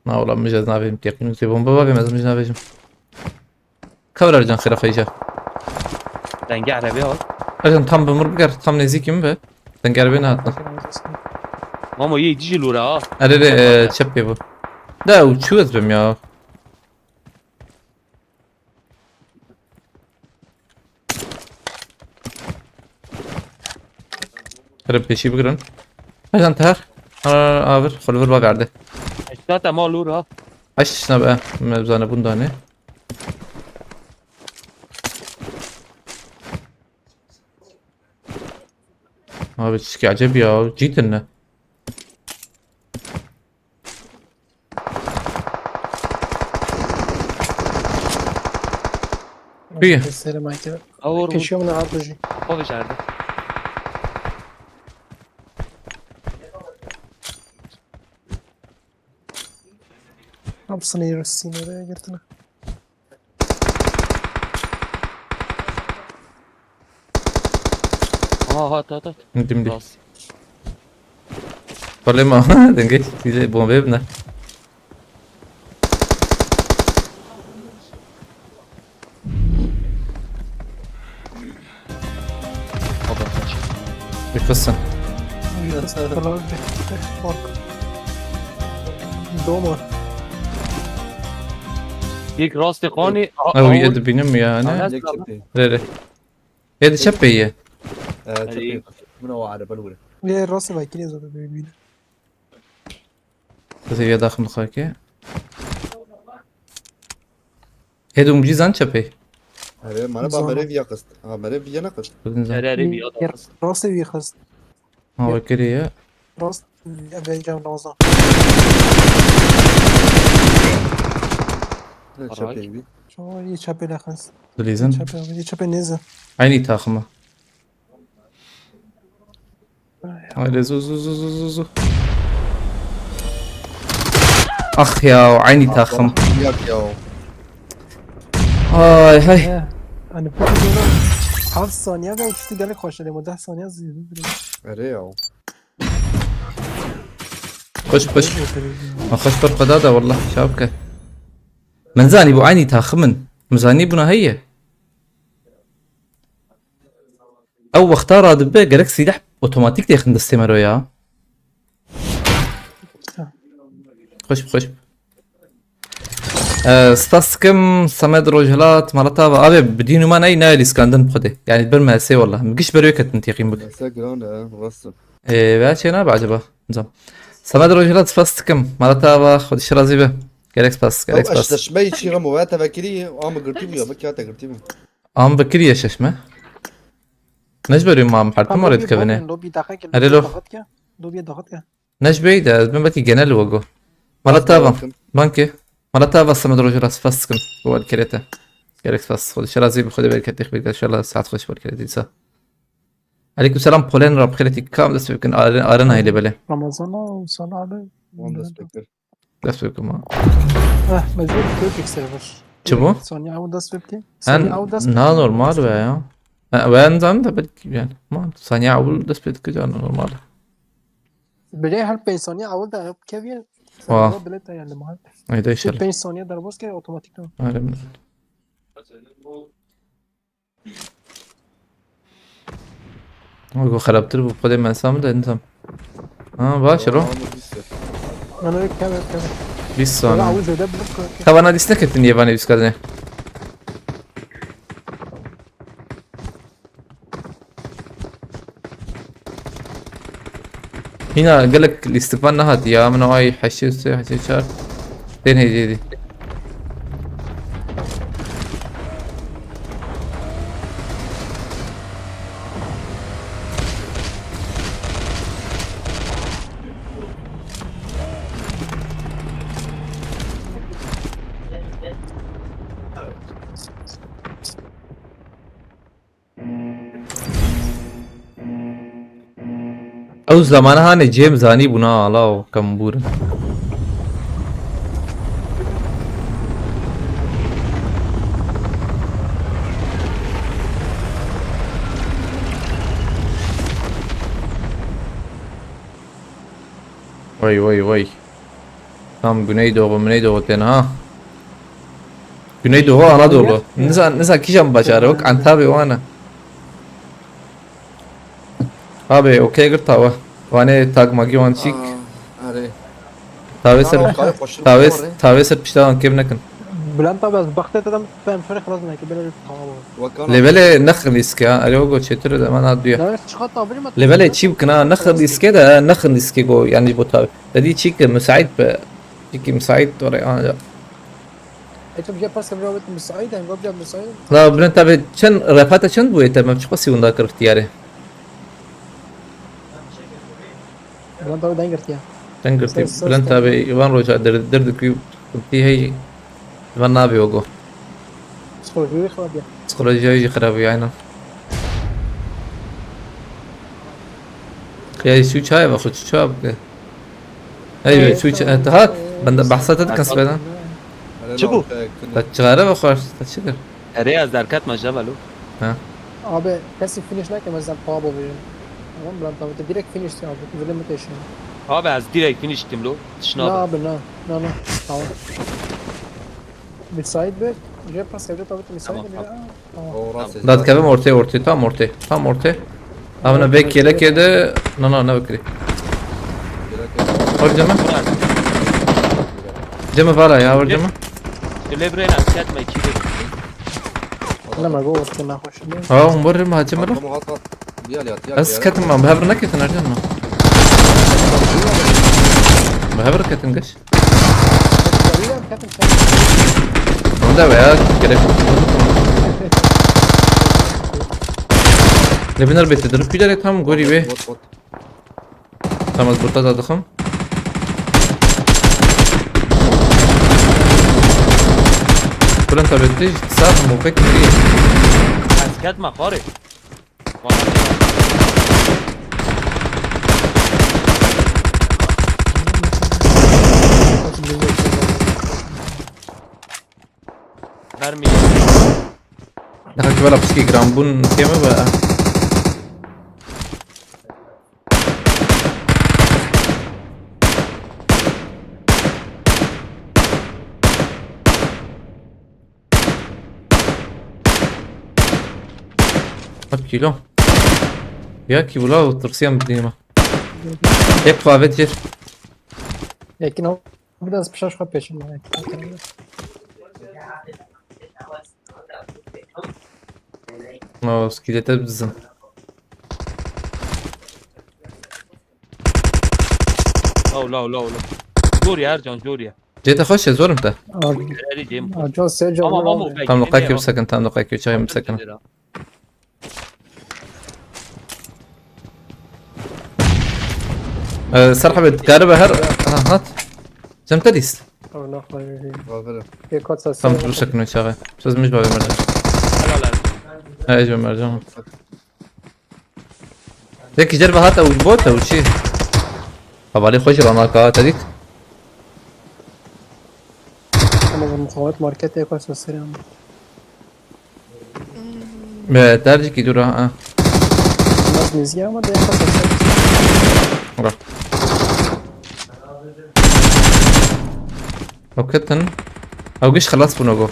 Na ulan mıcaz ne yapayım? Teknik ki bomba babim azmış ne yapacağım? Kavur Ercan khirafa ica. رنجة عربية اهو Ercan tam bımır bıkar. Tam nezikim be. Sen gel beni atla. ماما يجي لورا اه Arere çöp bu. Da uçuyoruz benim ya. Kırıp peşi bıkırın. Ercan tahar. Ağır. Kolver bak verdi. اشتاتا ما لورا Aç ne be? Mevzane bunda ne? Abi çizgi acayip ya. Cidden ne? İyi. السلام عليكم اور كل شيء من عرض جي خوفش عربي عم صنير السينما قلتنا اه هات هات هات Dimdi. خلاص Problema. Dengeç. Size bomba evne. خبر ماشي Yıkılsın. خلاص فورك دوما يك راستي قاني Ev yedi benim yani. ليك شبي Rere. Yedi çöp iyi. شبي من هو عارف الأولى ليه الراس باكين زاد بيبين Size ya daxil xaki. Yedi umcizan çöp iyi. هذا ما أنا بعمل فيها قسط بعمل فيها نقص شراري بيض راسي بيخز Hava kiriye. راس ابي جام نوزا شبي شو يشابي لخز Dulizan. يشابي نيزا Aynı takımı. Haydi zu. Ah ya aynı takım. ياك يا Hay hay. انا فوق دول 5 ثانيه بقى وتشتي قال لك خوش عليه 10 ثانيه زياده اري يا خش خش ما خش بالقدادة والله شابكة منزاني بو عيني تاخمن مزاني بنا هي او اختار دبي جالكسي دح اوتوماتيك ديخن دستمرو يا خش خش ستاسكم صمد رجلات مرتبة ابي بدينو ما ناي نايل اسكندن بخده يعني برما سي والله مقش بريكة تنتيقين بك سجلون رسم باش انا بعجبه نظام صمد رجلات ستاسكم مرتبة خد الشرازي به جالكس باس جالكس او باس اشتشمي شي غمو واتا فكري ام قرتي يا بكاتا قرتي ام بكري يا ششمة نجبر ما محرتم ورد كبنه لوبي دقيقه أريلو. لوبي ضغط يا نجبي ده بنبتي جنال وجو مرتبة بانكي مرتبة صمد رجلات ستاسكم هو الكريتا جالكس باس خد الشرازي بخده بالك تخبيك ان شاء الله ساعة خش بالكريتا سا عليكم السلام بولين رب خيرتي كام دست يمكن ارنا هاي لبله رمضان وصلى عليه وان سبيكر دست يمكن ما مجبور كيف سيرفر شبو ثانيه او دست بكي ان ثانيه او دست نا نورمال ويا وين زان ده بالك يعني ما ثانية اول دست بيت كده نورمال برای هر 5 ثانیه اول در کیوی واه. بلتا يعني مهم هيدا يشل 5 ثانیه در باز که اتوماتیک تو وقو خربت له بقدر ما سام ده انتم باش رو انا كم 20 ثانية اول زده بلوك طبعا هذه سنكت الياباني بس كذا هنا قال لك الاستقبال نهت يا من هاي حشيش شار فين هي دي او زمانها نجيم زاني بنا الله كمبور وای وای وای tam güneydoğu güneydoğu den ha güneydoğu Anadolu nisa kişam başarı bak Antalya وانا abi okey gırtava vane tag magi wan chik اري taveser piştan kevnekin بلان طبعا بختت تدم فهم فرق خلاص ما كبر تمام وكان levele nakhl iske ariogo çetir de man adıyor لا تشخط طابري ما levele çip kına nakhl iske de nakhl iske go yani bu tabi dedi çik müsait be çik müsait oraya انت بجيب بس كبر وقت مساعد يعني قبل مساعد la bren tabi çen refata çen bu etem çıkması unda kırık diyare بلان طبعا داينجرت يا çen kırtı bren tabi Ivan Roja derdik ki hey Ivan nabi ogo سكول في خراب يا psikoloji يجي خراب يعني يا شو شاي باخذ شو بك ايوه شو هات بند بحثت كسبنا چبو؟ تشغله بخور تشغل اره از درکت مجده ولو abi kesi finish نکه مثلا پابو بیرون tamam بلان طبعا direkt finish ya bu böyle mutation abi از direkt finishtim lo لا تشنابه abi لا tamam بالسايد بك جيب بس كبر طبعا بالسايد Tamam. Dad kavim ortaya tam ortaya Avna bek yelek yedi no ne bekri Or cama cama valla ya or cama لبرين از کت ما کی لما جوه كنا نخش اه مبرر ما هجم له بس كتم ما بهبر نكت نرجع بهبر كتنقش ده بقى كده لبنر بتدرب في جالك هم قولي به تمام برتا دخم كل انت بتيجي تصاب موقعك كتير از کت ما خاره برمی دخلت بلا بسكي جرامبون كيما بقى. كيلو يا كيلو وترسيم بديما يبقى فيدير Jakie no, widać przeszła pieśń. ما سكيلتات بزن او لا لا لا جوريا ارجون جوريا جيت اخش زور انت اري جيم John Sergio. اما مو فايك تم نقاكي بسكن تم نقاكي شاي مسكن صراحة بتقارب هر هات زمت ديست Oh no, غافل je kot sa تم تبشك من شاغي بس مش بابي مرجع لا لا ايش مرجع ذيك جربة هات او بوت او شي طب علي خوش روناكات هذيك Ama مخاوات ماركت je kot sa seriam. بترجي كي دورا Nas mizja ama da je kot sa seriam. راح او كتن او قش خلاص بنوقو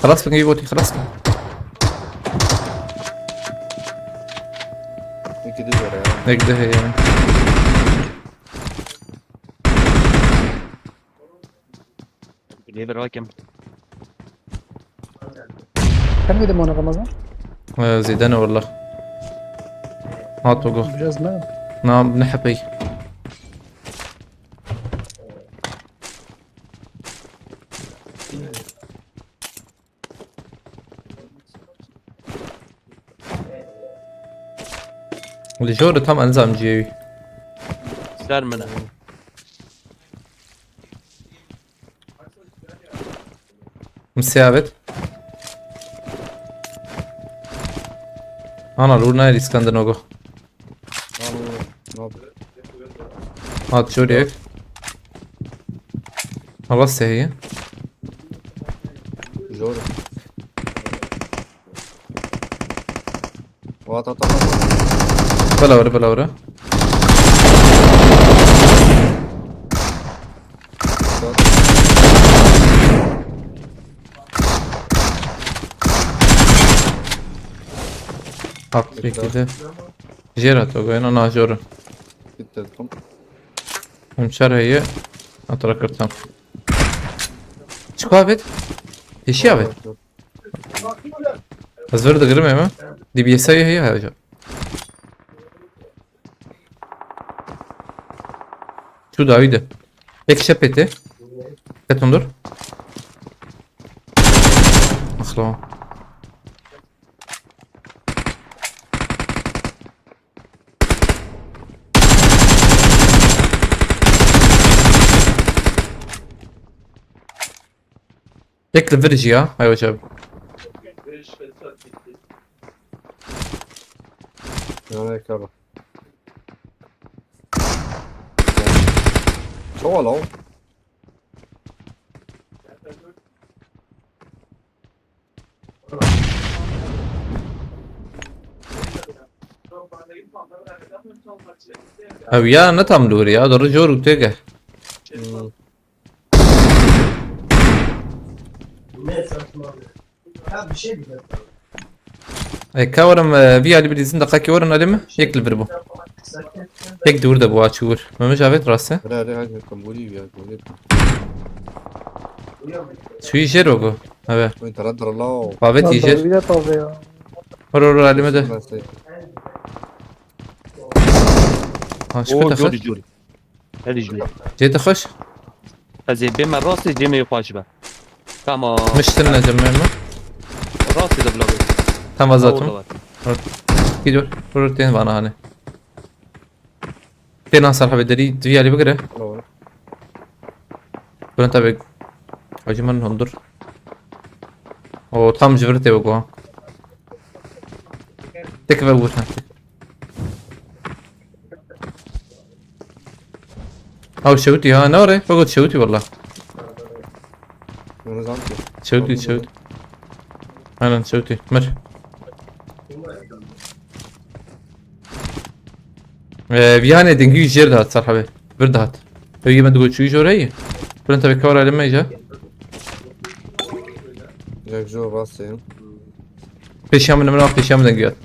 خلاص بنجيب بوتي خلاص يمكن تجور يعني هيك ده هي يعني ليفر راكم Kan bir de bana Ramazan? زيدان والله هات وقو Biraz mı? نعم نحبي اللي جورة tam انزام جيوي سار منه مسيابت انا لورنا الاسكندر نوغو هات شو ريك خلصت هي جور واتا بلا ورا بلا ورا hap şekilde جيرات وين انا جورة جدا همشار هي اتركرتهم شكو هابت ايش هابت الزر ده قرمي ما دي بيساي هي هاجر شو داويده اك شبته كتندر اخلو اكل فيرجيا ايوه شباب يعني كذا شو لو او يا نتام دوري يا دور جور وتيجه اي كورم في علي بديزن دقاكي ورن علمه يكل بربو هيك دور دبو اشور ما مش عارف راسه لا لا هاي كمبولي يا كمبولي شو يجروكو هذا وانت ردر الله بابتي يجر Bir de tabii ya. ورا علمه ده ها شو او كنت جوري اخذ جوري هذه جوري جيت اخش هذه بما راسي جيمي يفاش به كما مش تلنا جمعنا راسي ده بلاغي تم وزاتهم كيدور ورتين وانا هاني تينا صراحة بدري تبي علي بقرة كنا تابع اجي من هندر او تام جبرتي بقوا تكفى وش او شوتي ها نوري بقول شوتي والله تشوتي انا تشوتي مر فيانا دنجي جير هات صراحة به برد هات هي ما تقول شو جوري انت بكورة لما يجا ياك جو راسي پیش هم نمیرم پیش هم دنگیات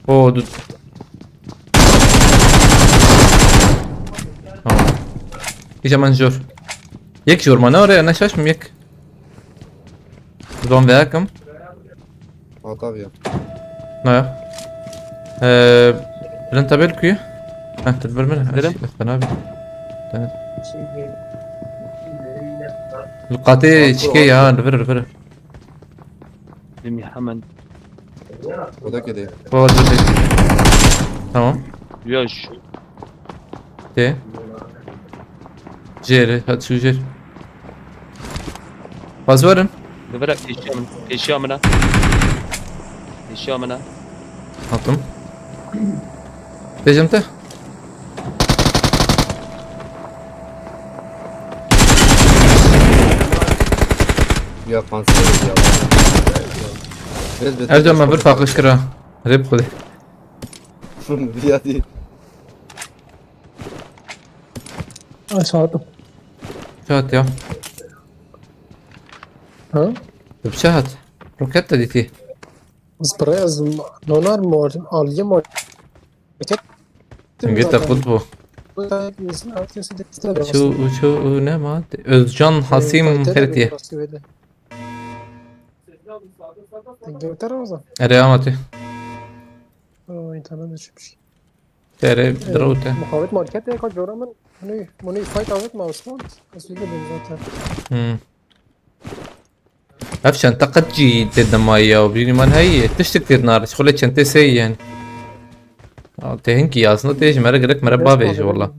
او دو پیش من جور یک جور ما ناره نشاش مم یک بدون ویاکم طبيعي نه بلن تبل كوي ها تدبر منها درم. بنابي القاتي شكي ها نفر دمي حمد وده كده فوق الجزء تمام يوش تي جيري هاد شو جير بازورن دبرك ايش يومنا حطم تجمته يا قانسير يا ارجع ما برفع قشكرة ريب خذي بياتي شاطر شات يا ها بشهت روكيتا دي تي سبريز نونار مور آلية مور قلت قطبه شو نعم özcan Hasim خيرتي انجلترا ولا؟ ريامتي انت انا شبشي ترى دروته محاولة ماركت يا جورا من مني فايت اوت مع سبونت بس يجي بالذات افشن انتقد جي تدمايا وبيني من هي تشتكي نار خليت انت سي يعني تهنكي ياسنا تيج مرق مربى بيج والله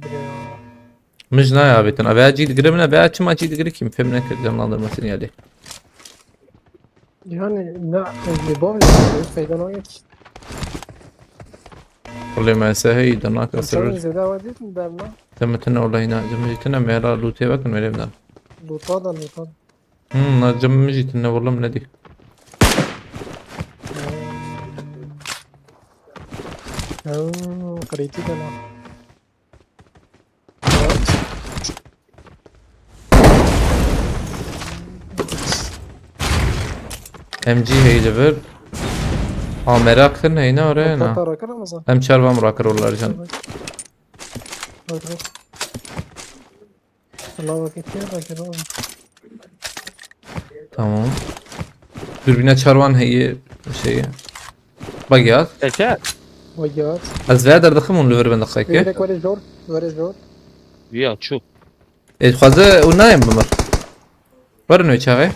مش نايا بيتنا ابي اجي تقربنا ابي ما اجي تقريك فهمنا كده ناظر مثلا عليه يعني لا اللي فايدة نوعية كل ما سهي دناك عشان اصر زيادة وديت مدامنا جمتنا والله هنا جمجتنا ميرا لوتي بكن ميرا بدنا لوطادا جمجتنا والله من دي قريتي انا ام جي هي جبر مراك ثنا هنا ورينا ترى كلام صح ام شاربا مراكر والله رجال الله كثير كده تمام دوربينات شاروان هي شيء باقيات ايش ويات الزيادة دخمون لوفر بن دقيقة يدك وري جور يا شو ايش خوازه ونايم بمر ورنو يشاغي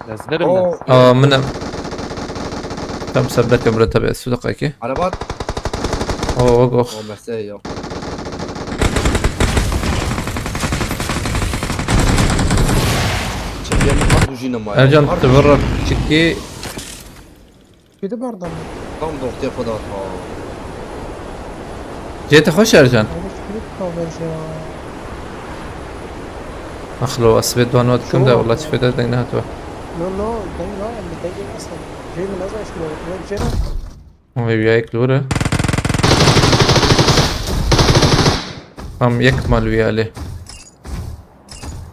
لازم من تم سبت مرتب اسو دقيقة عربات اوه مسائي ارجع تبرر شكي كده برضه قام ضغطي خدات جيت اخش ارجع اخلو اسبيد وان وقت كم ده والله شفت دينها تو نو داي لا اللي داي اصلا جاي من ازرق شنو جينا وهي وياك لورا يكمل ويا له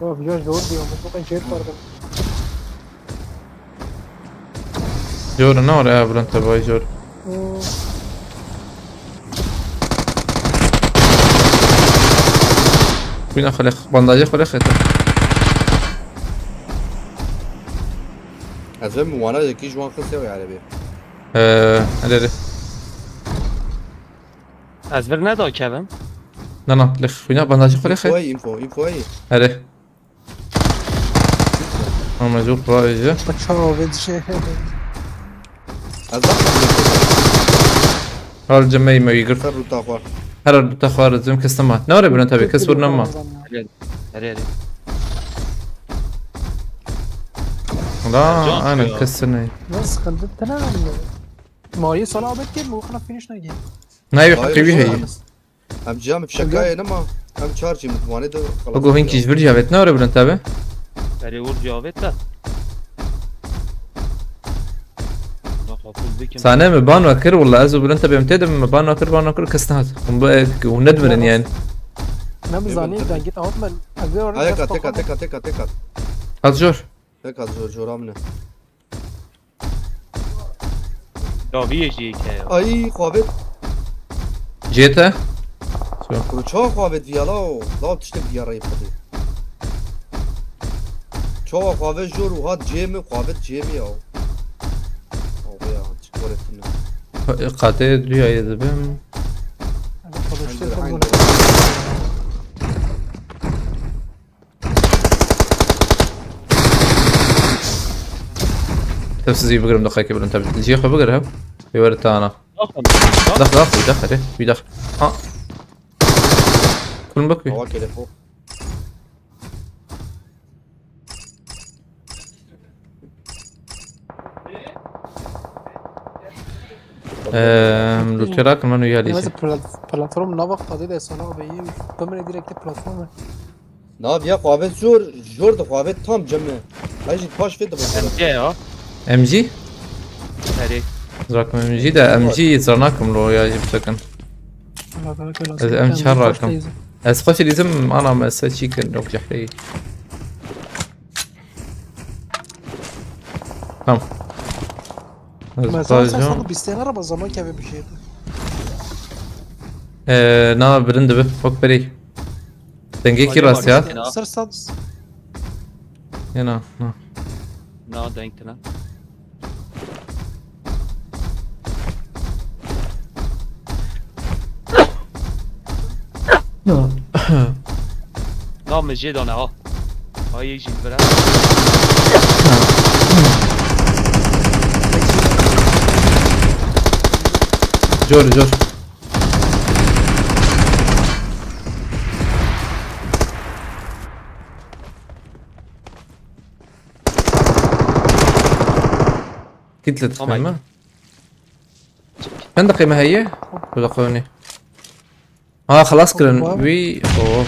في جوج دور دي ومسوق جيت برضه جور نور يا برنت باي جور فينا خليك بنداجة خليك ازم وانا يكي جوان خسيو يعني بيه هلا از ور ندا کردم لا لخ فينا بنداجة خليك اي انفو اي هلا اما جور رايجة بتشاو بيد شيء هذا الجمعي ما يقرف سر تاخوا هذا التخوار زم كستمات نوري برنت ابي كسبر نما هري لا انا كسرني بس خلدتنا ما هي صلاة بكر مو خلاص فينيش نجي نايو حقي هي ام جام بشكاية نما ام تشارجي متواني دو اقول هنكي جبرجا بيت نوري برنت ابي بري ور جاوبت لا قول بكم سانه مبان وكر ولا ازو بل انت بيمتدم مبان وكر كستهات وندمن يعني نبي زاني دنجت اهوت من اجر هيك تك ازجور هيك جورا منه داوی جی که اي خوابت جيته وشو خوابت فيالا لا تشتك فيالا يبقى شو خوابت جور وهاد جيمي خوابت جيمي او يا تشكورتنا قاتل ريا يذبم نفس زي بقرا مدخل كبر انت بتجي خو بقرا في ورد انا دخل ايه في دخل ها كل بكوي هو كده فوق لوتراك منو يالي بس بلاتفورم نابق قضية اصلا بيجي بمن ديركت بلاتفورم ناب يا خوابت جور ده خوابت tam جمع هاجي باش في ده امجه ها ام جي بري زراكم ام جي ده ام جي زرناكم لو يا جيب سكن ام شهركم از خوش لازم انا ما شي كان روك جحري تمام مثلا صار بيستنى ربع زمان كيف بشيء نا برند به فوق بري دنگي كي راسيات صار صادس هنا نا دنگتنا نا مجي دانه ها هاي يجي برا جور كتلة قيمة عندك قيمة هي ولا قوني خلاص كرن وي اوه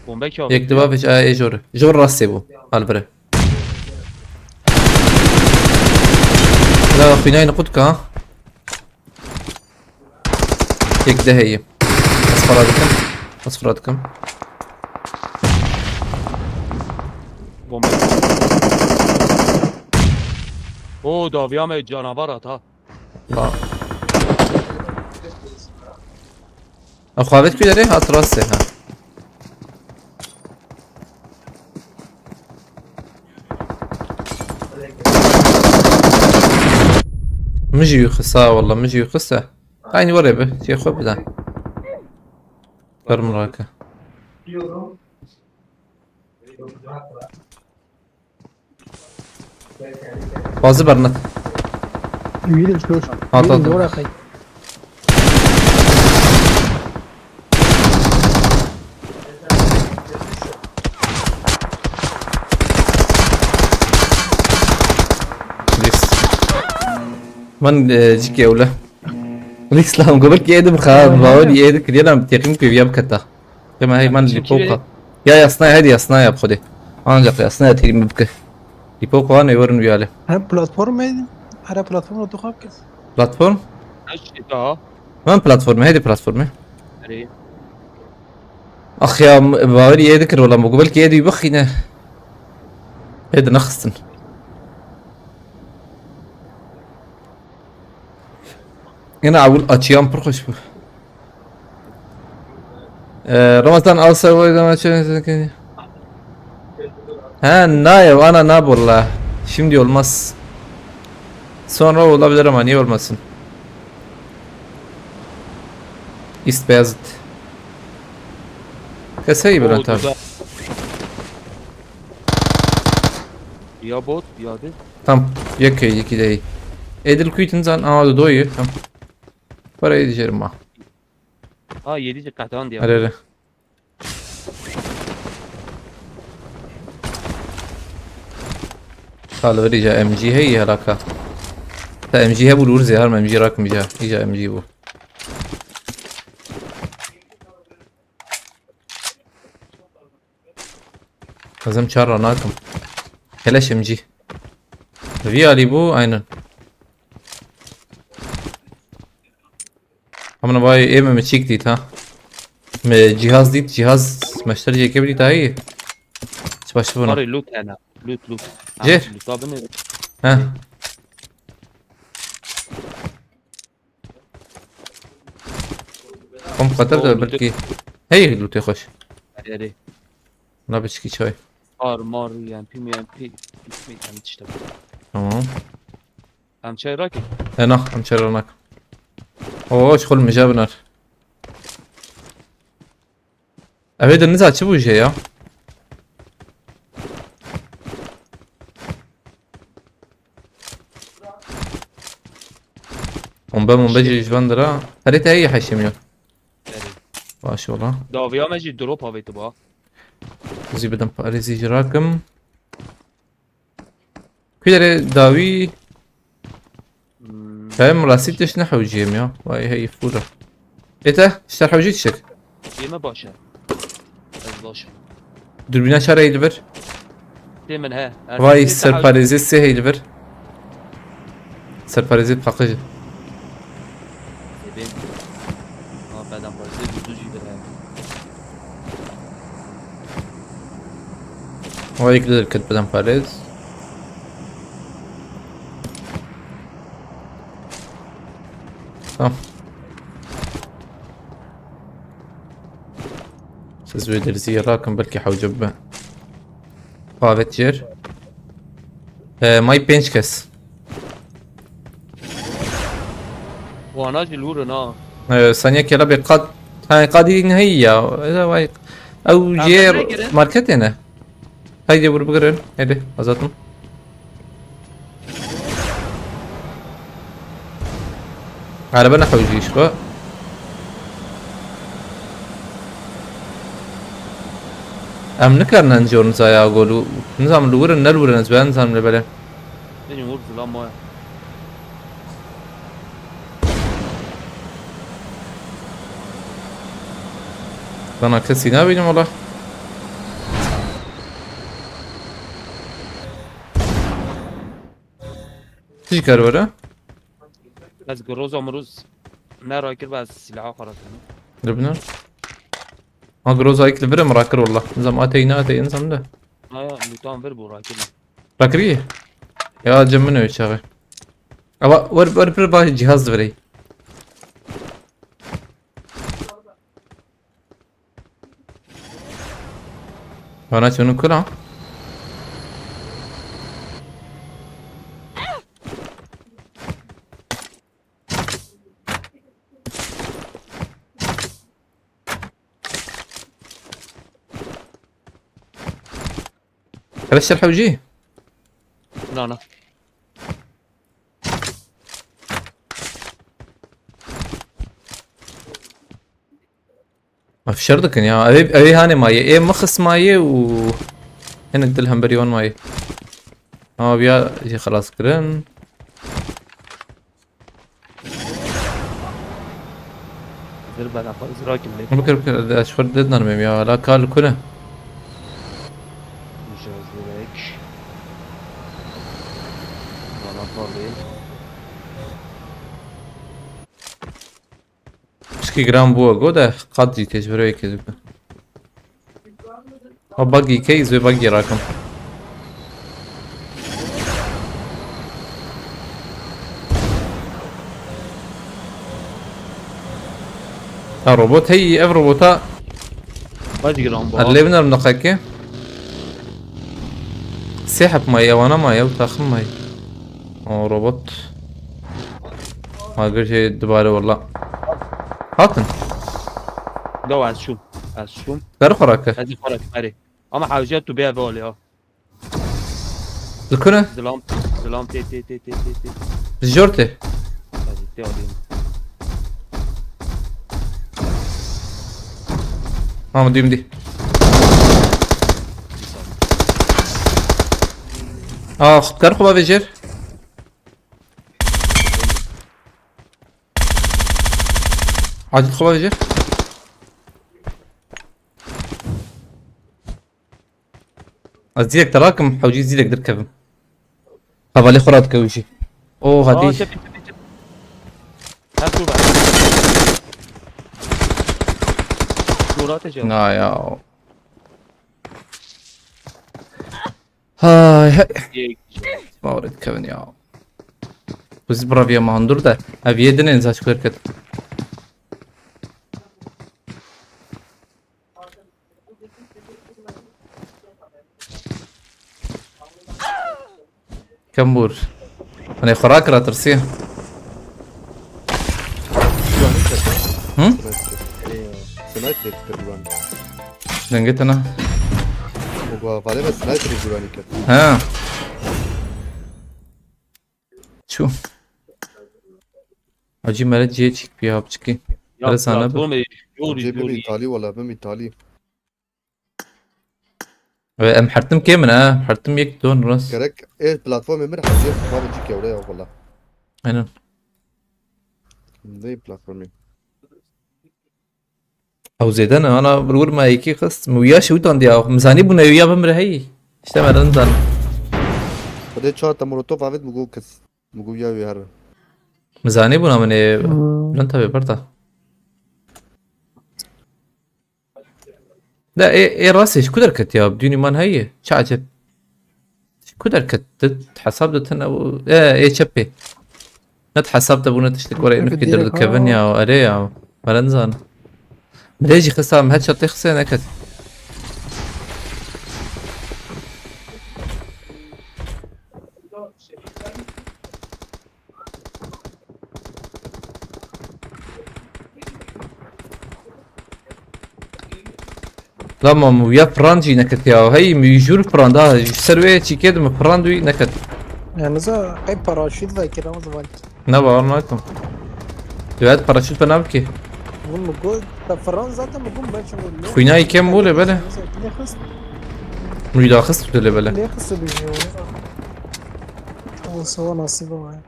بومبه که يكتبها فيش اي جور راسي بو البره لا فيناي نقودك ها يك ده هي اصفراتكم بومبه او داوی هم جانورات ها اخوابت كي داري هات راسي ها مجي يخصها والله مجي يخصها عيني وريبه شي اخوة بدا برمراكه بازı برنت يمين شلوش عطاته. دور اخي ليس من جيك يا ولا ليس لهم قبل كده بخاب باولي ايه كده بتيقين في بياب كتا كما هي من اللي فوقها يا صناعي هذه يا صناعي بخدي انا جاك يا صناعي تيجي مبكي اللي فوقها انا يورن بياله انا بلاتفورم هذه انا بلاتفورم تو خاب كده بلاتفورم اشتي ها من بلاتفورم هذه بلاتفورم بري اخ يا باولي ايه ذكر والله قبل كده يبخينا هذا نخستن هنا اقول اتشيام برخش رمضان alsa اذا ما شفت Naya ana nab والله şimdi olmaz sonra olabilir ama niye olmasın İst Beyazıt Kasayı Bülent abi یا بود یاده Tam yeki de iyi Edil Kuyt'un zan da doyu tam Parayı diyeceğim ha ها یه دیگه قطعا دیم Hadi قالوا رجع ام جي هي هلاكا تا ام جي هبو الورزي هرم ام جي راكم يجا ام جي بو لازم شر ناكم كلاش ام جي فيالي بو aynen. हमने भाई ए में चीक दी था मैं जिहाज मस्टर जे के भी था ही سباش بنا طاري لوت انا لوت جير. طابني ها قم قتلت أوه، بركي هي لو تخش يعني لا بشكي شوي مار يعني بي يعني تشتغل تمام اهم شيء راكب هنا ام شرناك اوه شغل مجابنر ابيد النزال شو وجهي يا من بجي جواندرا خليتها هي حشميو يعني باش والله دافيا ماجي دروب هاي تبغى زي بدم باريزي جراكم كده داوي فاهم راسيتش نحو جيم يا واي هي فورة ايتا اشتر حوجيت شك يما باشا از باش دوربينا شارع يلفر دائما ها واي سر باريزي سي هي يلفر سر باريزي بحقيقة بعدين بازي بدو جي بها واي كده الكت بدم باريز سزوي درزي راكم بلكي حوجبه فافيتشر ماي بينش كس وانا جي لورنا ثانية كلا بقد هاي قادي نهية إذا واي أو جير ماركتنا هاي جبر بقرن هيدي أزاتهم على بالنا حوجيش بقى أم نكرنا نجور نزايا أقولوا نظام لورن نلورن نزبان نظام لبلن تاني مور ظلام ما أنا كسي نابيني والله تيجي كارورة بس جروز امروز نارا كده بس سلاح خلاص لبنان ها جروز هايك لفرم راكر والله نظام أتي نظام ده لوتان فيربو راكنا راكريه يا جمنه يشغل أبا ور باش جهاز دوري أنا شنو كلها كلاش الحوجي لا ما في شرطك يا أبي هاني ماي إيه مخص ماي و هنا دلهم بريون ماي بيا جي خلاص كرن غير بعد خلاص راكب ليه بكر أشفر ددنا المهم يا لا كال كله مش هيك وانا طالع شكي جرام بوا جودة قد جي تجبره كذب أو باقي كيز وباقي راكم الروبوت هي اف روبوتا باجي جرام اللي بنا بنقاكي سحب ماي وانا ماي وتاخم ماي روبوت ما قلت شي دبالة والله هاتن دو عز شوم دار خوراك هذه فرق ماري اما حاجات بيها فولي الكنا ظلام تي الجورتي هذه تي مدي دار خو بافيجر عادي خو بافيجر ازيلك تراكم حوجي ازيلك دركب هبالي خرات كوشي اوه هدي شوف هاتوا بعد دورات جو يا هاي ما ورد كفن يا بس برافيا ما هندور ده ابي يدنا انزاج كركت كمبور انا خراك را ترسيه هم سنايبر تقريبا دنجت انا غالبا سنايبر جواني كده ها شو اجي مرات جيتشك بيها بشكي رسانة تومي يوري جيب يوري ايطالي ولا بم ايطالي ام حرتم كيمن حرتم يك دون راس كرك ايه بلاتفورم من حاجه ما بتجيك يا ولا والله انا زي بلاتفورم او زيدان انا برور ما يكي خص ويا شو تاندي او مزاني بنا ويا بمر هي اشتمل انزل بده تشات مولوتوف عفت مجو كس مجو يا ويهر مزاني بنا من انت برتا لا ايه راسي ايش كدركت يا بدوني مان هي شعجب كدركت حسبت انا ايه شبي نت حسبت ابو نتشتك ورا انك كدر كفن يا اري يا مرنزان مليجي خسام هاد شطي خسين اكد لما ويا فرانجي نكت يا هي ميجور فران ده سروي تشي كده من فراندوي نكت يعني زي اي باراشوت زي كده ما زمان نبا ورناكم دوات باراشوت بنابكي بقول موجود طب فران ذاته موجود بنش خويناي كم موله بلا ليه خص ويلا خصت ولا بلا ليه خص بيجيو هو سوا نصيبه معي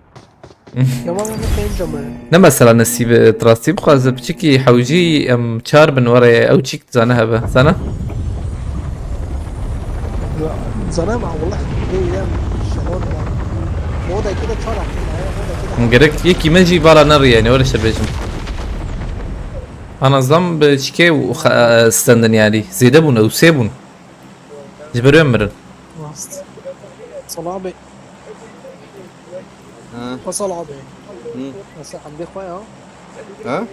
يا ماما ممكن يجمع نه مثلا نسيب تراسيب خواز بچکی حوجی ام چار بن ورا او چیک زنه هبه زنه زمان مع والله ايه شلون موضة كده تشرح معايا موضة كده مقرك يكي مجي بالا نر يعني ولا شبيجم انا ظلم بچکی استندن يعني زيده بون او سيبون جبروا مرن وسط صلابي ها وصلابي بس عم بيخويا ها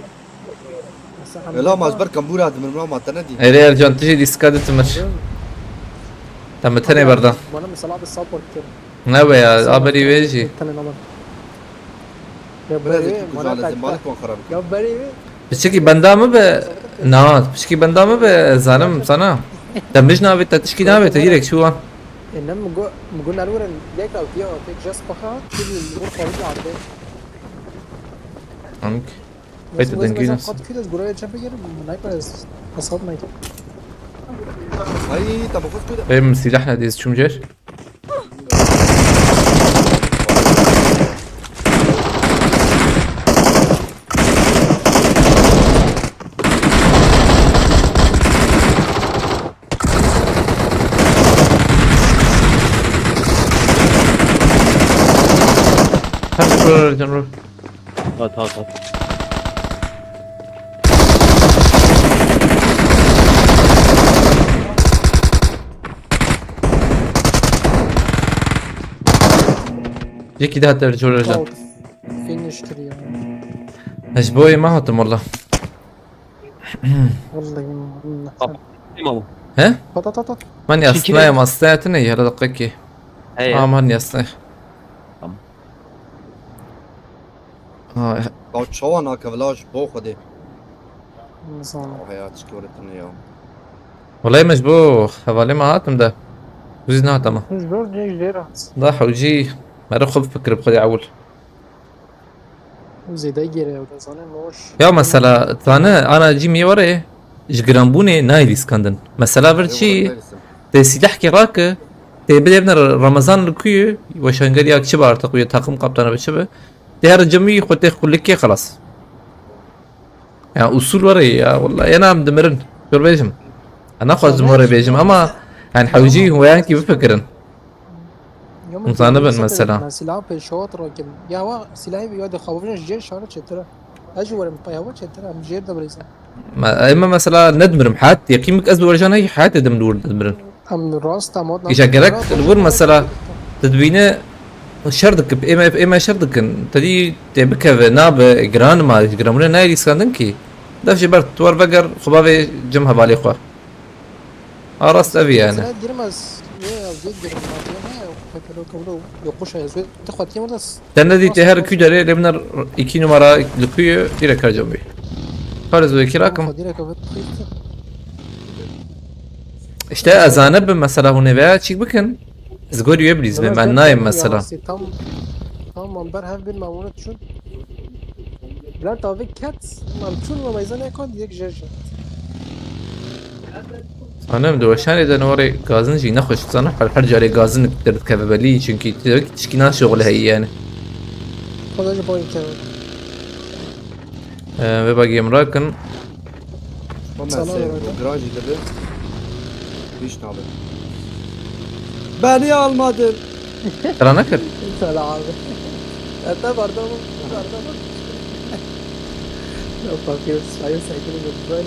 لا ما اصبر كمبور هذا من ما تندي ايه ارجان تجي ديسكاد تمش تم تاني بردا وانا من صلابي السابورت كده نبا يا ابري ويجي تاني نمر يا بلازم بري تكون على مالك وخرب يا بري بچکی بندا مı be نات بچکی بندا مı be زانم sana دمج نابي تشكي نابي تجيلك شو ان انما مقول نور ليك او تيو تيك جاست بخا تيجي الغرفه ورجع على البيت انك بيت دنجينس قد كده تقول لي شاف يجرب نايبر اصابنا هاي طب خذ كده benim silahla diz çumcer Hadi buraları canım. هات هات هات يكي ده هترجع رجع فينيش كده اشبوي ما هتم والله والله مامو ها بطاطا ماني اصلا ما استعتني هلا دقيقة هي ماني اصلا تمام. او شو انا كفلاش بو خدي نظام او حياتك ورتني يوم والله مجبوخ حوالي ما هاتم ده وزينا هاتما مش برضه جيش ديرات ضاح وجي ما رخب فكر بخدي عول زي ده يجري ولا زمان موش يا مثلا انا جيمي وري جرامبوني نايلي سكندن مثلا فرشي تسي تحكي راك تبدأ ابن رمضان الكوي وشان ياك شبار تقوي تاقم قبطانا بشبه دهر الجميع خد يقول لك خلاص يعني اصول وري يا والله انا مدمرن شو بيجم انا خذ مرة بيجم اما يعني حوجي هو يعني كيف بفكرن يوم مصانبا الجيش مثلا. سلاح بشوط راكب يا هو سلاحي بيقعد يخوفنا الجيش شهر شترا اجول من هو شترا من جيب دبريزا اما مثلا ندمرم حات يقيمك ازبر ورجان هي حياتي دمدور ندمرن ام راس تاموت يشجرك الور مثلا تدبينه شردك بإما شردك تدي تبكى ناب جران ما جرامنا نايل سكندنكي دافش برت ور بقر خبابي جمها بالي خوا راس ابي يعني ديرماس يا زيد ديرماس فكروا كولو يقوش يا زيد تاخذ يوم بس تندي تهر كودري لبنر 2 numara لكوي ديرا كارجومي فرز وكراكم ديرك اشتا ازانب مثلا هنا بقى تشيك بكن زغور يبريز مع النايم مثلا tam منبر هاف بين معمولة شو بلا تافي كاتس ممشون ما ميزان يكون ديك جرجة انا مدوشان اذا نوري غازن جي نخش صنع الحرج على غازن تقدر كذبلي چونكي تشكينا شغل هي يعني خذ جو بوينت وباقي مراكن Ama Sana sen öyle. bu garaj dedi. Hiç ne haber? Beni almadın. ترى نكر انت لعابة انت برضه لو فاكر سايو سايكل بالبال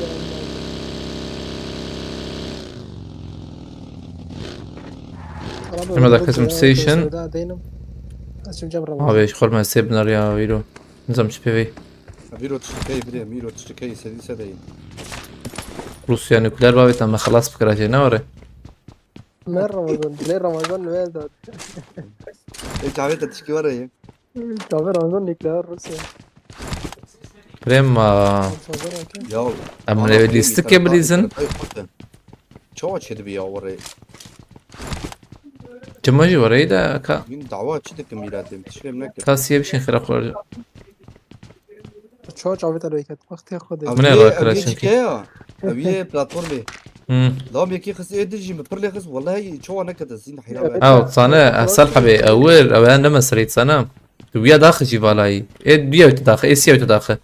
لماذا قسم ستيشن اسم جمرة abi işgol ما سيبنر يا ويرو نظام شبيبي Miro tiştekeyi bile Miro tiştekeyi sediyse değil. روسيا نوكلير بابي تم خلاص بكراجي نوري من رمضان ليه رمضان وين Kahvede tişki var ya. كافي رمضان نيكلير روسيا بريم Ya. ام ليستك بريزن Çoğu çedi bir ya oraya. جماجي وريدا كا Min dava çedik miradım. Tişkem ne kadar. كاسيه بشين خير اخوار شو جابت الويكت وقت ياخذ من أين راك راشن Aviye ya. Aviye platformu. امم Lam yeki kız edici mi? Perle kız vallahi çoğu ne kadar zin hayra. او صانا صالحه بي اول او انا لما سريت صانا ويا داخل جي بالاي ايه بيا وتداخل ايه سيا وتداخل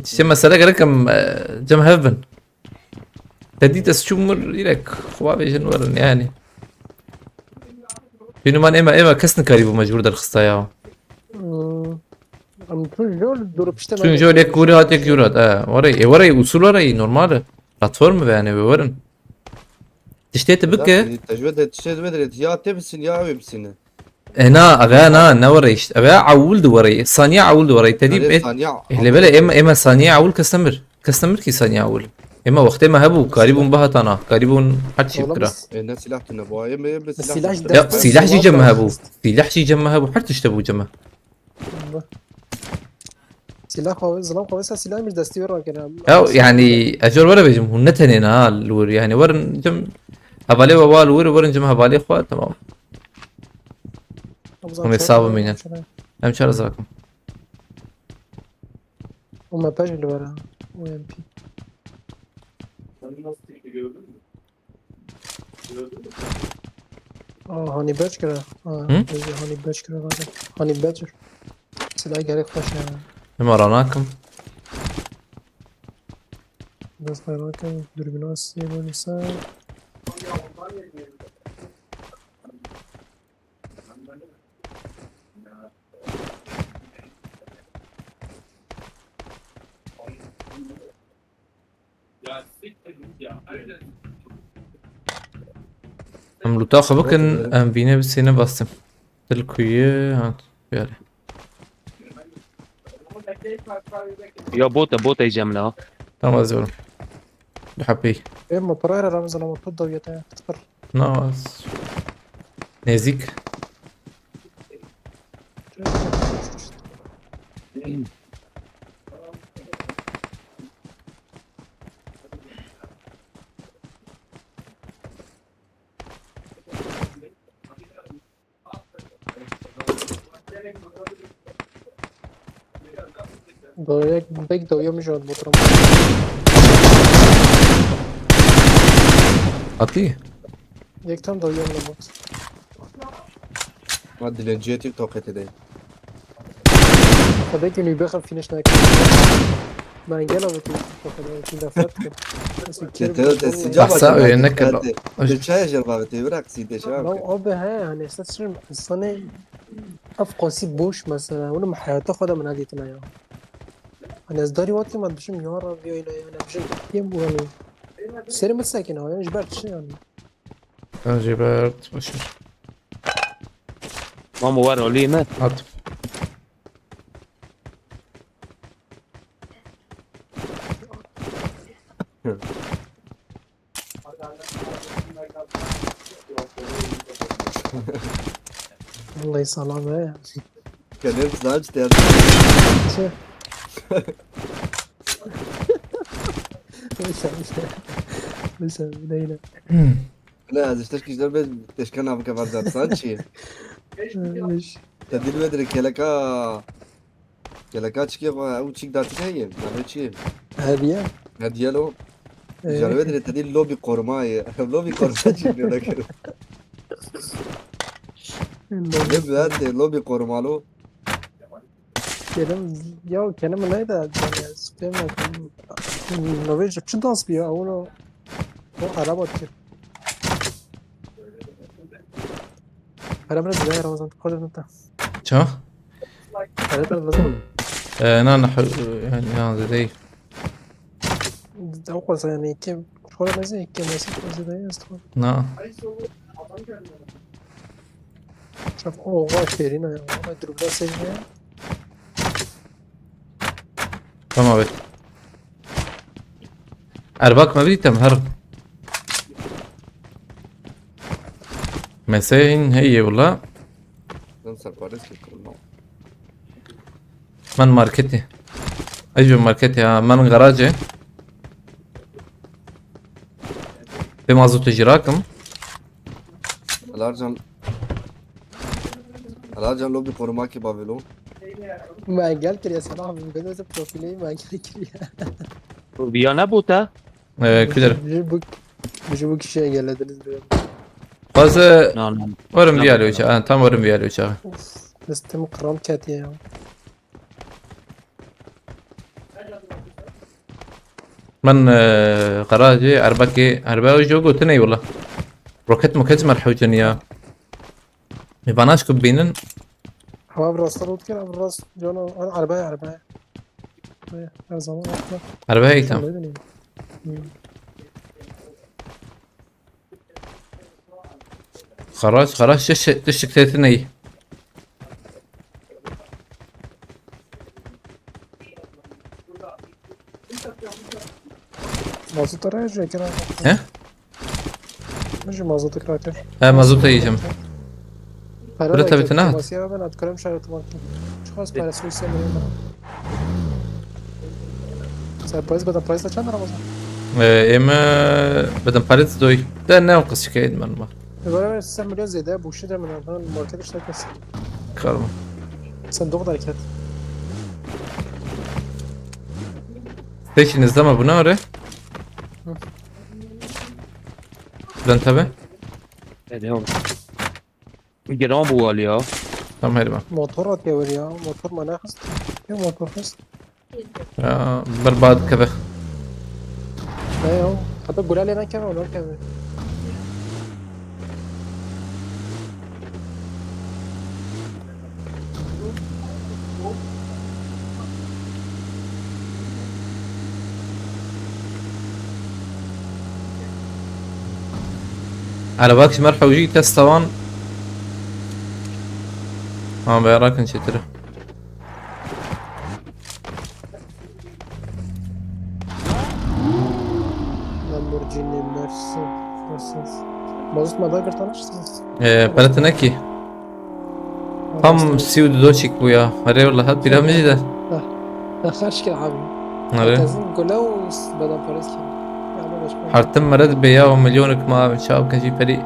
تشي مسألة رقم جم هفن تدي تسشمر لك خوابي جنورن يعني بينو مان اما كسن كاريبو مجبور در خستايا ام تون جول دور بشتم شون جو ليك كوري هات يك يورات وري اصول وري نورمال بلاتفورم يعني ورن تشتي تبكى Tecrübe tecrübe ya tepsin ya evimsin. هنا اغانا نوريش ابا عول دوري ثانية عول دوري تدي Saniye. اللي بلا اما ثانية عول كستمر كي ثانية عول اما وقت ما هبو قريبون بهتنا قريبون حتى بكره Ne silah tüne bu ay mı? السلاح لا سلاح جي جمها هبو سلاح جي جمها هبو حتى تشتبو جمها سلاح قوي ظلام قوي سلاح مش دستي ورا كده او يعني اجر ورا بيجم هو نتنينا الور يعني ورن جم هبالي وبال ورن جم هبالي اخوة تمام هم يصابوا مين هم شهر زاكم وما باش اللي ورا و ام بي هاني باتشر هاني باتشر هاني باتشر سلاح جاري خوش لما راناكم بس غيراكم دربنا السيب والنساء هم لو تاخذ بكن ام بينا بسينا باسم تلكوية هات يلا يا بوتا يجملها تمام زول بحبي ايه ما براير رمز لما تفضل يتا تفر ناس نازك Böyle pek doyuyormuş o motorum. أعطيه Yekten doyuyorum lan bot. ما dilenciye TikTok edeyim. فباقي انه يبخل فينيش نايك. من قالوا بتي دفعتك بس السجابة بحثاء وينك الشاي جربتي براكسي دشاب لو أبي هاي يعني استشعر الصنع أفقى سيب بوش مثلا ولا ما حياته خدها من هذه تنايا أنا إصداري وقت ما بشم يارا بيو إلى أنا بشم يوم يعني سيري مساكن هو يعني جبرت شيء يعني جبرت بشر ماما ورا لينا عطف الله يسلمه كان زاج تيار شو مش بدينا لا هذا تشكي جربت تشكنا بكفر ذات سانشي مش تدل بدري كلكا تشكي او تشيك داتك هي ما شيء هذه هديالو جربت بدري تدل لوبي قرماي لوبي قرماي لكن بجد لوبي قرمالو كلام يا كلام لا ده يعني سكيما نوفيج شو دانس بيا او هو عربات كده عربات زي رمضان تقول انت شو؟ عربات لازم انا يعني هذا دي اول يعني كم شو ما زي كم زي ده يستوى نعم شوف هو فيرينا ما دروب لا سيجنا فما بيت أرباك ما بدي تمهر مساهن هي والله ننسى باريس كله من ماركتي أجو ماركتي من غراجة بمازوت جراكم الارجن لوبي قرماكي بابلو ما قال يا صلاح من قدوة بروفيلي ما قال كريا بيا نبوتا كدر بجيبوك شيء قال درس بيا باز نعم ورم بيالو شا تام ورم بيالو شا نستم قرام كاتيا من غراجة أرباكي وجو قلتني والله روكت مكز مرحوجن يا يباناش كبينن هو براس طرود كده براس جونا انا عرباية زمان أرباكي تام خلاص تشك تيتني مازوت راجع كده ها مش مازوت كراكر مازوت يجم ولا تبي تنهد؟ ماسيا انا اتكلم شغله طبعا خلاص بقى سويسرا من سربرايز بدل برايز كان رمضان اما بدن باريس دوي ده ناقص كاين من ما الورقه 9 مليون زي ده بوشده من الان الماركت اشترك بس كارما صندوق دركات ستيشن الزما بناره بدن تبع اليوم جرام بواليا تم هربا موتورات يا وليا موتور مناخس يا موتور خس برباد كذا ايوه حتى تقول لي انا كمان ولا كمان على باكش مرحة وجي تستوان بيراك نشتري لامبورجيني مرسيدس مازوت ما ضايقر طناش بلتنكي هم سيود دوشيك بويا هري والله هاد بلا مجدة خاش كده حبيبي هري تازم كلوس بدل باريس كده حرتم مرد بيا ومليونك ما شاب كشي فريق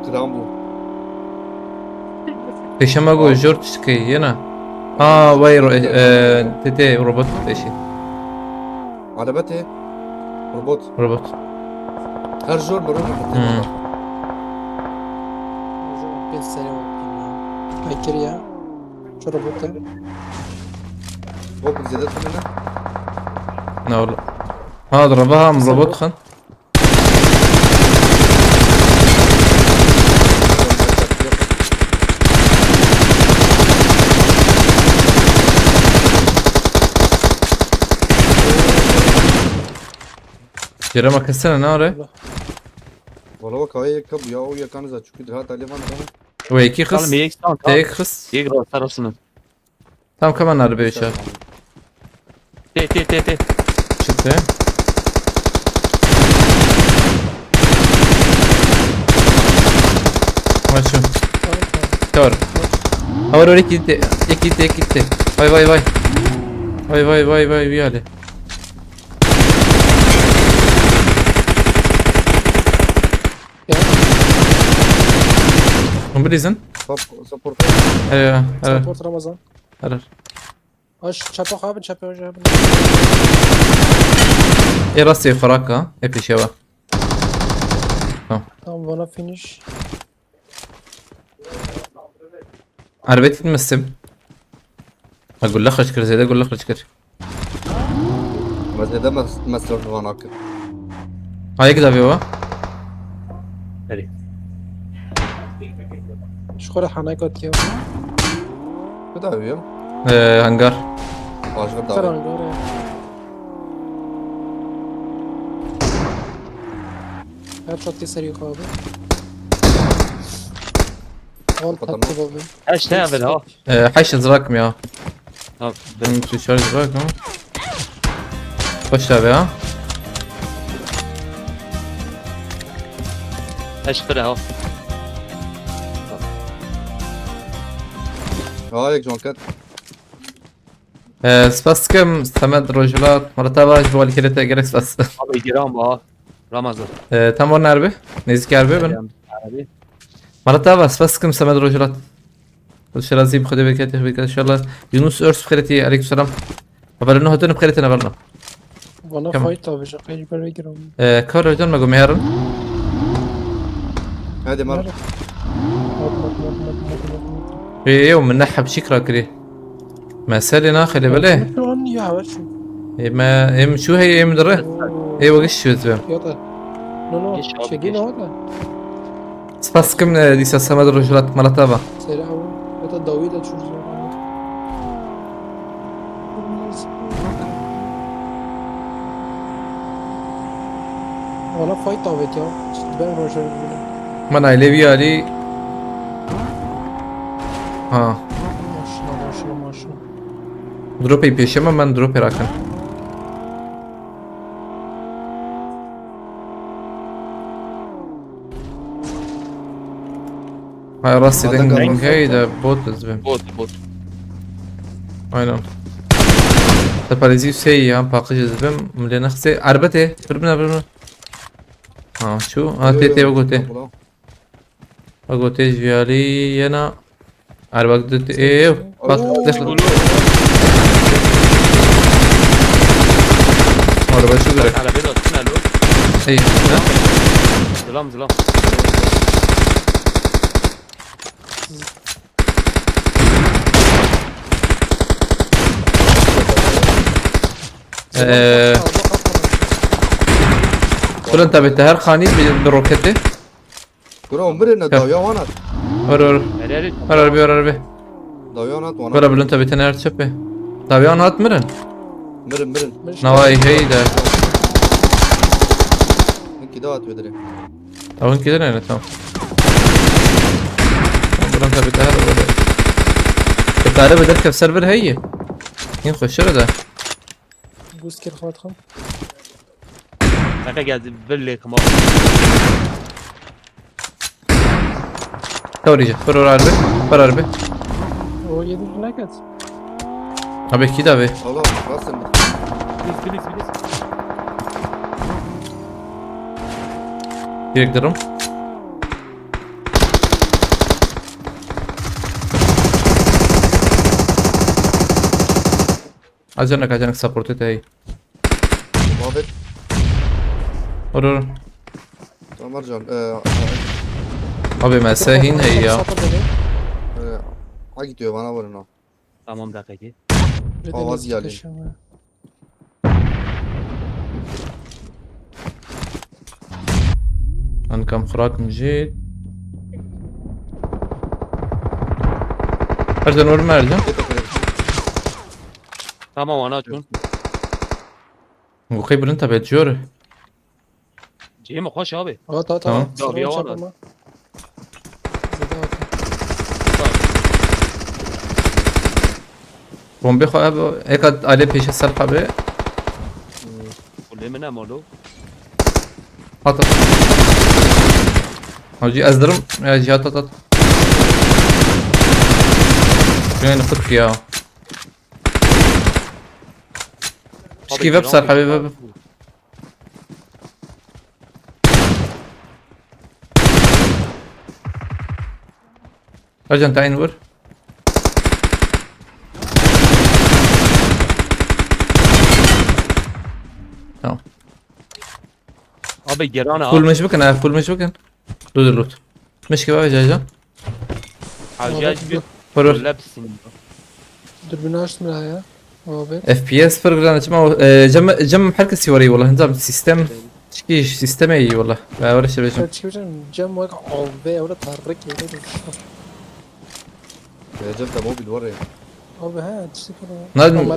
كرامبو ليش ما اقول جورج كي هنا ويرو تتي روبوت ايشي عربته روبوت روبوت هر جور بروح Bir seri var. Aykır ya. Şu robota. هو زيادات مننا لا والله هذا رباها من روبوت خن جرما كسرنا ناره والله هو كواي كب يا او يا كان زاد شو كده هات عليه ما ويكي خص Kalım yek tamam. تيك خص Yek tarafsınız. تام كمان نربي شاف Te. شفته ما شو تور اور اور يكيت واي بياله هم بريزن سبورت هلا Support Ramazan. هلا Aş çapa abi çapa hocam. ايه راسي فراكا ابي شوا Tamam bana finish. عربيتي تمسم اقول لك خرج كر زي ده اقول لك خرج كر بس ده مثلا فاناك هاي كده بيوا Şkora hanaykat ya. كده بيا هنجر واش غدا Karan gore. Her çok seri kaldı. Ol Tamam. tatlı baba. Eş ne yapın ha? حيش ازرقكم يا Ha. انتو شو ازرقكم خش ابي ها Eş fırı ha. هايك جون كات سباسكم سمد رجلات مرتبة جوال كريتا جريكس بس Abi giram ha. Ramazan. تم ورنا عربي نيزك عربي بن Abi. مرتبة سباسكم سمد رجلات الشرازي بخدي بكاتي بكاتي ان شاء الله يونس ارس بخيرتي عليكم السلام قبل هدون بخيرتي انا برنا Bana Tamam. fight abi şakayı böyle girelim. كور هدون ما قوم يهرن هذه مره في يوم من نحب شكرا كري ما سالنا خلي باليه Şu an ya var şu. ما ام شو هي ام دره ايوه قش شو زبم Ya da. No Geç abi, çekin geç. o da. سباسكم ديسا سمد رجلات مرتبة Seri abi. Ya da Davi de çözüyor. Bana fight abi ya. Ben Roger. من ايليفي علي ها Maşallah. دروبي بيشما من دروبي راكن هاي راسي هذا دنج قرر دنج هاي ده بوت زبم Bot. aynen تباريزي سي هم باقي زبم ملينا خسي عربته بربنا ها شو ها تي وقوتي جيالي انا عربك دت ايه بس دخل عربة شو قرك على بيضة تكون له. ايه Zılam. قول انت بتهر خاني بالروكتة كرة مرنا داويا وانات ور Nereye? ور داويا وانات ولا وانا بلو انت بتنهر تشبه طابيان هات مرن مرن نواي هيدا كده ادري او هن كده يعني تمام بلو انت بتهر ولا بتعرف بدرك في سيرفر هي ينخش ده Buz kere خواهد خم. Kanka geldi belli kama. توريجا بر عربي O yedi felaket. ابي كده ابي الله راسم Bilis. يقدرهم عجنك سبورتي هي ضابط ور مرجان Abi مساهين هي Ha gidiyor bana vurun o. Tamam dakika. Avaz geldi. أنا كم خراك من جيد أرجع نور ما أرجع Tamam anacığım. وقيبل أنت بتجور Cem koş abi. اه تمام. Ya bir yalan var. بوم بيخو أبو هيك عليه بيش السلحة بي Kulüme ne malı? حاطط أجي أزدرم يا جهات تطط يعني خدك إياه ايش كيف ابصر حبيبي ارجع انت عين ور تمام Abi gerana فول abi. مش بكن فول مش بكن دود اللوت مش كيف جاجا Hacı bir فرور labsin. دربنا açtım ya. Abi. اف بي اس فرق لنا جمع جم حركة سيوري والله نظام سيستم تشكيش سيستم اي والله ما ورش بيجم Kaç kişi cam var abi orada tarık yeri. Recep de mobil var ya. Abi ha تشتكي نادم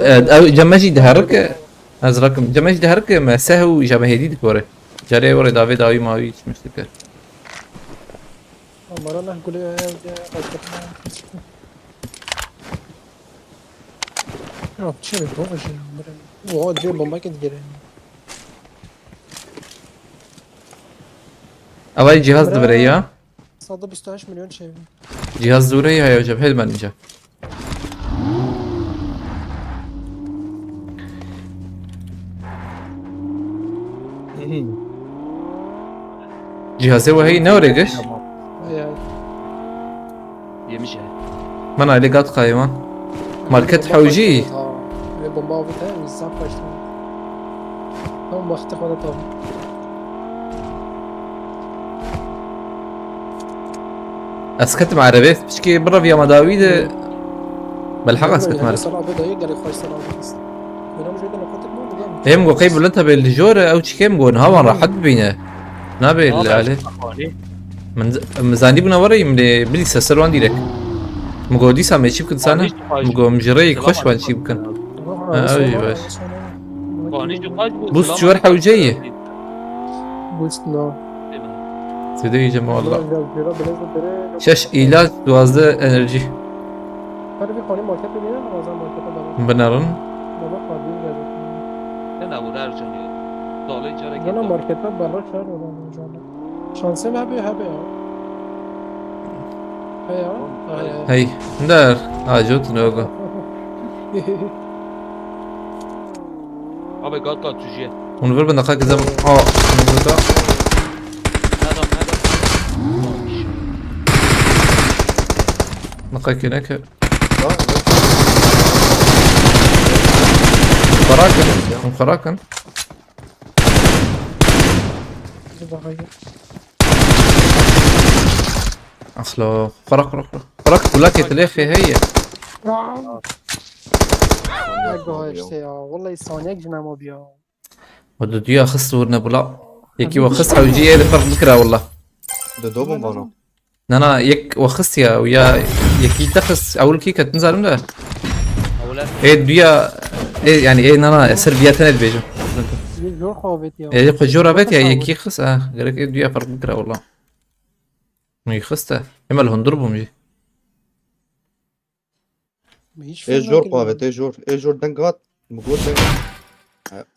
جماجي دهرك ازرقم جماجي دهرك ما سهو جماهيري دكوري جاري ورا دافيد اوي ما هيش مشتكر مرة نقول يا ya çevir babacı ya. O diyor bomba gidiyor. اواي جهاز دبريا Sağda 25 milyon çevir. جهاز دوري هاي وجب هيد مانجا جهازي وهي نوريقش Ya Yemiş ya. من علي قاد قايمة ماركت حوجي ve bomba abi de zap başladı. Tamam vakti kadar tamam. اسكت مع عربيت بشكي برا فيا مداويد بالحق اسكت مع صار ابو ضيق قال يخش صار ابو بس. انا مش قادر اقتل مو هم قو قيب انت بالجورة او تشكيم قون هوا راح حد بينا نابي اللي عليه من مزاني بنا وري من بلي سسر وان ديرك مقو دي سامي شيب كنت سنة مقو مجري كوش وان شيب كن أوي باش. بوست شوار حوجية بوست نو. سيدي جمع والله شش إيلات دوازده انرجي هذا في خانه مارکت ببینه بازار مارکت داره. بنارن بابا خالی گرفت. Ne bu Ercan ya. Dağlı icara نه git. مارکت برا شهر دادم جان. شانسه هبه هبه. هيا. هي دار جوت نوغو Abi gat gat tüjye. ونفر بندقاء كذا نقول Adam نقاء كناك Ha, evet. خراكن خراكن اخلو خراك خراك تليخي هي işte ya. Vallahi saniye gücüne mi ya? ودو ديا خص ورنا بلا يكي وخص حوجية لفرق بكرة والله De dobum bana. انا يك وخص يا ويا يكي تخص اول كي كانت نزل منها Avler. ايه دويا ايه يعني ايه انا سربياتنا بيجو Yok abi ya. يا يبقى جورا بيت يا يكي خص غيرك ايه دويا فرق بكرة والله مي خصته اما لهن ضربهم جي Hiç E jor qavet, e jor. E jor dengat. Mugol dengat.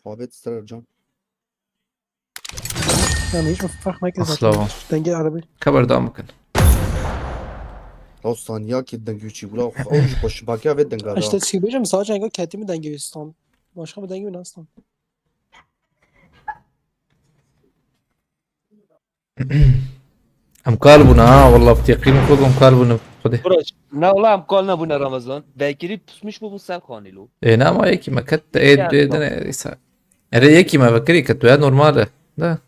Qavet ister can. Yani hiç fark ne kadar. اخلو Denge arabi. كبر دامكن Lav saniya ki dengüçi bula. Avuç koş bakya ve dengada. İşte çıkacağım sadece enga kendimi denge üstten. Başka bir denge nasıl? ام قالبنا والله بتيقين فوق ام قالبنا خده Burası. Ne ola kolna bu ne Ramazan? Bekir'i pusmuş bu sel kanilo. ايه نعم هيك ما كنت ايه دنا يسا هيك ما بكري كنت نورمال ده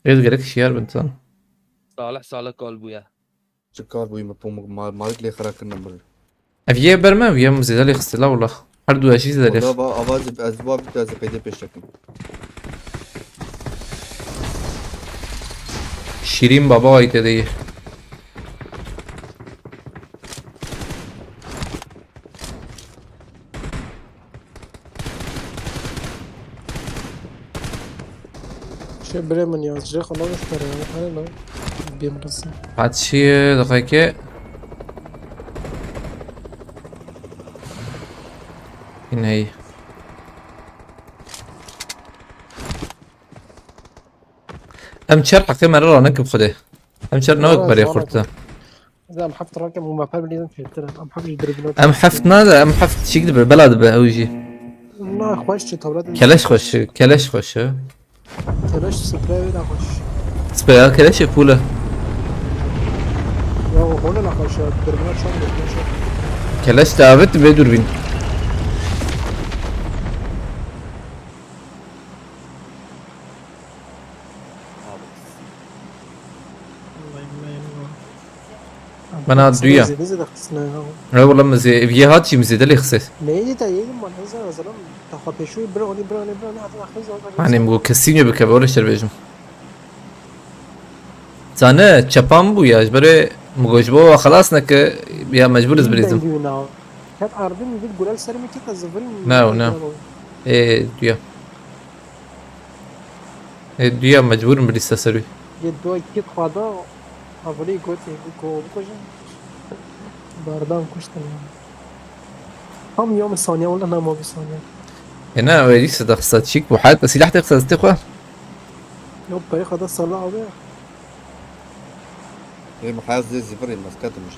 ايه غيرك شيار بنتان Salih salih kal bu ya. چکار بوی مپوم مالک لی خرا کرنا بر افیه برمه افیه مزیده لی خسته لا والله هر دو اشی زده ولی با آواز از باب از پیدا پیش کن شیرین بابا ayıt değil. شو بري من يازجي خلاص ترى انا لا بيمرسي بعد شي دقيقة هنا هي ام شر حقي مرة نكب خده ام شر نوك بري خورته اذا محفت راكب وما فاهم لي في ترى ام حفش دربلات ام حفت نادا ام حفت شيك بالبلد بأوجي لا خوش تولد كلاش خوش كلاش خوش كلاش سبراي لا خوش سبيا كلاش فوله يا هون لا خوش دربلات شو كلاش دعوت بدور بين بنا دويا زي دخلنا لا والله مزي في هات شي مزيد لي خسس نيجي تايي ما نهزر مثلا تخاف شوي بروني حتى اخذ يعني مگو کسی بکه بارش بيجم زانه چپام بو یا برای مگوش بو خلاص نک یا مجبور از بریزم كانت عارفين نجيب جولال سرمي كده الزفرين نعم. دویا دویا مجبور بریز تسروی جد دو كيت خدا أولي قوتي كوجن باردان كشتن هم يوم الثانية ولا أنا ما بثانية هنا ودي صدق صد شيك بو حتى سلاح تقصد استقوى يوم بريخ هذا الصلاة عبيه هي محاز زي الزفر مسكات مش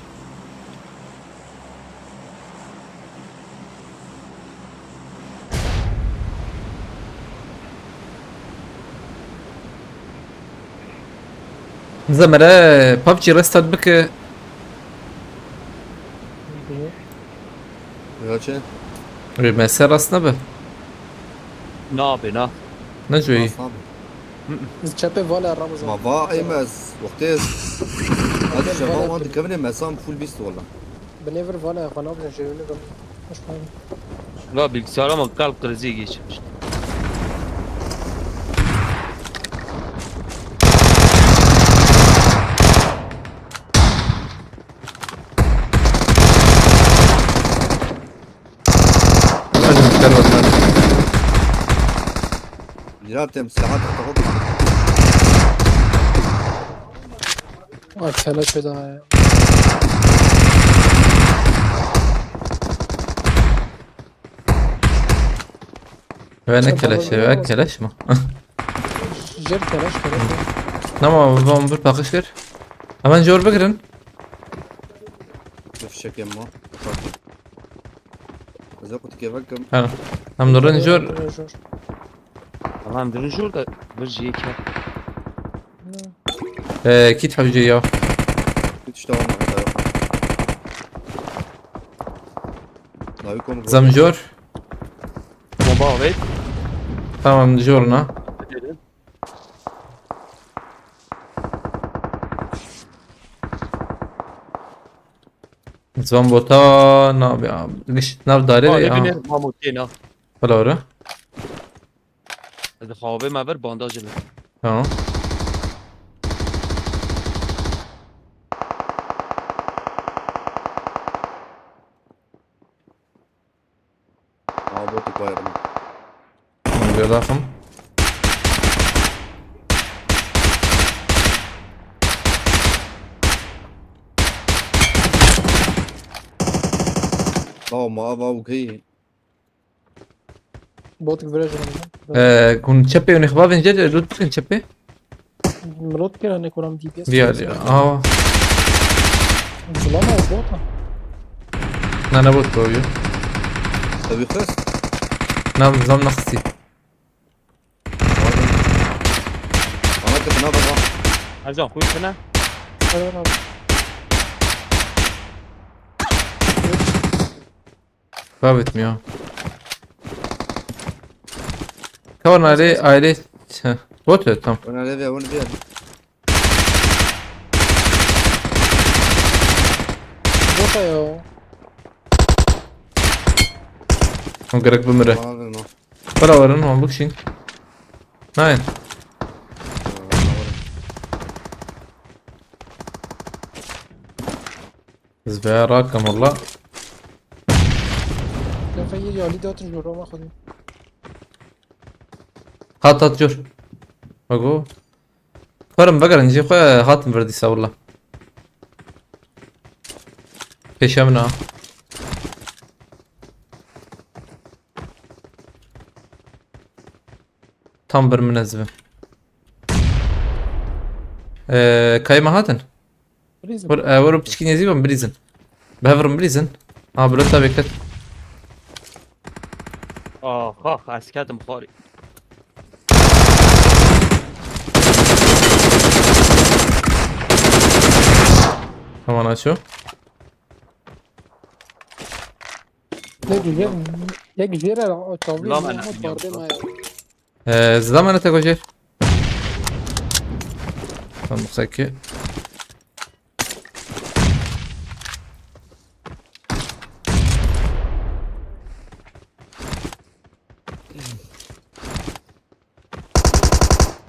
زمرة بابجي رستات بك يا شيء مسار رستنا به نابي نا نجوي الشابي فالا الرمز ما با ايمز وقتاز هذا الشباب عندي كمان مسام فول بيست والله بنيفر فالا قناة بنجيبني مش فاهم لا bilgisayara mı kalp krizi geçirmiş. جراتهم ساعات تاخذ كلا شو ده وانا كلاش ما جر كلاش نما بام bir bakışır hemen jor بگرن في الشك يما اذا كنت كيف كم انا هم نورن جور Tamam durun şurada bir şey ki. كيت حوجي يا كنت اشتغل معي لا يكون زمجور Bomba evet. tamam جورنا زمان بوتا ناب ليش ناب داره Bine يا Mahmut yine. ولا ورا Hadi kahve mi ver bandajını. ها بوتك واير بيضافهم باو ما باو كي بوتك فيرجن كون تشبي ونخباب نجد رود بكن تشبي مرات كده أنا كلام دي بي اس فيا سلامة بوتا انا بوت بويو تبي خس نعم نظام نقصي انا كنت نابا Ercan koy sana. بابت مياه كون عليه بوت تمام وانا ليفيا وانا فيها يا هم gerek bumire. Bana no. Para varın هم بكشين. Nein. زباله راكم والله. يا خيي يا وليد هات الجرة ما خدي هات جور. بقول. فرم بقر نجي خويا هاتم برديسا والله. Peşemine. Tam bir münezve. Kayma hatın. بريزن Vurup çıkın yazayım brizin. Behavırım brizin. Ha böyle tabi beklet. آخ اسکدم خاری Tamam açıyor. یک جیره تابلی لا، ما من هم بارده ما Zaman tek hoca. Tamam ki.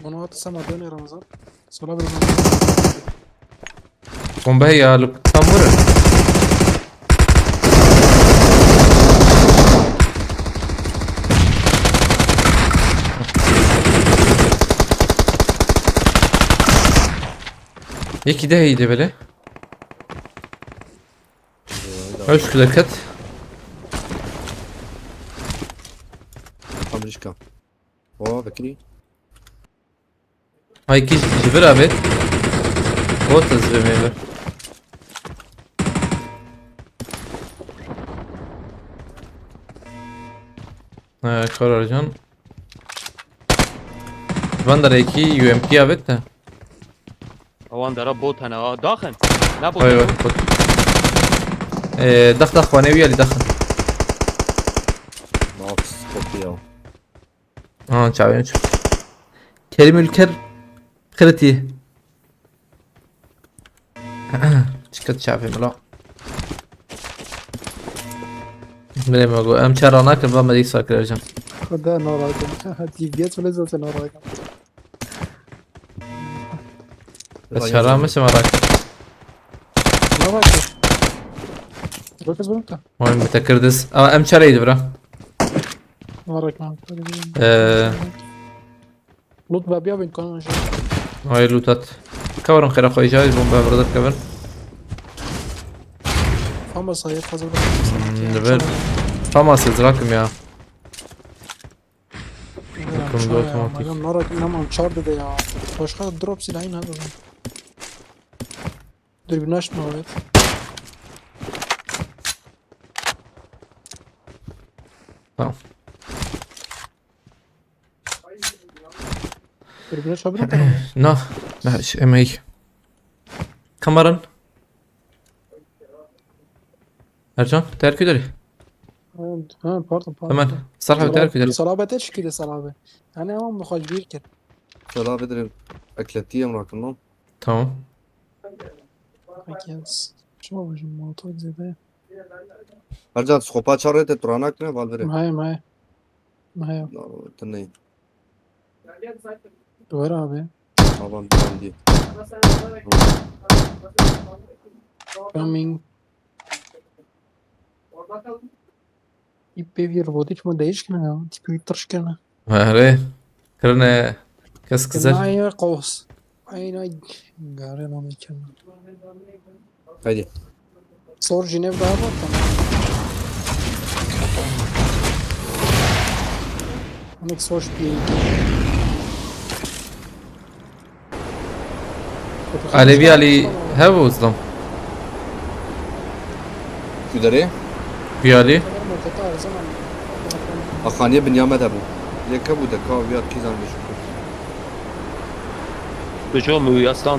منو هات سما دوني رمضان صلاة بالله Bomba ya look. Tam vurun. Yeki de iyiydi böyle. Hoş dikkat. Amerika. Oh Bekri. Hay ki cibir abi. O tezbemeyler. Kararcan. Ben de iki UMP evet de. اوان داره بوت انا داخل لا بوت ايوه خد. دخ وانا ويا اللي دخل. Max kopya. Çağırın. Kerim Ülker kritiği. Çıkart çağırayım la. Bilmiyorum o. Am çağırana kadar ben de sakır vereceğim. خدا ناراضي ديفيات ولا زلت ناراضي Bes çağıramışım merak etme. ناراضي ركز بنت Oyun mütekirdis. Ama am çağırıydı bura. ناراضي معك لوط بابيا بين كون Ay lutat. Kavarın khira koyacağız bomba burada kavur. فما صاير خزر Level. Famas izrakim ya. Bakın da otomatik. ناراضي نعم شارد ده يا başka drop silahın hadi dürbün açma evet Tamam. dürbün açabilir miyim? No. Mehş emeği. Kamerın. Ercan terk ederi. Ha pardon Hemen. Sarha terk ederi. صلابة تشكيلة صلابة يعني هم مخرج بيركن Şöyle bedirim. Ekletiye bırakın lan. Tamam. Akiyaz شو وجه الموضوع زي ده Ercan skopa çarrete turanak ne valvere. معايا Tınayı. وين abi Aman diye. coming يبي روبوتيش ما دايش كنا تبي يطرش كنا Mahre. Kırne. Kes kızar. معايا قوس عيني قاري ما ميكنا Haydi. صور جنيف ده هذا تمام هناك صور بي Alevi Ali hava uzlam. Güdere. Bir Ali. Akhaniye Binyamet Ebu. Yeka bu da kaviyat kizan meşhur. کجا موی اصلا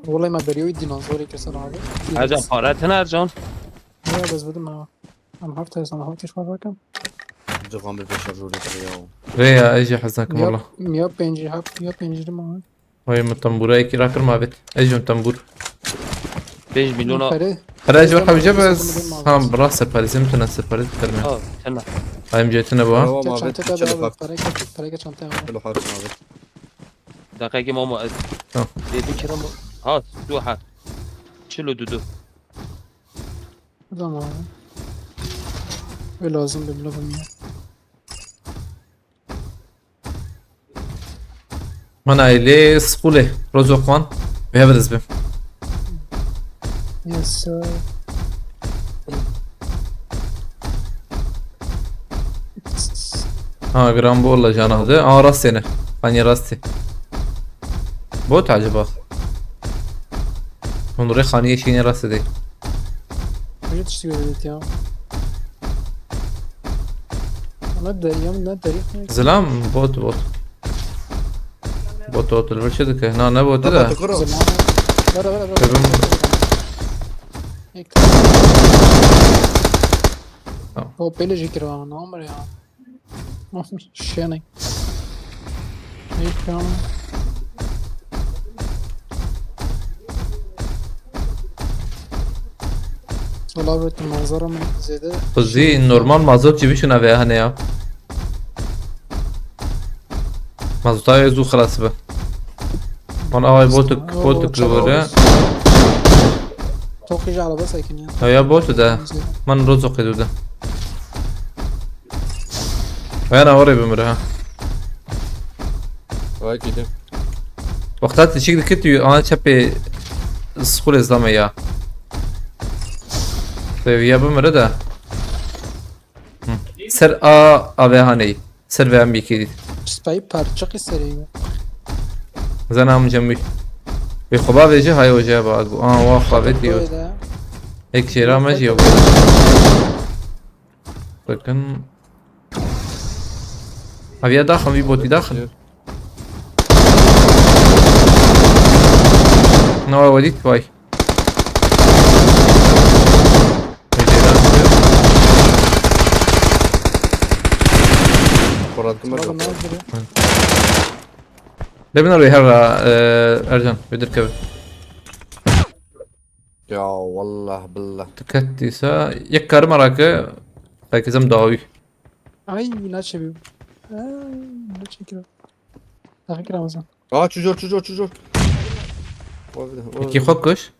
والله ما بريوي الديناصوري كسر هذا ارجان پارتن ارجان لا بس بدي ما هم هفته سنة هاتش مرة كم جغام بالبشر يا ويا اجي حزنكم والله. ميا بنجي هاب ميا بنجي ما وای متنبوره کی را کرم آبد. اجون تنبور. 5 مليون فري خلاص جو حبيجي بس هم براس سرپرایز میتونن سرپرایز کنن. استنى هایم جایتونه با. هو ما شنطة بيت تشلف ده فريقة شنطة كله حارس ما بيت دقيقة ماما دي كرم ها دوحة شلو دودو ده ما لازم بملغ ميا من ایلی سخوله روزو قوان به هفت بیم. يس ها گرام والله جانا هذا راسي انا فاني راستي بوت عجبه من ري خانية شيني راسي دي ايش تشتغل انت يا نبدا ايام نبدا زلام بوت بوت الورشة دك هنا بوت ده تقرأ لا لا لا تمام. هيك آه. هو بيلجي كده انا عمري يا شاني هيك يا والله بيت المنظرة من زي ده قصدي النورمال مازوت جيبي شو نبيها هنا يا مازوت هاي يزو خلاص بقى انا هاي بوتك لورا توقيج على بس هيك يعني هيا بوت ده من رزق ده انا وري بمرها هاي كده وقتات الشيك كتير انا شبي سخول ازدام يا طيب يا بمره ده سر هاني سر ve ambiki سباي parça سريع زنام جنبي بخبا بيجي هاي وجه باقو واخا بديو هيك شيرا ماشي يابا لكن ابي داخل في بوتي داخل نو وديت باي فرادكم مرة لبنا روي هرا ارجان بدر كبر يا والله بالله تكتيسا يكر مراك هيك زم داوي اي ناتش بيو ناتش كده على فكرة مثلا çocuk كي خوكش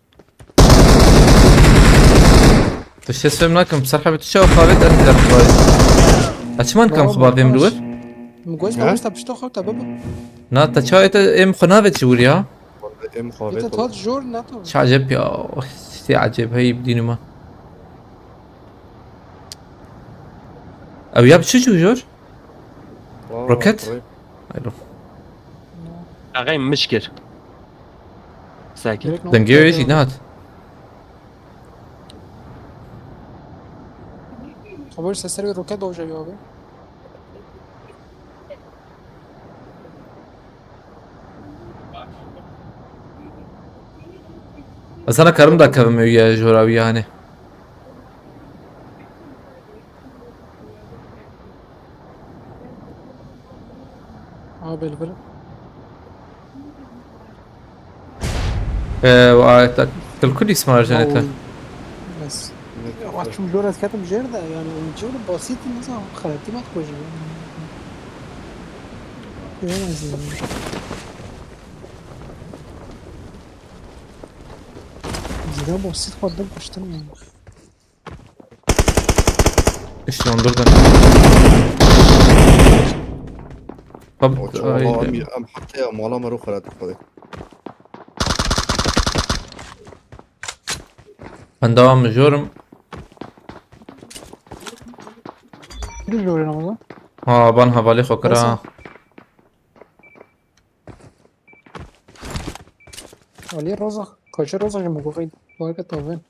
تشتس فهم ناكم بصراحة بتشوف خالد أنت خالد أشمان كم خبار بهم لور مجوز ما بس بشتغل تبابا نا تشايت ام خنافة شوري ها ام انت خابط تهات جور ناتو شو عجب يا شي عجب هي بديني ما أو ياب شو جور روكت؟ أيوه اغاي مشكل ساكت دنجيو ايش نات خبر سري روكات او جايوبه بس أنا كرم دا كم ويا جوراوي يعني بالبل وعيتك الكل اسمه رجعت بس واتشم جورا كاتب جيردا يعني جورا بسيط مثلا خلاتي ما تخرج زيدا بسيط قدام كشتم ايش ينظر طب والله ام حتى يا مولا مرو خلات خذي عندهم جورم كل جورا نموذج بان حوالی خکرا ولی روزا کجا روزا که مگوید باید تاون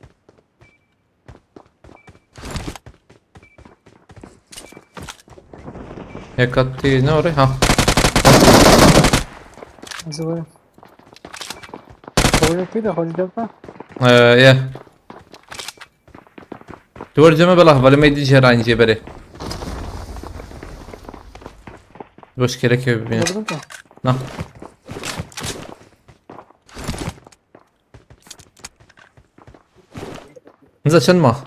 یکتی نوری ها زوی باید پیدا خودی دفعه یه دور جمع بلا ولی میدی جهر اینجا بره باش كيرك ببين بدون انت نعم انزل شن ما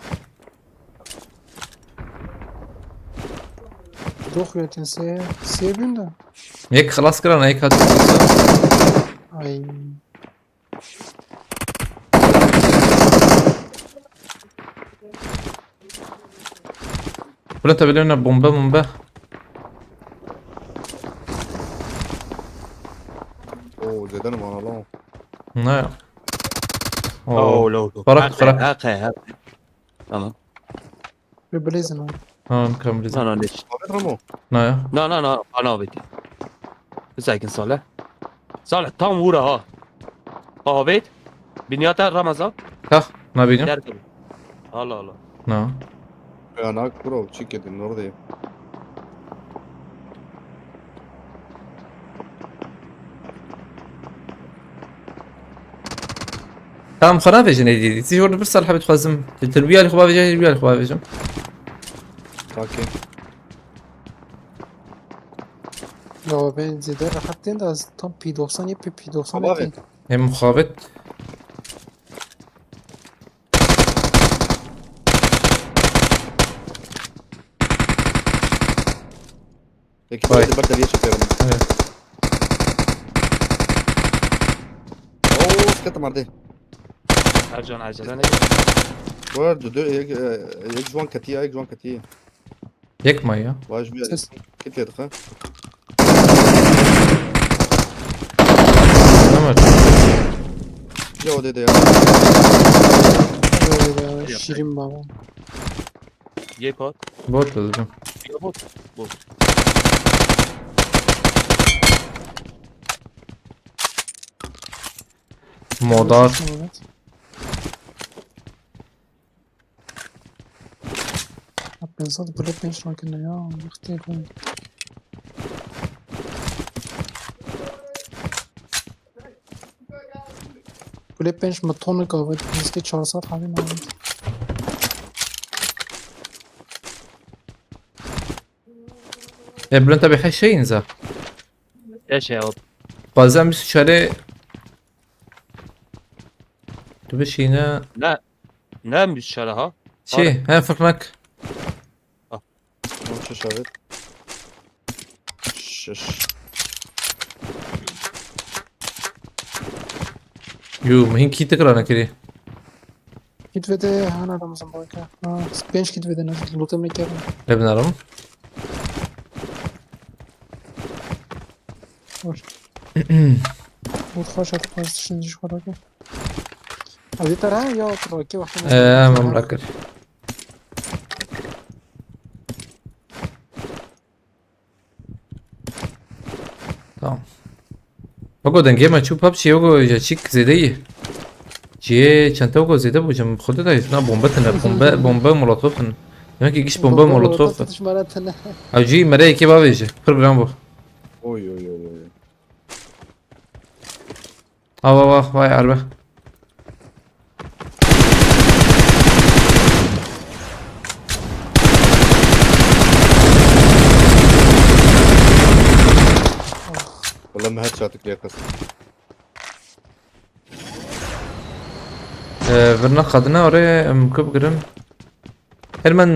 دوخ يا تنسى سيبين ده هيك خلاص كده انا هيك هاد اي ولا انت بلينا بومبا اوه زيدان معنا الله. نعم اوه لو فرق هاقي تمام. ببليزن مكمل لا لا ليش؟ عملت رمو. نعم لا انا بيتي ازيك صالح؟ صالح tam vura ha. Ahmet. Binyata Ramazan. ها ما بينهم Derken. Allah Allah. نعم انا كرة وتشيكت النورد. tamam خرافة جنيدي تيجي ورد برسال حبيت خوازم التربية اللي خبابي جاي التربية اللي خبابي جم ساكن. لو بين زيدان حتى انت از طب بي 90 يبي بي 90 خبابي. هم مخابط هيك طيب. بدل ليش كده. اوه سكت مرده. Ercan acele ne? ورد دو يك جوان كتير يك جوان كتير. يك مية واش بيا. سيس كتير دخل. نمر يا ودي يا. شيرين بابا Ye pot. بوت لازم Ya bot. Bot. مودار بنصاد بلوت مش ممكن يا اختي بلوت بنش مطونة قهوة مسكت شارسات حالي ما عندي يا بلو انت بحي شي ينزل ايش يا ود؟ بازم بس شاري تبش هنا لا. نام بالشارع ها. شي ها فرنك شو شغل. شش. يو مهين كي تقرا انا كده كيت فيدي انا رمزان باكا بنش كيت فيدي نازل لوتا ميكر ابن ارم وتخش هتخش تشنجي شوراكي هذي ترى يا تراكي واحدة ما مركز tamam بقعد انجيم اشوف ببجي يوجو جاتشيك زيدية جي چند تا زیده بوجم خودت دارید نه بمبه مولوتوف نه که گیش بمبه مولوتوف او جی مره کی باویجه پروگرام بو اوي اوي اوي اوي. اه وای عربه والله ما هاد شاتك يا قصة. verna kadına oraya mkıp girin hemen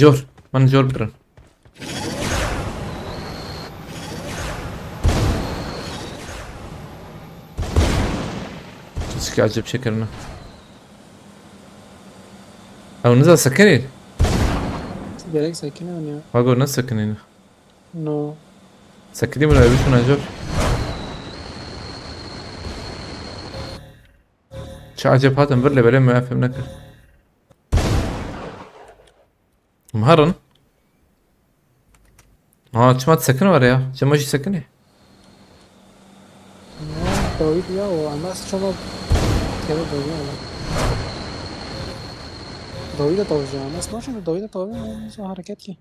jor man jor girin تسكي عجب شكرنا او نزل سكنين جالك ساكنة ولا واقول ناس سكنين نو سكنين ولا يبيشون جور شو عجب هذا مبرلي بلين ما يفهم نكر مهرن شو ما تسكن ولا شو ماشي سكني داويد يا والناس شباب كده داويد داويد طوجة الناس ماشي داويد طوجة شو حركات كي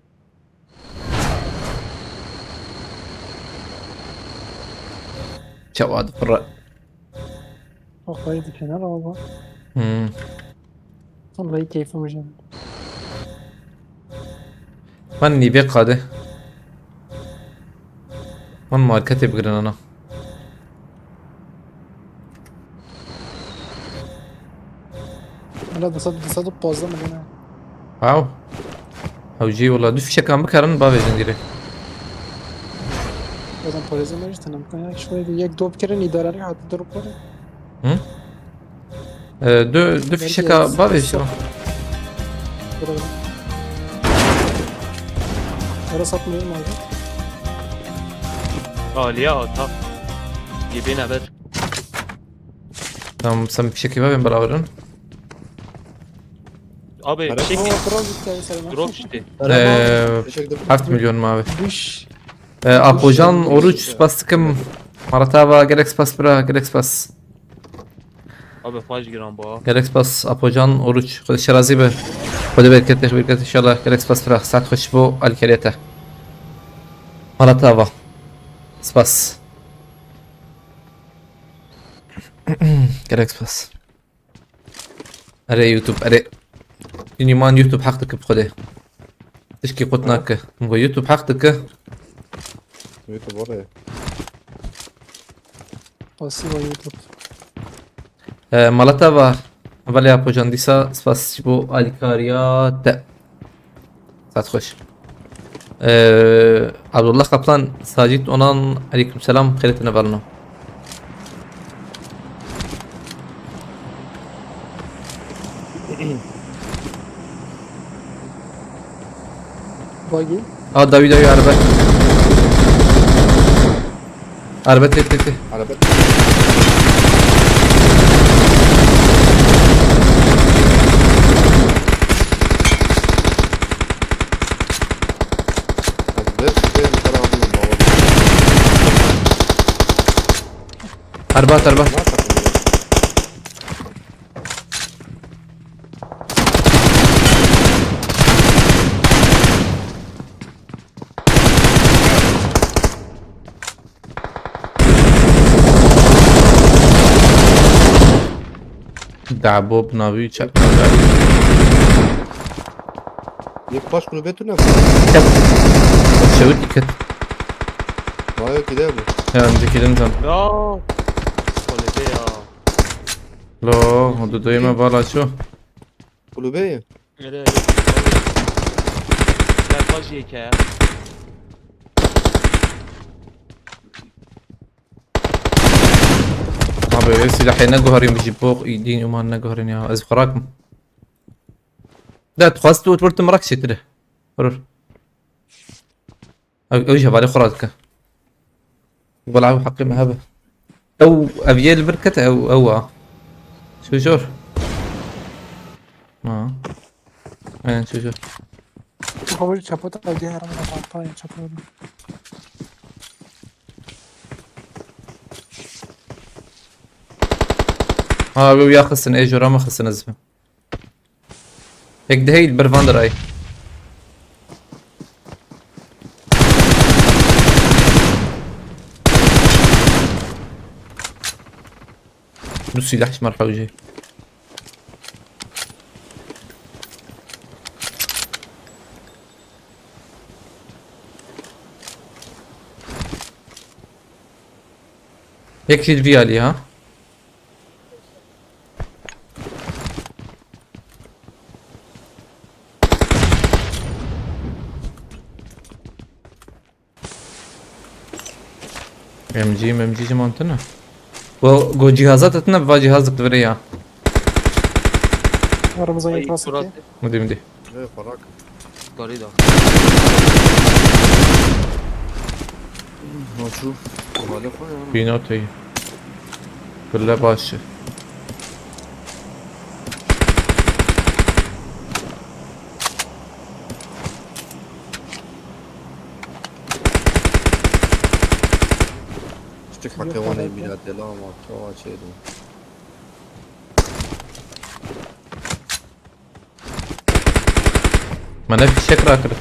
شو هذا فرق أخوي دي كنا رابع والله كيف مجال من يبيق هذا من ماركتي بقرن انا. لا ده صد بوظة من هنا. واو. او جي والله دوش في شكل بكرن بابي جنجري. بازم پاریزه میشت نمیکنه شوي یک دو بکرن اداره ری حتی درو پاره. هم؟ دو في شكل بابي شو. برا satmıyor mu abi? عالية ها جيبينها بدر. تمام سم في شكل بابي براورن. abi Para- şey Oo drop gitti abi selam. drop işte. Teşekkür ederim. 7 milyon mavi. Düş. Apojan oruç bastıkım. Maratava Galaxy Pass bra Galaxy Pass. Abi faş giren bu. Galaxy Pass Apojan oruç. خد الشرازي به. خد بركات ان شاء الله Galaxy Pass بra ساعة خش بو الكريتا. Maratava. Spas. Galaxy Pass. اري يوتيوب اري. يونيمان يوتيوب حقتك بخده. تشكي قطناك. مو يوتيوب حقتك. YouTube oraya. Pasiva YouTube. Malatava. Valia Pojandisa spasibo Alkariyat. Saat خوش. عبد الله قبطان ساجد اونان عليكم السلام خيرت نبرنا. Bagi. داوي عربت. عربت تك. Araba. Hadi ben tarafıyım baba. أربعة Ne yapalım? دعبوب ناوي شاك. Yekbaş kulübeti ne? شوتي كت. Vay kide bu. يعني كده انت. Ya. Kolebe ya. لا هدو دايما بالا شو. Kulübe. Öyle. Gel faş yek ya. أبي سلاحي نجهرين بجيبوق يدين وما نجهرين يا أزف خراكم. لا تخواستو تورت مراكش تره. فرور. أوجه بالي خراتك. بلعب حقي مهبة. أو أبيال بركة أو شو شور. ما. شو. خبر çapı da diğer ama patlayın çapı. ويا خصن ايجورا ما خصن ازفه. هيك ده هي البرفاندر اي. نص سلاح شمال حوجي. هيك شيء في علي ها. ام جي جمانتنا و جهازاتنا بفا جهازك دوريا Aramızdan Ay yaklaşık surat. ki. مدي Ne farak. Yukarıyı da. Nasıl? Hadi koy ya. بيناتي كلها باشا. Küçük hakevana emirat el ama çoğu şeydi. ما نفي شكرا كده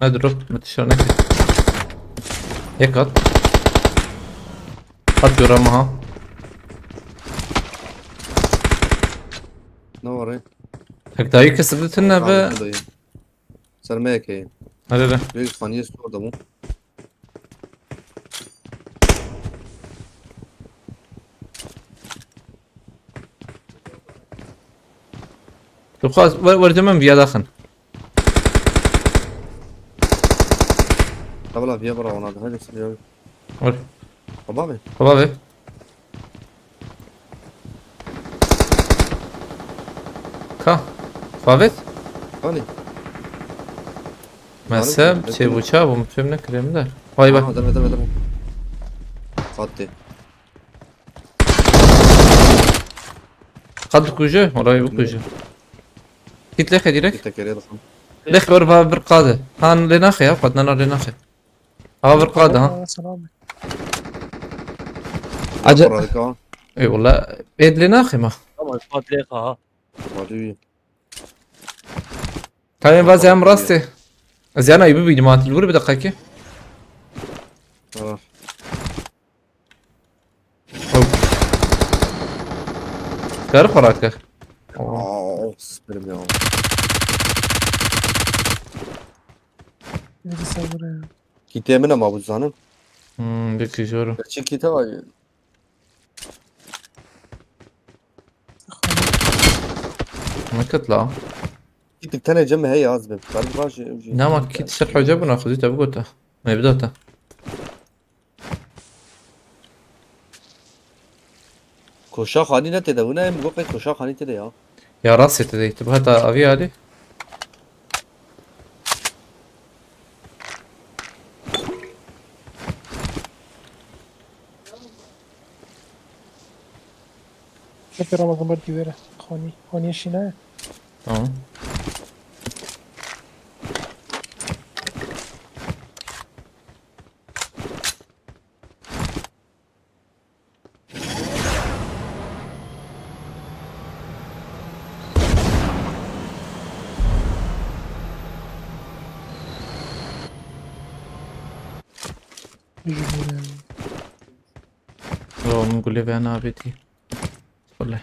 ندرب متشر نفي هيك حط جرامها. Ne var ya? هيك دايك كسبتنا ب Sermaye kayın. هذا Büyük faniyesi orada bu. خلاص ورجع من بيا داخل. طب لا فيها برا ونادي هذا سريع ور طبابي طبابي كا فافت هاني مسام تبو çabuk mutfemne kremler. Vay bak. درب خاطي قد كوجه وراي بكوجه. Git leke direkt. تكرير خم لك بربا برقادة. هان لناخي ها قد نار لناخي. ها برقادة ها. سلام. عجل. برا ذكاء اي والله ايد لناخي ما. طبعا فات ليقها ها. مالي كان بازي ام راستي. زيانا يبي جماعة الوري بدقيقة. اه تعرف وراك. سبرم يا Yedi sabır ya. كي منها ما ابو زانم بيكي جورو. شي كي تاي ما كتلا. كي تكتني جنب هي عزبه بعرف باش نعم اكيد شرح وجبنا خذيته بقولته. ما بدوته. كوشا خاني نتدا ونا مقوقي كوشا خاني تدا يا يا راسي تدي تبغى ابي هذه. Hep Ramazan var güvere. Hani işine. تمام. Yüzüne. لو نقول لي انا بيتي. والله.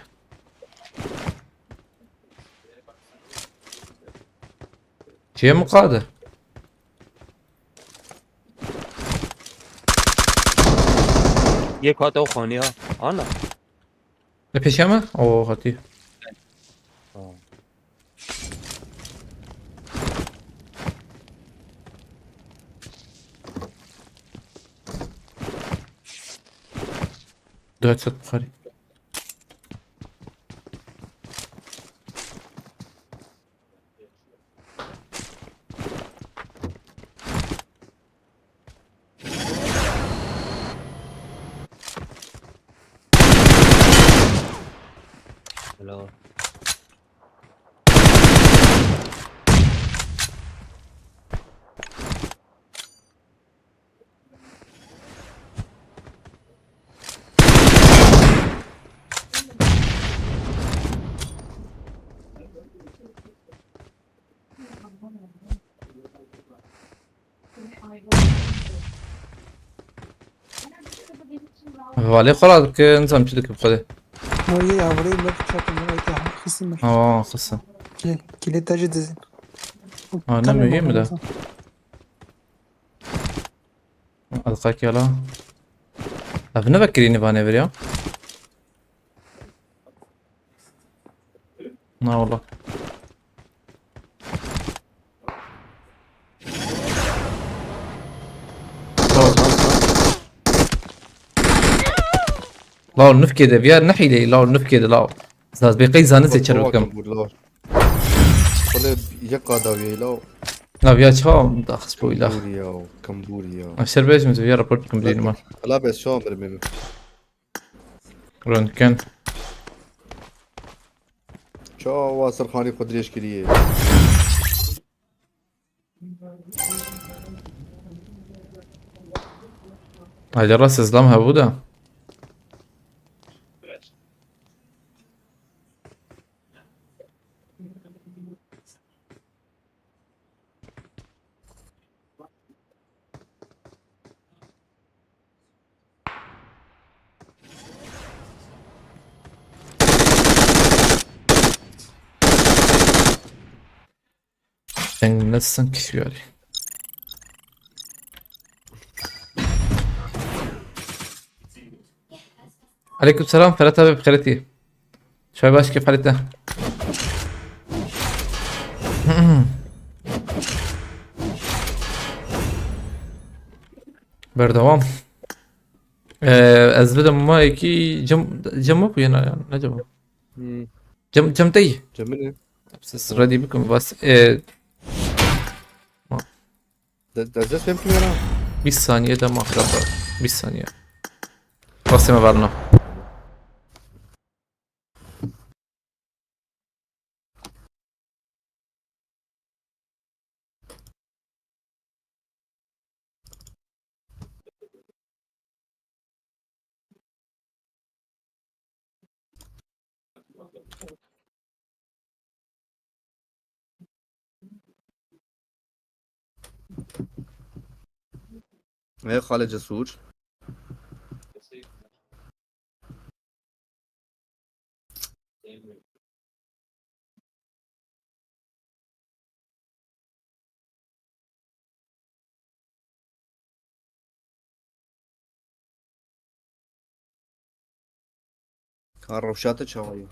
شيء مقاده. یک هات او خانی ها. آنا. البيجامه او هاتي. دوت بخاري. لا. وعليه خلاص نظام كذا بخده. Moye yavruyu bak çatım. Ayta kısım. اه خصه. Kilit tacı dizin. نعم يهم ده. القاك يلا. ابنا بكريني باني بريا. لا والله. لا النف كده بيا نحي لي لا النف كده لا. استاذ بيقي زانز يشرب كم. ولا يقع داوي لا لا بيا شو داخس بوي لا. كمبوريا كمبوريا اشتر بيش من زويا رابورت كمبلين ما. لا بس شو امر منه رون كان. شو واصل خاني قدريش كليه هاي راس اسلامها بودا. Ben nasılsın kişi yani? عليكم السلام فرات أبي بخيرتي. شو باش كيف حالتنا؟ بردوام. از بدم ما یکی جم بو yana yani ne cevap? Cem değil. Cemil ne? Siz ready بكم بس Dezdes benim kim yana? 20 saniyede makrata 20 saniye. Basıma verna. Khaled Cesur. Kar roşatı çavayı.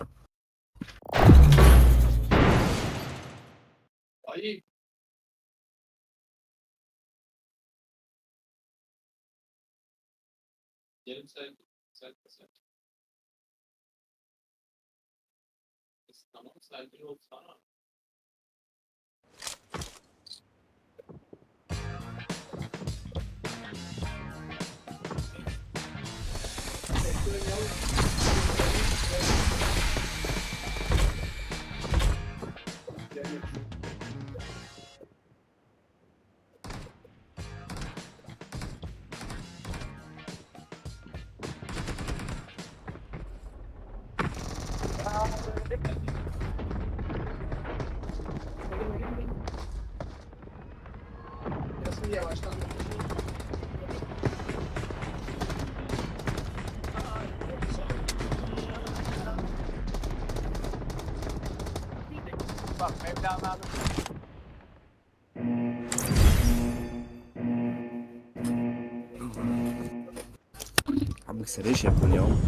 عم بكسر ايش يا ابن اليوم؟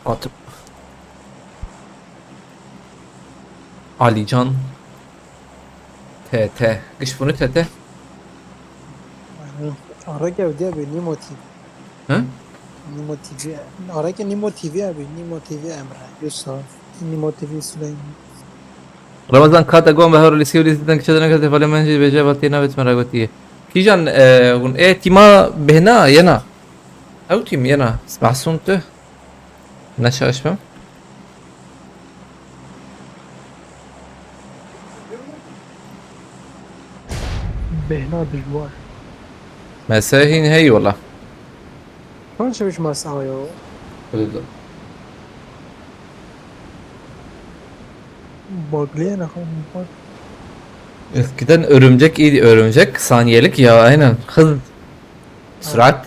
Atıp. Alican. TT. Kış bunu TT. آره که ودی به نیمو تیوی Hı? نیمو تیوی آره که نیمو تیوی به نیمو تیوی امره یوسف نیمو تیوی سلیمان Ramazan kata gom behar lisi uli sidan kişiden kate fale menci beje batina vet meragotiye. Kijan un tima behna yana. Au tim yana. Smasun tu. Naşaş mı? بهنا دجوار Mesahin hey valla. شلون شبش مساوي باقلي انا خو Eskiden örümcek iyiydi. Örümcek saniyelik ya aynen. Hız. Sürat.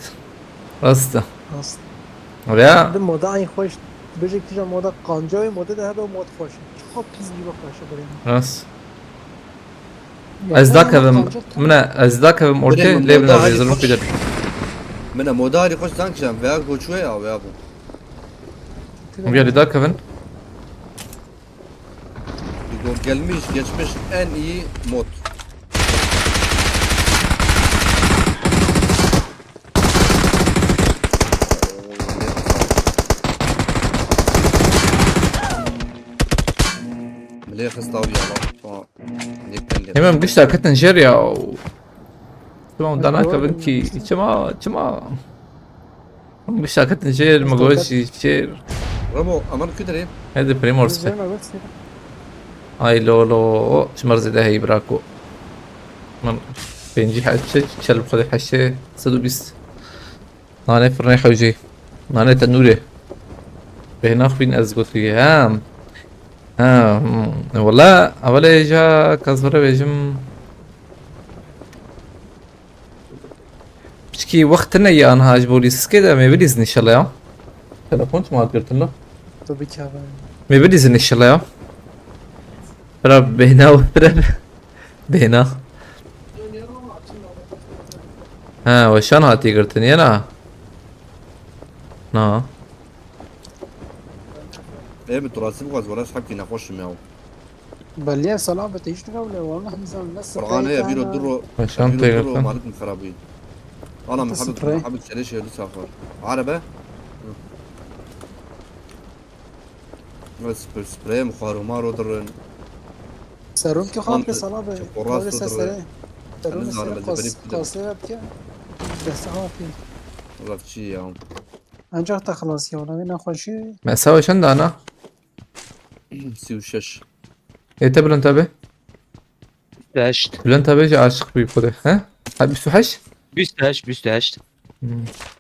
Rastı. اصلا Veya ده مودا این خوش بجه کجا مودا قانجای مودا ده به مود خوش چه پیز gibi خوشه بریم rast. Az dakavim. Mına az dakavim orta Benim lebna moda rezolum hali bilir. من مداري خوش تانكشن veya goçuya ya veya bu. Bir dakavin. Gelmiş geçmiş en iyi mod. مليح خسطاوي يلا نتكلم Hemen güçlü hakikaten jer ya. Tamam dakavin ki. Çama. Güçlü hakikaten jer. Magoshi jer. رمو امان كدري هذا بريمورس. Ay lolo شمرزي ده هي براكو من بنجي حشة شلب خذ حشة صدو بيس نانه فرني حوجي نانه تنوري بهناخ بين ازغوتي هام ها والله أولا جا كزبرة بيجم بشكي وقتنا يا أنا هاج بوليس كده ما بليزني إن شاء الله يا تلفونت ما قلت له تو بيكابا ما بليزني إن شاء الله يا رب بهنا ورب بهنا ها وشان هاتي قلتني أنا نا ايه بالتراثيم غاز وراش حكي نخش معه بليه صلابة تشتغل ولا والله نظام بس فرغان هي بيرو الدرو وشان بيرو الدرو تيغرتن مالك من خرابين انا أنت محبك سبراي. محبك شريش لسه اخر عربة بس سبراي مخارمارو درن سارون كي خاطر أنت صلابة وراس لسه تدري. سريع سارون أنا زعلان سريع بس بريك كده. قصيرة كده بس عافية والله في شي يا عم أنجح تخلص يا ولا وين أخوشي ما سوى شن ده أنا سي وشش إيه بلون تابع دهشت بلون تابع جا عاشق بي بخده ها حد بيسوحش بيستهشت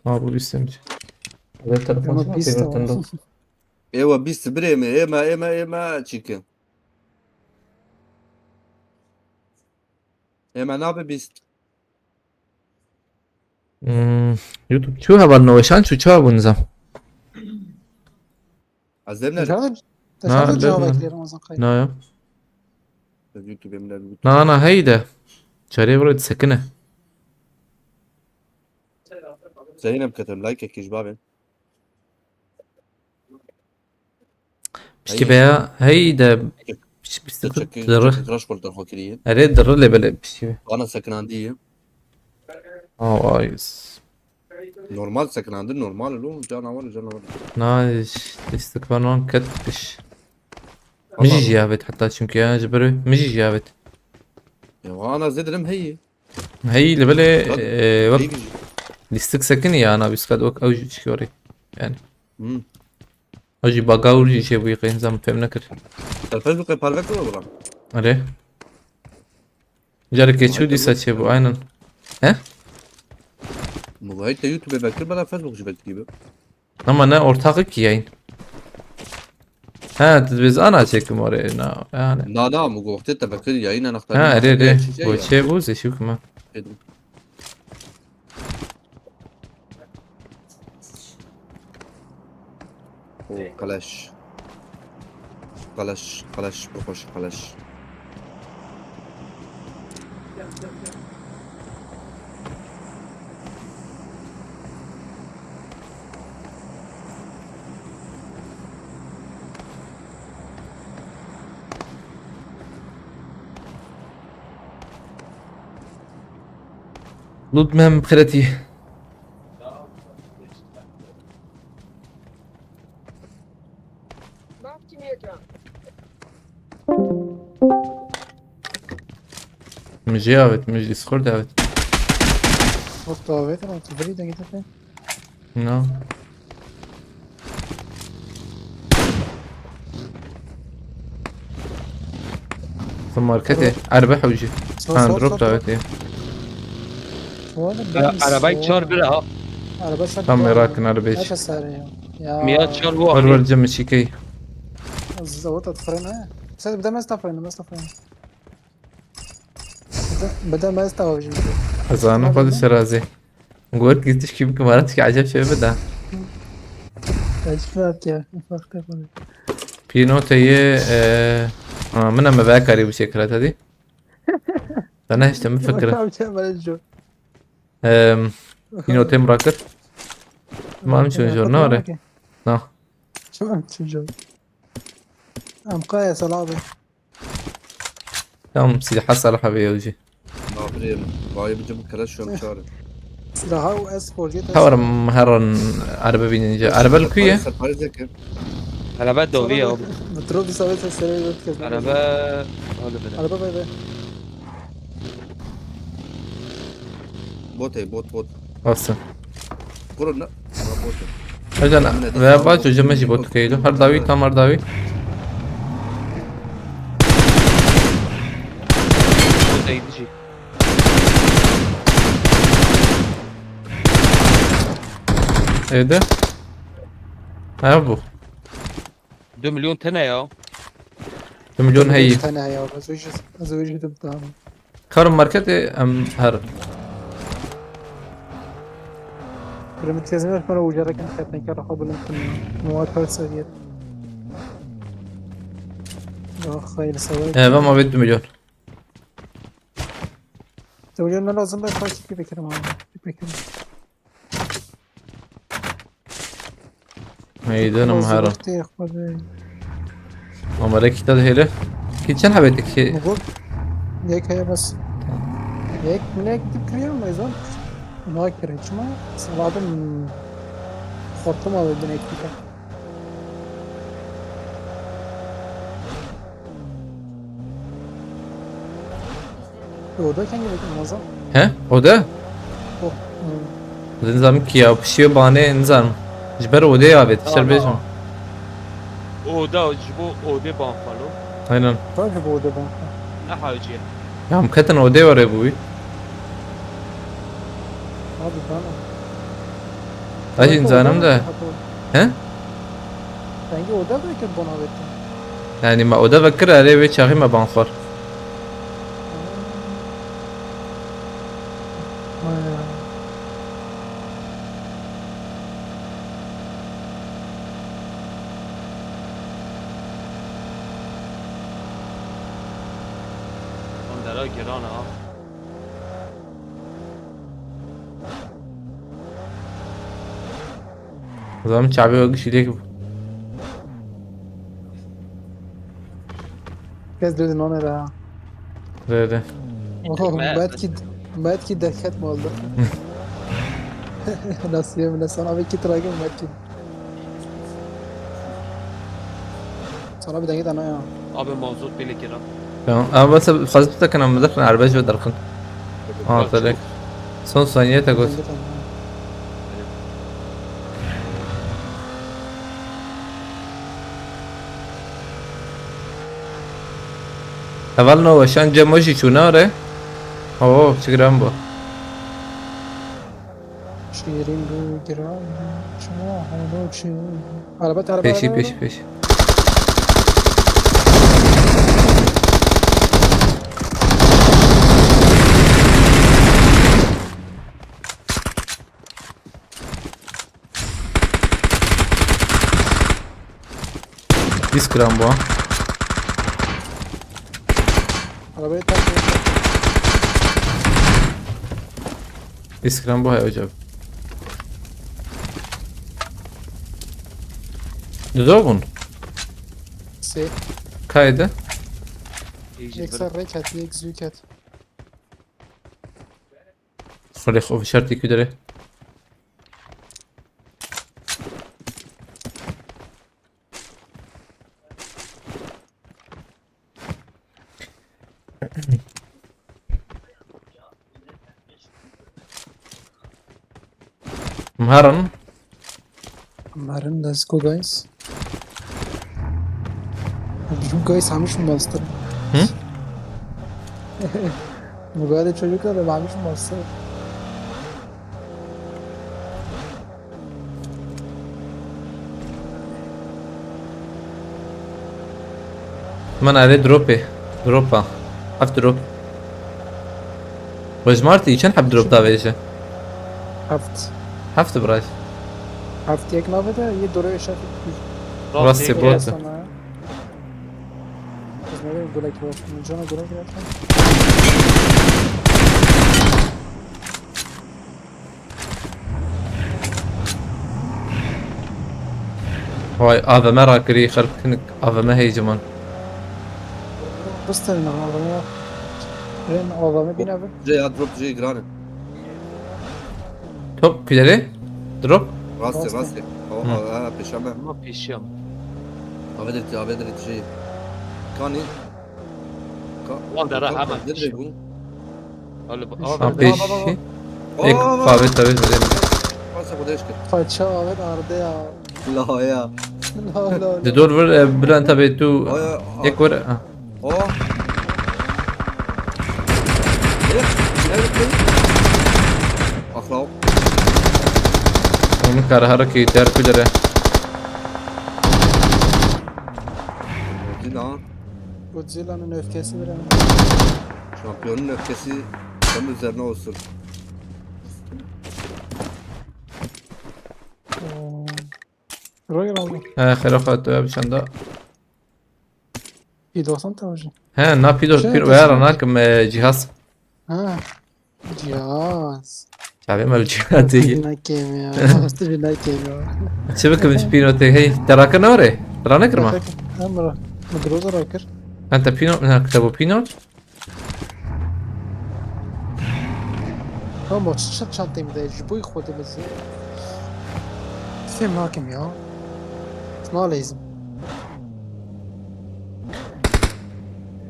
ما أبو بيستمج هذا التلفون ما شنو بيست تيغرتن له ايوه بيست بريمي ايما تشيكن ايما نابي بيست يوتيوب شو هذا النوشان شو هذا النظام عزمنا تشارج لا، تشارج جوابك لا. لي رمضان خير نا اليوتيوب يمنا اليوتيوب نا أنا هيدا شاري برد سكنه زينب كتب لايك يا شبابي بشتي بيا هيدا بيستكت درة تكراش قلت الفكرية أريد درة اللي بلا بشتي انا ساكن عندي ايس نورمال ساكن عندي نورمال لو جانا ولا نايش تستكبرون كتبش مجي جابت حتى شنك يا جبري مجي جابت يا انا زيد رم هي هي اللي بلا وقت هيجي. لستك سكني أنا بس كاد وقت أوجي شكوري يعني امم أوجي باقاوري شيء بيقي نظام فهم نكر الفيسبوك يبارك ولا عليه جارك شو دي ساتشي بو عينا ها موبايل يوتيوب يبكر بلا فيسبوك جبت تجيبه ama ne ortaklık yayın. Ha biz ana çekim oraya na yani. لا لا مو وقت تفكر يا انا نختار Ha re bu şey bu ze şu kuma. قلاش قلاش قلاش بخش قلاش Lut mem bkhirati. مش جاوت مش ديسكورد داوت. وقت أنا تبريد كده فين No. ثم ماركتي عربة حوجي. دروب داوت ايه. عرباي تشار بلا ها أنا بس Tam راكن عربيش. ايش السعر يا 100 شار هو ورور جم شيكي. زودت تفرن بس بدأ ما استفرن بدأ ما استوعب أزانو خد الشرازي. قلت قلتش كيف كماراتك عجب شيء بدأ. ايش فات يا فرق كيف في نوتة هي منها مباكري بشكلات هذه. أنا هشتم مفكرة. في نوتة مراكر. ما أمشي نجور نوري. نا. شو أمشي نجور أم قاية صلابة يوم سيدي حصل حبيبي وجي. ما بريم باي بجيب كلاش شو مشاري سلاها وأسبول جيت حور مهرن عربة بينجا عربة الكوية. انا بدو فيها بتروح سويت السرير انا هذا على بابا ده بوت أصلا. كورونا بوت أجانا veya baş hocam maji bot kaydı. Har davi tam har davi. يجي Evde. Ha bu. 2 مليون تنا يا 2 مليون هي تاني هيا زوجي دبتها كارم ماركت ام هر لما تلزمش مرة وجرى كان خاتني كان راح أقول لكم مواد فرنسية خير سويت ما بيت 2 مليون تقول إنه لازم بقى خلاص كيف كده معنا كيف كده هي ده انا مهارة تاريخ بدي اما لك كده هيله كنت شن حبيتك هي نقول هيك هي بس هيك من هيك تكرير ما يزال ما كره شما صراحة من خرطومة بدنا هيك كده وده كان يبقى نظام ها وده نظام كيا بشيو باني نظام جبر ودي يا بيت شربيشم اودا جبو اودي بانفالو aynen راجع بوده بقى نه حاجه ya mketen ودي var ya bu هذا بقى Ajin zanım da he Sanki o da belki bana verdi. yani ما وده فكر عليه بيت شاغي ما بانخر اندرا گران ها o zaman çabi o kişilik Kez dedin ona da. böyle Oğlum بعد كده دخلت موظف ناس من السنة بكي تراجع بعد كده سنة بدأ كده أنا يا abi mavzut bile giran tamam ama bas fazla كان مدخل على الباج ودرخن طلعك son saniye تقول اولنا وشان جموشي شوناره اوه چگرام با شيرين بو جرام شما هلو شي عربات عربات peşi peşi peşi gram bu عربية تاكسي gram bu hay hocam Dogun سي kaydı يكسر ريكات يكزوكات خلي خوف شرطي كدره مهرن مارن let's go guys Bizim guys almış mı master? Hı? Bu kadar çocuklar da almış mı master? من عليه دروبا حف دروب وجمارتي كان حب دروب ده بيجي حفت براش Haftaya knafede iyi duruyor şef. راسي بوت Kızmaya göre kiraz. Cana göre kiraz. هاي هذا ما راكري خلقنك هذا ما هي جمان Bastırın adamı. Ben adamı bin abi. جاي اضرب جاي جراني توب كدري دروب راسي راسي. راسي اه بيشامه ama peşim ابدري جاي كاني Ondara hemen ندري يقول öyle ها بيشي ايك فابت تابت بعدين راسي قديش كده Paça evet arda ya. لا يا La la. دور بلا انت بيتو اه ايك ورق اه اخلاق من كار هركي تار كدري دينا Godzilla'nın öfkesidir yani. Şampiyonun öfkesi senin üzerine olsun. Royal aldım. He خير اخوات بشندا. P90 tabii. He na pido Şey, piro teslim ver et. anakim cihaz. Ha. Cihaz. Şabi mal cihaz değil. Nakem ya. Bastı bir nakem ya. شبك مش بينو تي هي تراك نوري ترى نكرمه Amra. Mudroza rakır. انت بينو هناك كتبوا بينو Ama çat çantayım da jiboy خودumuz. Film hakim ya. Ne lazım?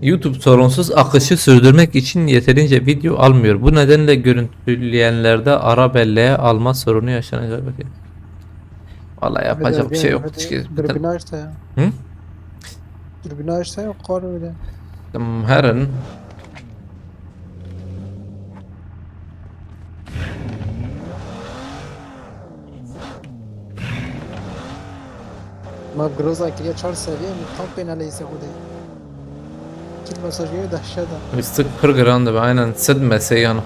YouTube sorunsuz akışı sürdürmek için yeterince video almıyor. Bu nedenle görüntüleyenlerde ara belleğe alma sorunu yaşanacak. Vallahi yapacak bir şey yok. Dürbünü açsa ya. Hı? Dürbünü açsa yok kar öyle. Herın ما بجروزا كده 4 seviye mi? Tam penaleyse خودي. Kill mesajı da aşağıda. müstık pırgırandı be aynen sıdmese yanı.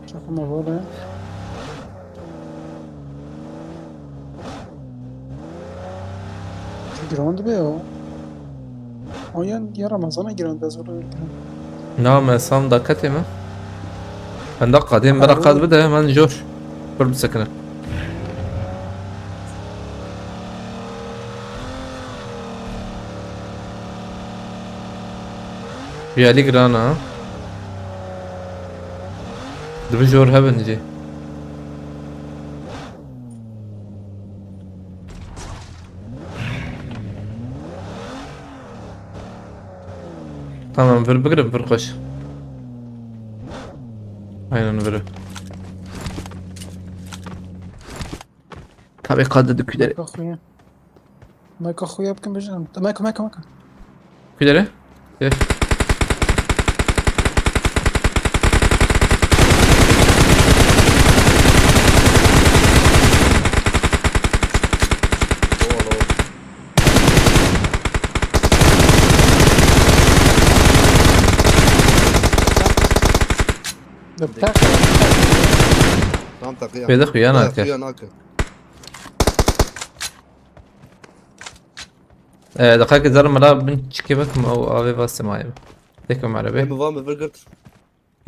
Çakma böyle. Girond be o. Oyan ya Ramazan'a girond az olur. نعم سام دقتي ما من دقة دين برقد بده من جور كل بسكنة يا لي جرانا دبي جور هبن جي tamam ver بقرب برقش aynen ver tabi kadı küleri Kahve. ما كخويا بكم بجنم. ماك. küleri ده بتاعك. Tam takıya. Beyde kuyanak. Kuyanak. دقائق زر مرا بنشكي بكم او ابي بس معي ديكم Ben عربي mi var mı vergert?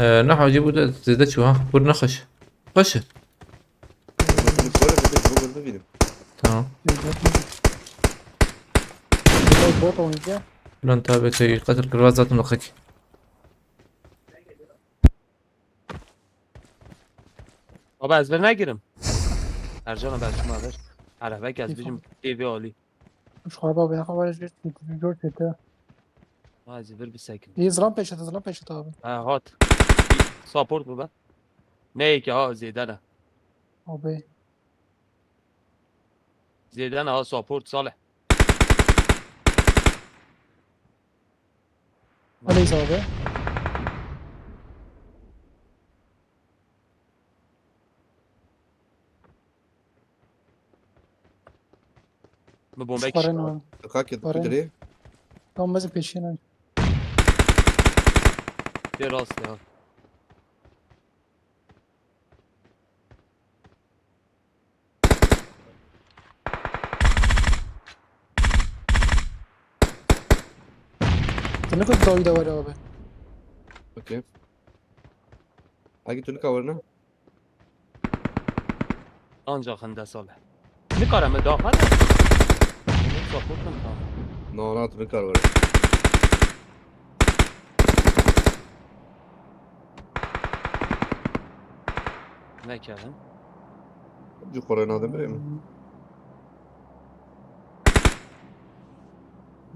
نحو جيبوا زيدت شو ها بور نخش خش Bunu böyle bir de benim. تمام بوت oynayacak. لون تابع تي قتل كروازات ملقك Baba ezberine girim. Ercan'a ben şunu ver. Araba gez bizim TV Ali. مش خرابة يا اخوان جورج ده. Hadi ver bir sakin. يزرم بيشت abi. Ha hot. Support mu be? Ne ki ha Zidane. Abi. Zidane ha support Salih. Aleyiz abi. Bu bomba Şukarın Kak ya Var ya. kudri. tam bizi peşine. bir rast ya. Ne kadar dayı da var abi. Okey. Hangi türlü kavarına? Ancak hende Salih. Ne kadar mı daha hadi? Support mu tamam. No, na türlü kar var. Ne kârın? Ju korona da benim.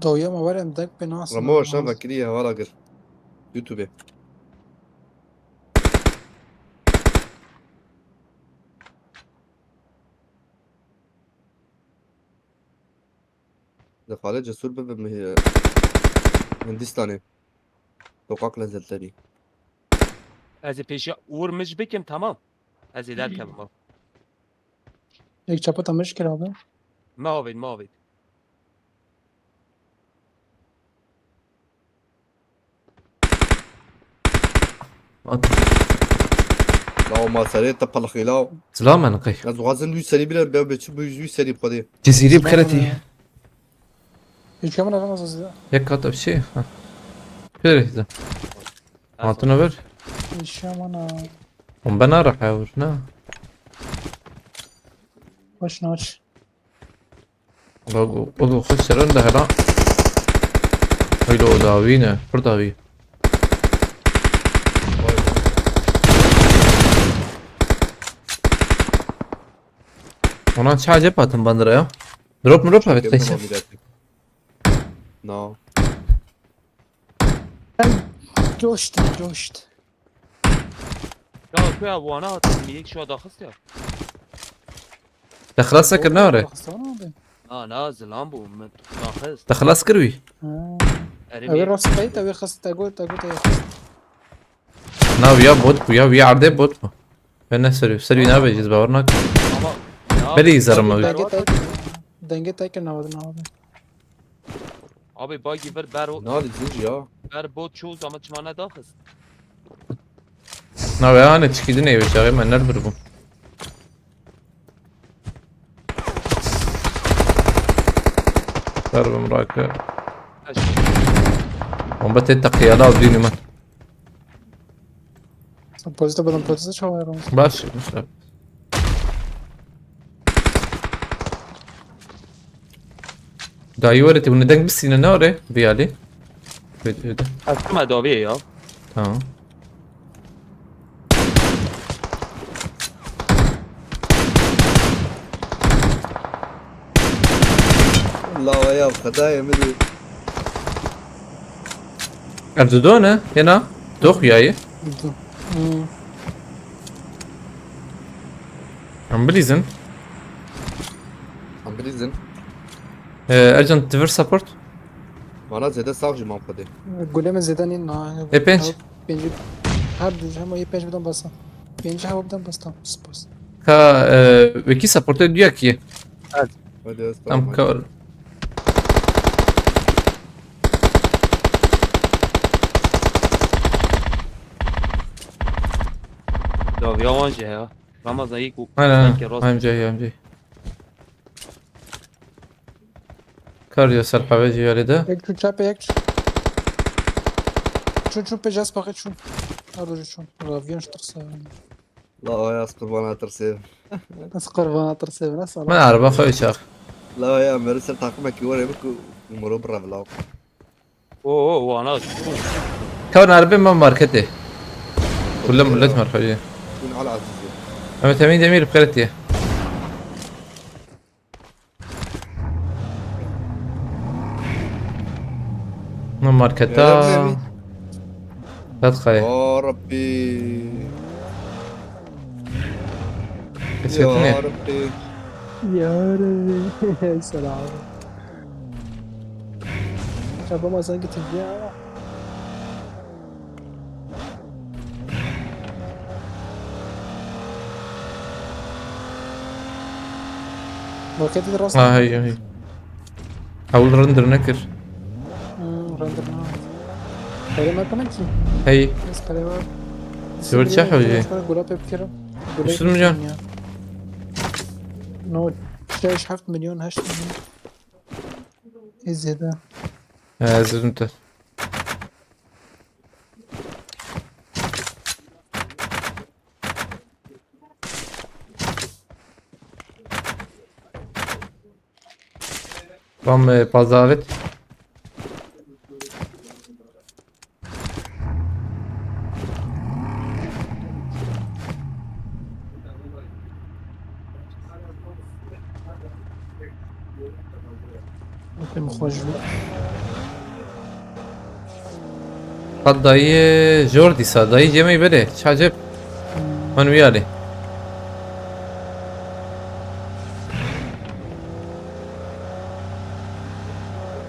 Dayı ama var ya dak beni asla. Ramo şan vakili ya valla gir. YouTube. دخالة جسور هندستاني توقعك نزلت لي Ez peşi vurmuş bikim tamam. Ez ederken bu. یک چپت هم مشکل آبه ما بید ما بید لا ما سريع تبقى الخيلاو سلام نقي از غازن لوي سري بلا بيو بيتش لوي سري بخدي جزيري بخيرتي هیچ کمان آقا مزازده يك قطع بشي ها كده ده اعطونا بر هیچ کمان ومبنا راح يورنا باش ناش وضو خش رنده هلا هيلو داوينا برداوي Ona charge yapatın bandıraya ya. Drop mu drop evet كيف neyse. نو جوشت جوشت يا اخويا وانا تسميك شو داخست يا Dakhlas sakır ne var? نازل هم بو داخست Dakhlas kırvi. اوی راست قیت اوی خست تاگو تاگو تا Na ya bot bu ya bir arda bot bu. Ben ne sarıyor? Sarıyor ne yapacağız bavarnak? Beli izlerim abi. دنگه تای که نواد نواد abi باگی بر برو نادي زوج يا بر بود چوز ama çmana داخست Na ya ne çıkıydı ne yapacağım ben nerede bu? Darbe mraka. Bomba tetaki ya la dini man. پوزیتا بدم پوزیتا چه وایرم Baş. Baş. Dayı öğreti bunu neden biz yine ne oraya? Bir Ali. Öyle. اسمع داویه یا Tamam. لا يا خدايا مدري Erdoğan ne? Yana. Doch yayı. Am bilizin. عم بريزن Ercan Twitter support. معناها زي ده صاغ جمام خدي گلیم زدنی نه پنج. پنج هر دو همه یه پنج بدم بسم پنج هوا بدم بستم سپاس Ka veki support ediyor ki. هذا Tam ka داویه وانجه یا رمضان یک و aynen. که راست I'm Jay. Kardiyo serhaveci yerde. یک چون چپ یک چون پجاس باقی چون هر دو چون راویانش ترسه لا يا قربانات ترسيب بس قربان ترسه بناس Ben araba koyacak. لا يا مرسل تحكمك يوري بك ومرو برا بلاو اوه وانا كون عربي ما ماركتي. كلهم ملت مرحبا. كون على عزيزي أما تمين جميل بخيرتي. ما ماركتا. تدخل. يا ربي يا كسبتني. ربي يا سلام شابه ما زنقت البيع ماركت الراس هي. حاول رندر نكر. رندر كلمة كمان كي هي. بس كلمة سويت شحن ولا إيه؟ قلاب بكرة وش المليون؟ نو تلاقيش حفت مليون هشت مليون ايه زي ده زلمت. Mam pazavet. ممكن مخرج له قد dayı Jordisa dayı yemeği böyle. Çacep. من ويالي.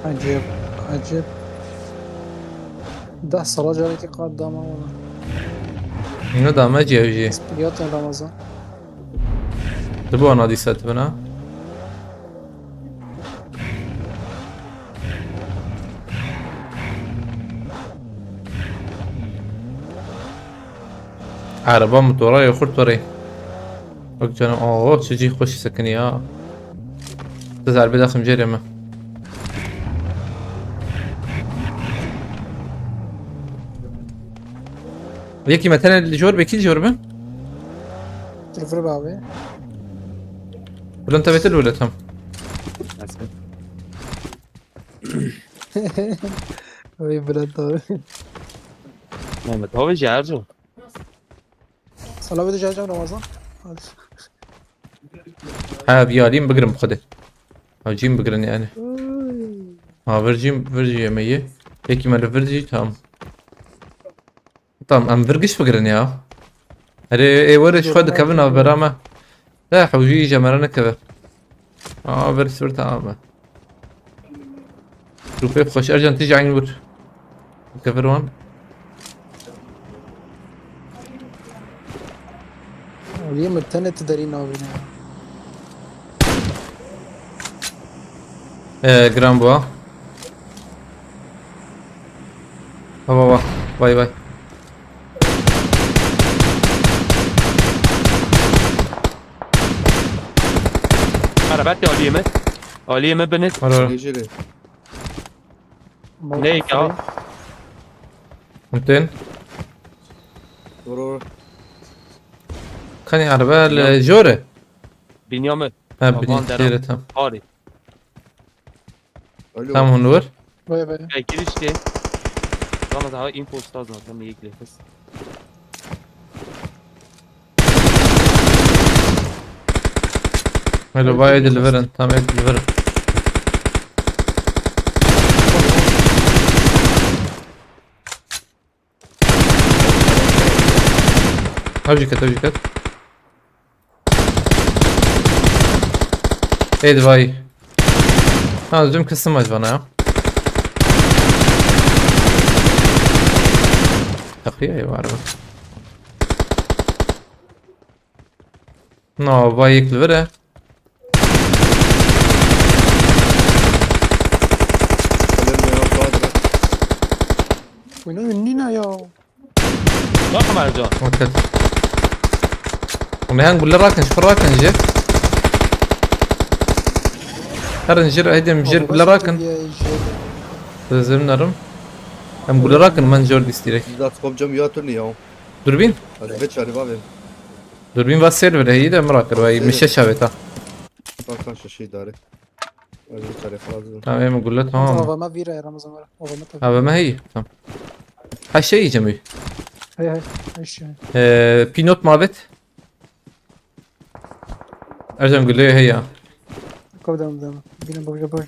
عجيب عجيب ده الصلاة جارتي قدامه والله إنه da ما جي. سبيات رمضان تبغى نادي سات بنا. عربا متوراي وخرت وري. وقت جانا اوه تجي خوش سكني تزعل بداخل مجرمة. يكي مثلا الجور بكيل جوربه تلفر بابي ولا انت بيت ولا تم؟ وي بلاد محمد هو بيجي ارجو صلاة بده جاي رمضان ها بيالين بقرم بخده او جيم بقرني انا ها فرجي مية يكي مال فرجي تام تام ام فرقش بقرني هري اي ورش خد كفنا برامة لا حوجي جمرنا كذا برس ورت عامة شوفي خوش ارجع تيجي عين ور كفر وان اليوم التاني تدرينا وبينا جرام بوا بابا باي باي عرباتي اوليمة بنت مرة يجري ليك ممتين ورور خاني عربة الجورة بنيامة بدي طبعاً درام. كثير تام هاري تام هنور باي باي جاي كيرشتي رمض هاي انفو استاذنا لما يجي بس ملو باي دليفرن تام ايد دليفرن اوجيكت ايد باي زوم كستمايز بنا تقريبا ايوه عرفت نو باي دليفرن وينو منينا يا رقم على الجار اوكي ونهان نقول راكن شوف راكن جي نجر هيدا مجر بلا راكن لازم نرم نقول راكن من جور ديستيرك ذات سكوب جم يا توني يا دوربين هذا بيت شاري بابي دوربين بس سيرفر هي ده مراكر وهي مش شابتا ما كانش شيء داري هذا بيت شاري خلاص تمام نقول له تمام اوغا ما فيرا يا رمضان اوغا ما هذا ما هي تمام هالشيء جميل هاي ايش بينوت مالت ارجع نقول له هي قدام قدام بينا بوجا بوجا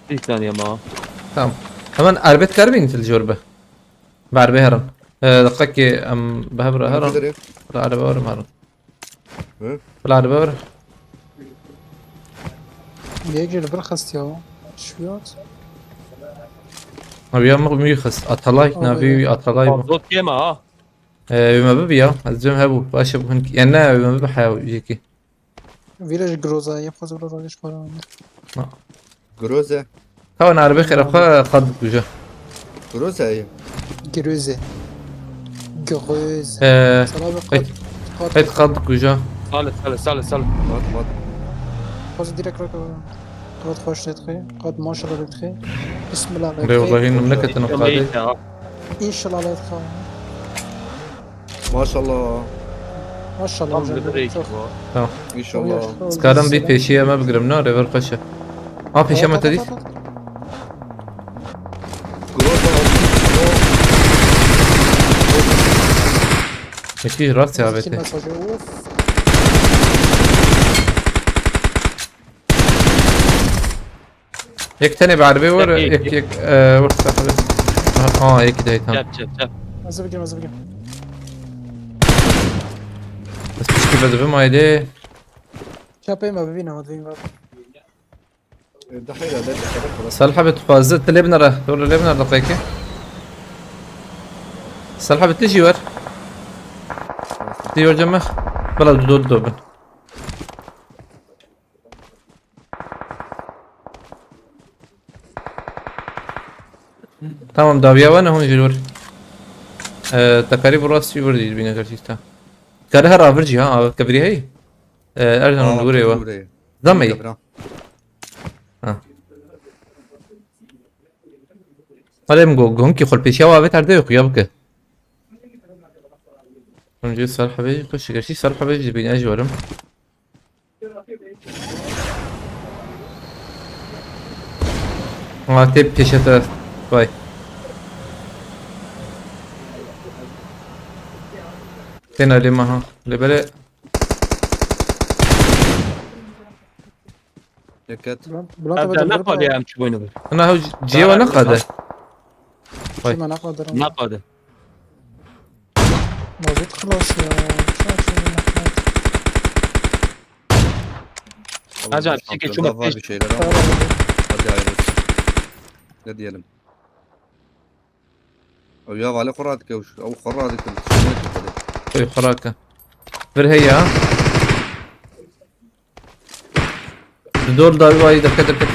في ثانية ما تمام كمان اربت كاربين في الجوربه بعد بهرن دقيقة ام بهبر هرن دري لا على بهرن هرن ها لا على بهرن يجي بالخص يا شويات ابي ما يخص اتلايك نبي اتلايك صوت كيما بما ببيا الزم هبو باش بهنك يعني بما بحاول يجيكي فيلاج جروزا يبقى زور راجش قران جروزة كون عربي خير اخا قد بجا جروزة هي جروزا جروز سلام قد قد بجا صالح مات باز ديريكت قد خوش تدخي قد ما شاء الله تدخي بسم الله ري والله انه ملكت انا قاعد ان شاء الله لا يدخل ما شاء الله ما شاء الله ان شاء الله سكارم بي بيشيه ما بقرمنا ريفر قشه بيشيه ما تدي جروزة اكيد راسي عبيتي يك تاني بعربي ور يك ورث يك دايتها جاب مزبقي بس مش كيف بدو ما يدي شابي ما ببينا ما ببينا دحين هذا صالحة بتفازت لبنرة دور لبنرة دقيقة صالحة بتجي ور تيجي ور جمخ بلا دود دوبن tamam davya var ne hon jilur تقريبا راس في وردي بينا كرتيستا كارها رافرجي ها كبري هي ارجع نقول ايوه زمي ولا مگو گون کی خل پیشیا و بتر ده خیاب که اونجا صالح بيجي خش قرشي صالح بيجي بين اجورم تب پیشتا وای تنا لما ها لبلا دكت بلانتا هذا بدل نقد يا امشي وينه انا هو جي وانا قاده طيب. ما نقدر نقد موجود خلاص يا Hacı abi, çekil şunu, var bir şeyler ama hadi hayırlısı. Ne diyelim? او يا على قراتك او قراتك طيب خراكه ver هي ها دور دار وايد دكت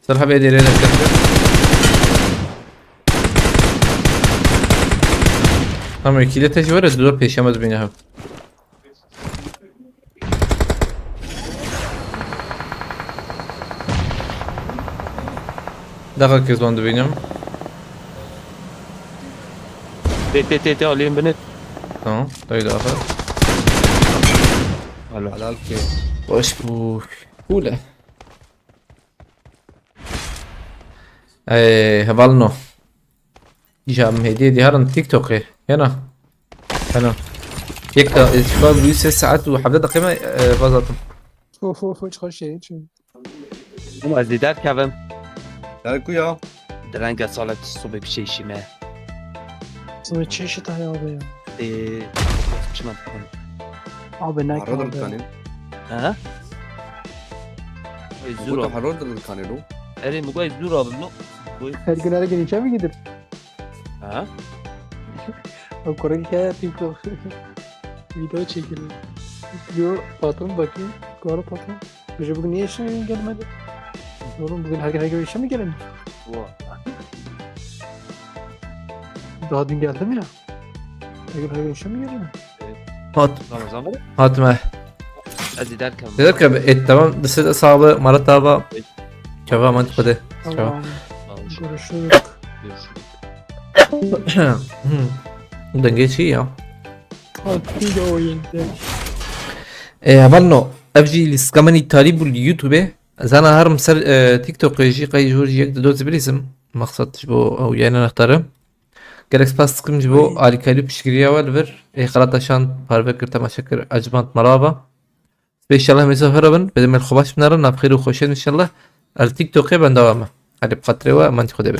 صالح بيدي لنا دكت tamam ikili tecrübe var dört peşemez beni ha دقيقة كيزوان دبينيم تي عليهم بنت تمام طيب آخر حلال كي وش بو أولى هبالنو جام هدية دي هرن تيك توك هنا يك اشتغال بيو 6 ساعات وحبة دقيقة فازاتهم چه خوش شدید شد هم از دیدر کردم يعني كويا درنگ سالت صبح بشه شیمه صبح چه تایی آبه چی من بکنم آبه نک حرود آبه الكانين ها قلت زور حرود الكانين لو اری مگوی زور آبه لو her gün her gün içe mi gider? ها O Kore hikaye TikTok video çekilir. Diyor patron bakıyor. Kore patron. Hoca bugün niye işe gelmedi? Oğlum bugün her gün işe mi gelemiyor? Daha dün geldim ya. Her gün işe mi gelemiyor? هات Ramazan var هات ما az دیدر کردم تذكر تمام بس صعبة مرة تابع شباب ما تقدر Tamam. Görüşürüz. دنجي شي يا Hadi de oyunda. هبالنو افجي لسكمني تالي باليوتيوب زانا هرم سر تيك توك يجي قاي جورجي يقدر دوز بالاسم مقصد جبو او يعني نختاره جالكس باس تقيم جبو على كالي بشكريا والفر خلاص عشان بارفكر تماشكر اجمنت مرابا ان شاء الله مسافر بن بدل ما الخباش بنرى بخير وخوشين ان شاء الله التيك توك بندوامه على بقطري وما انت خدي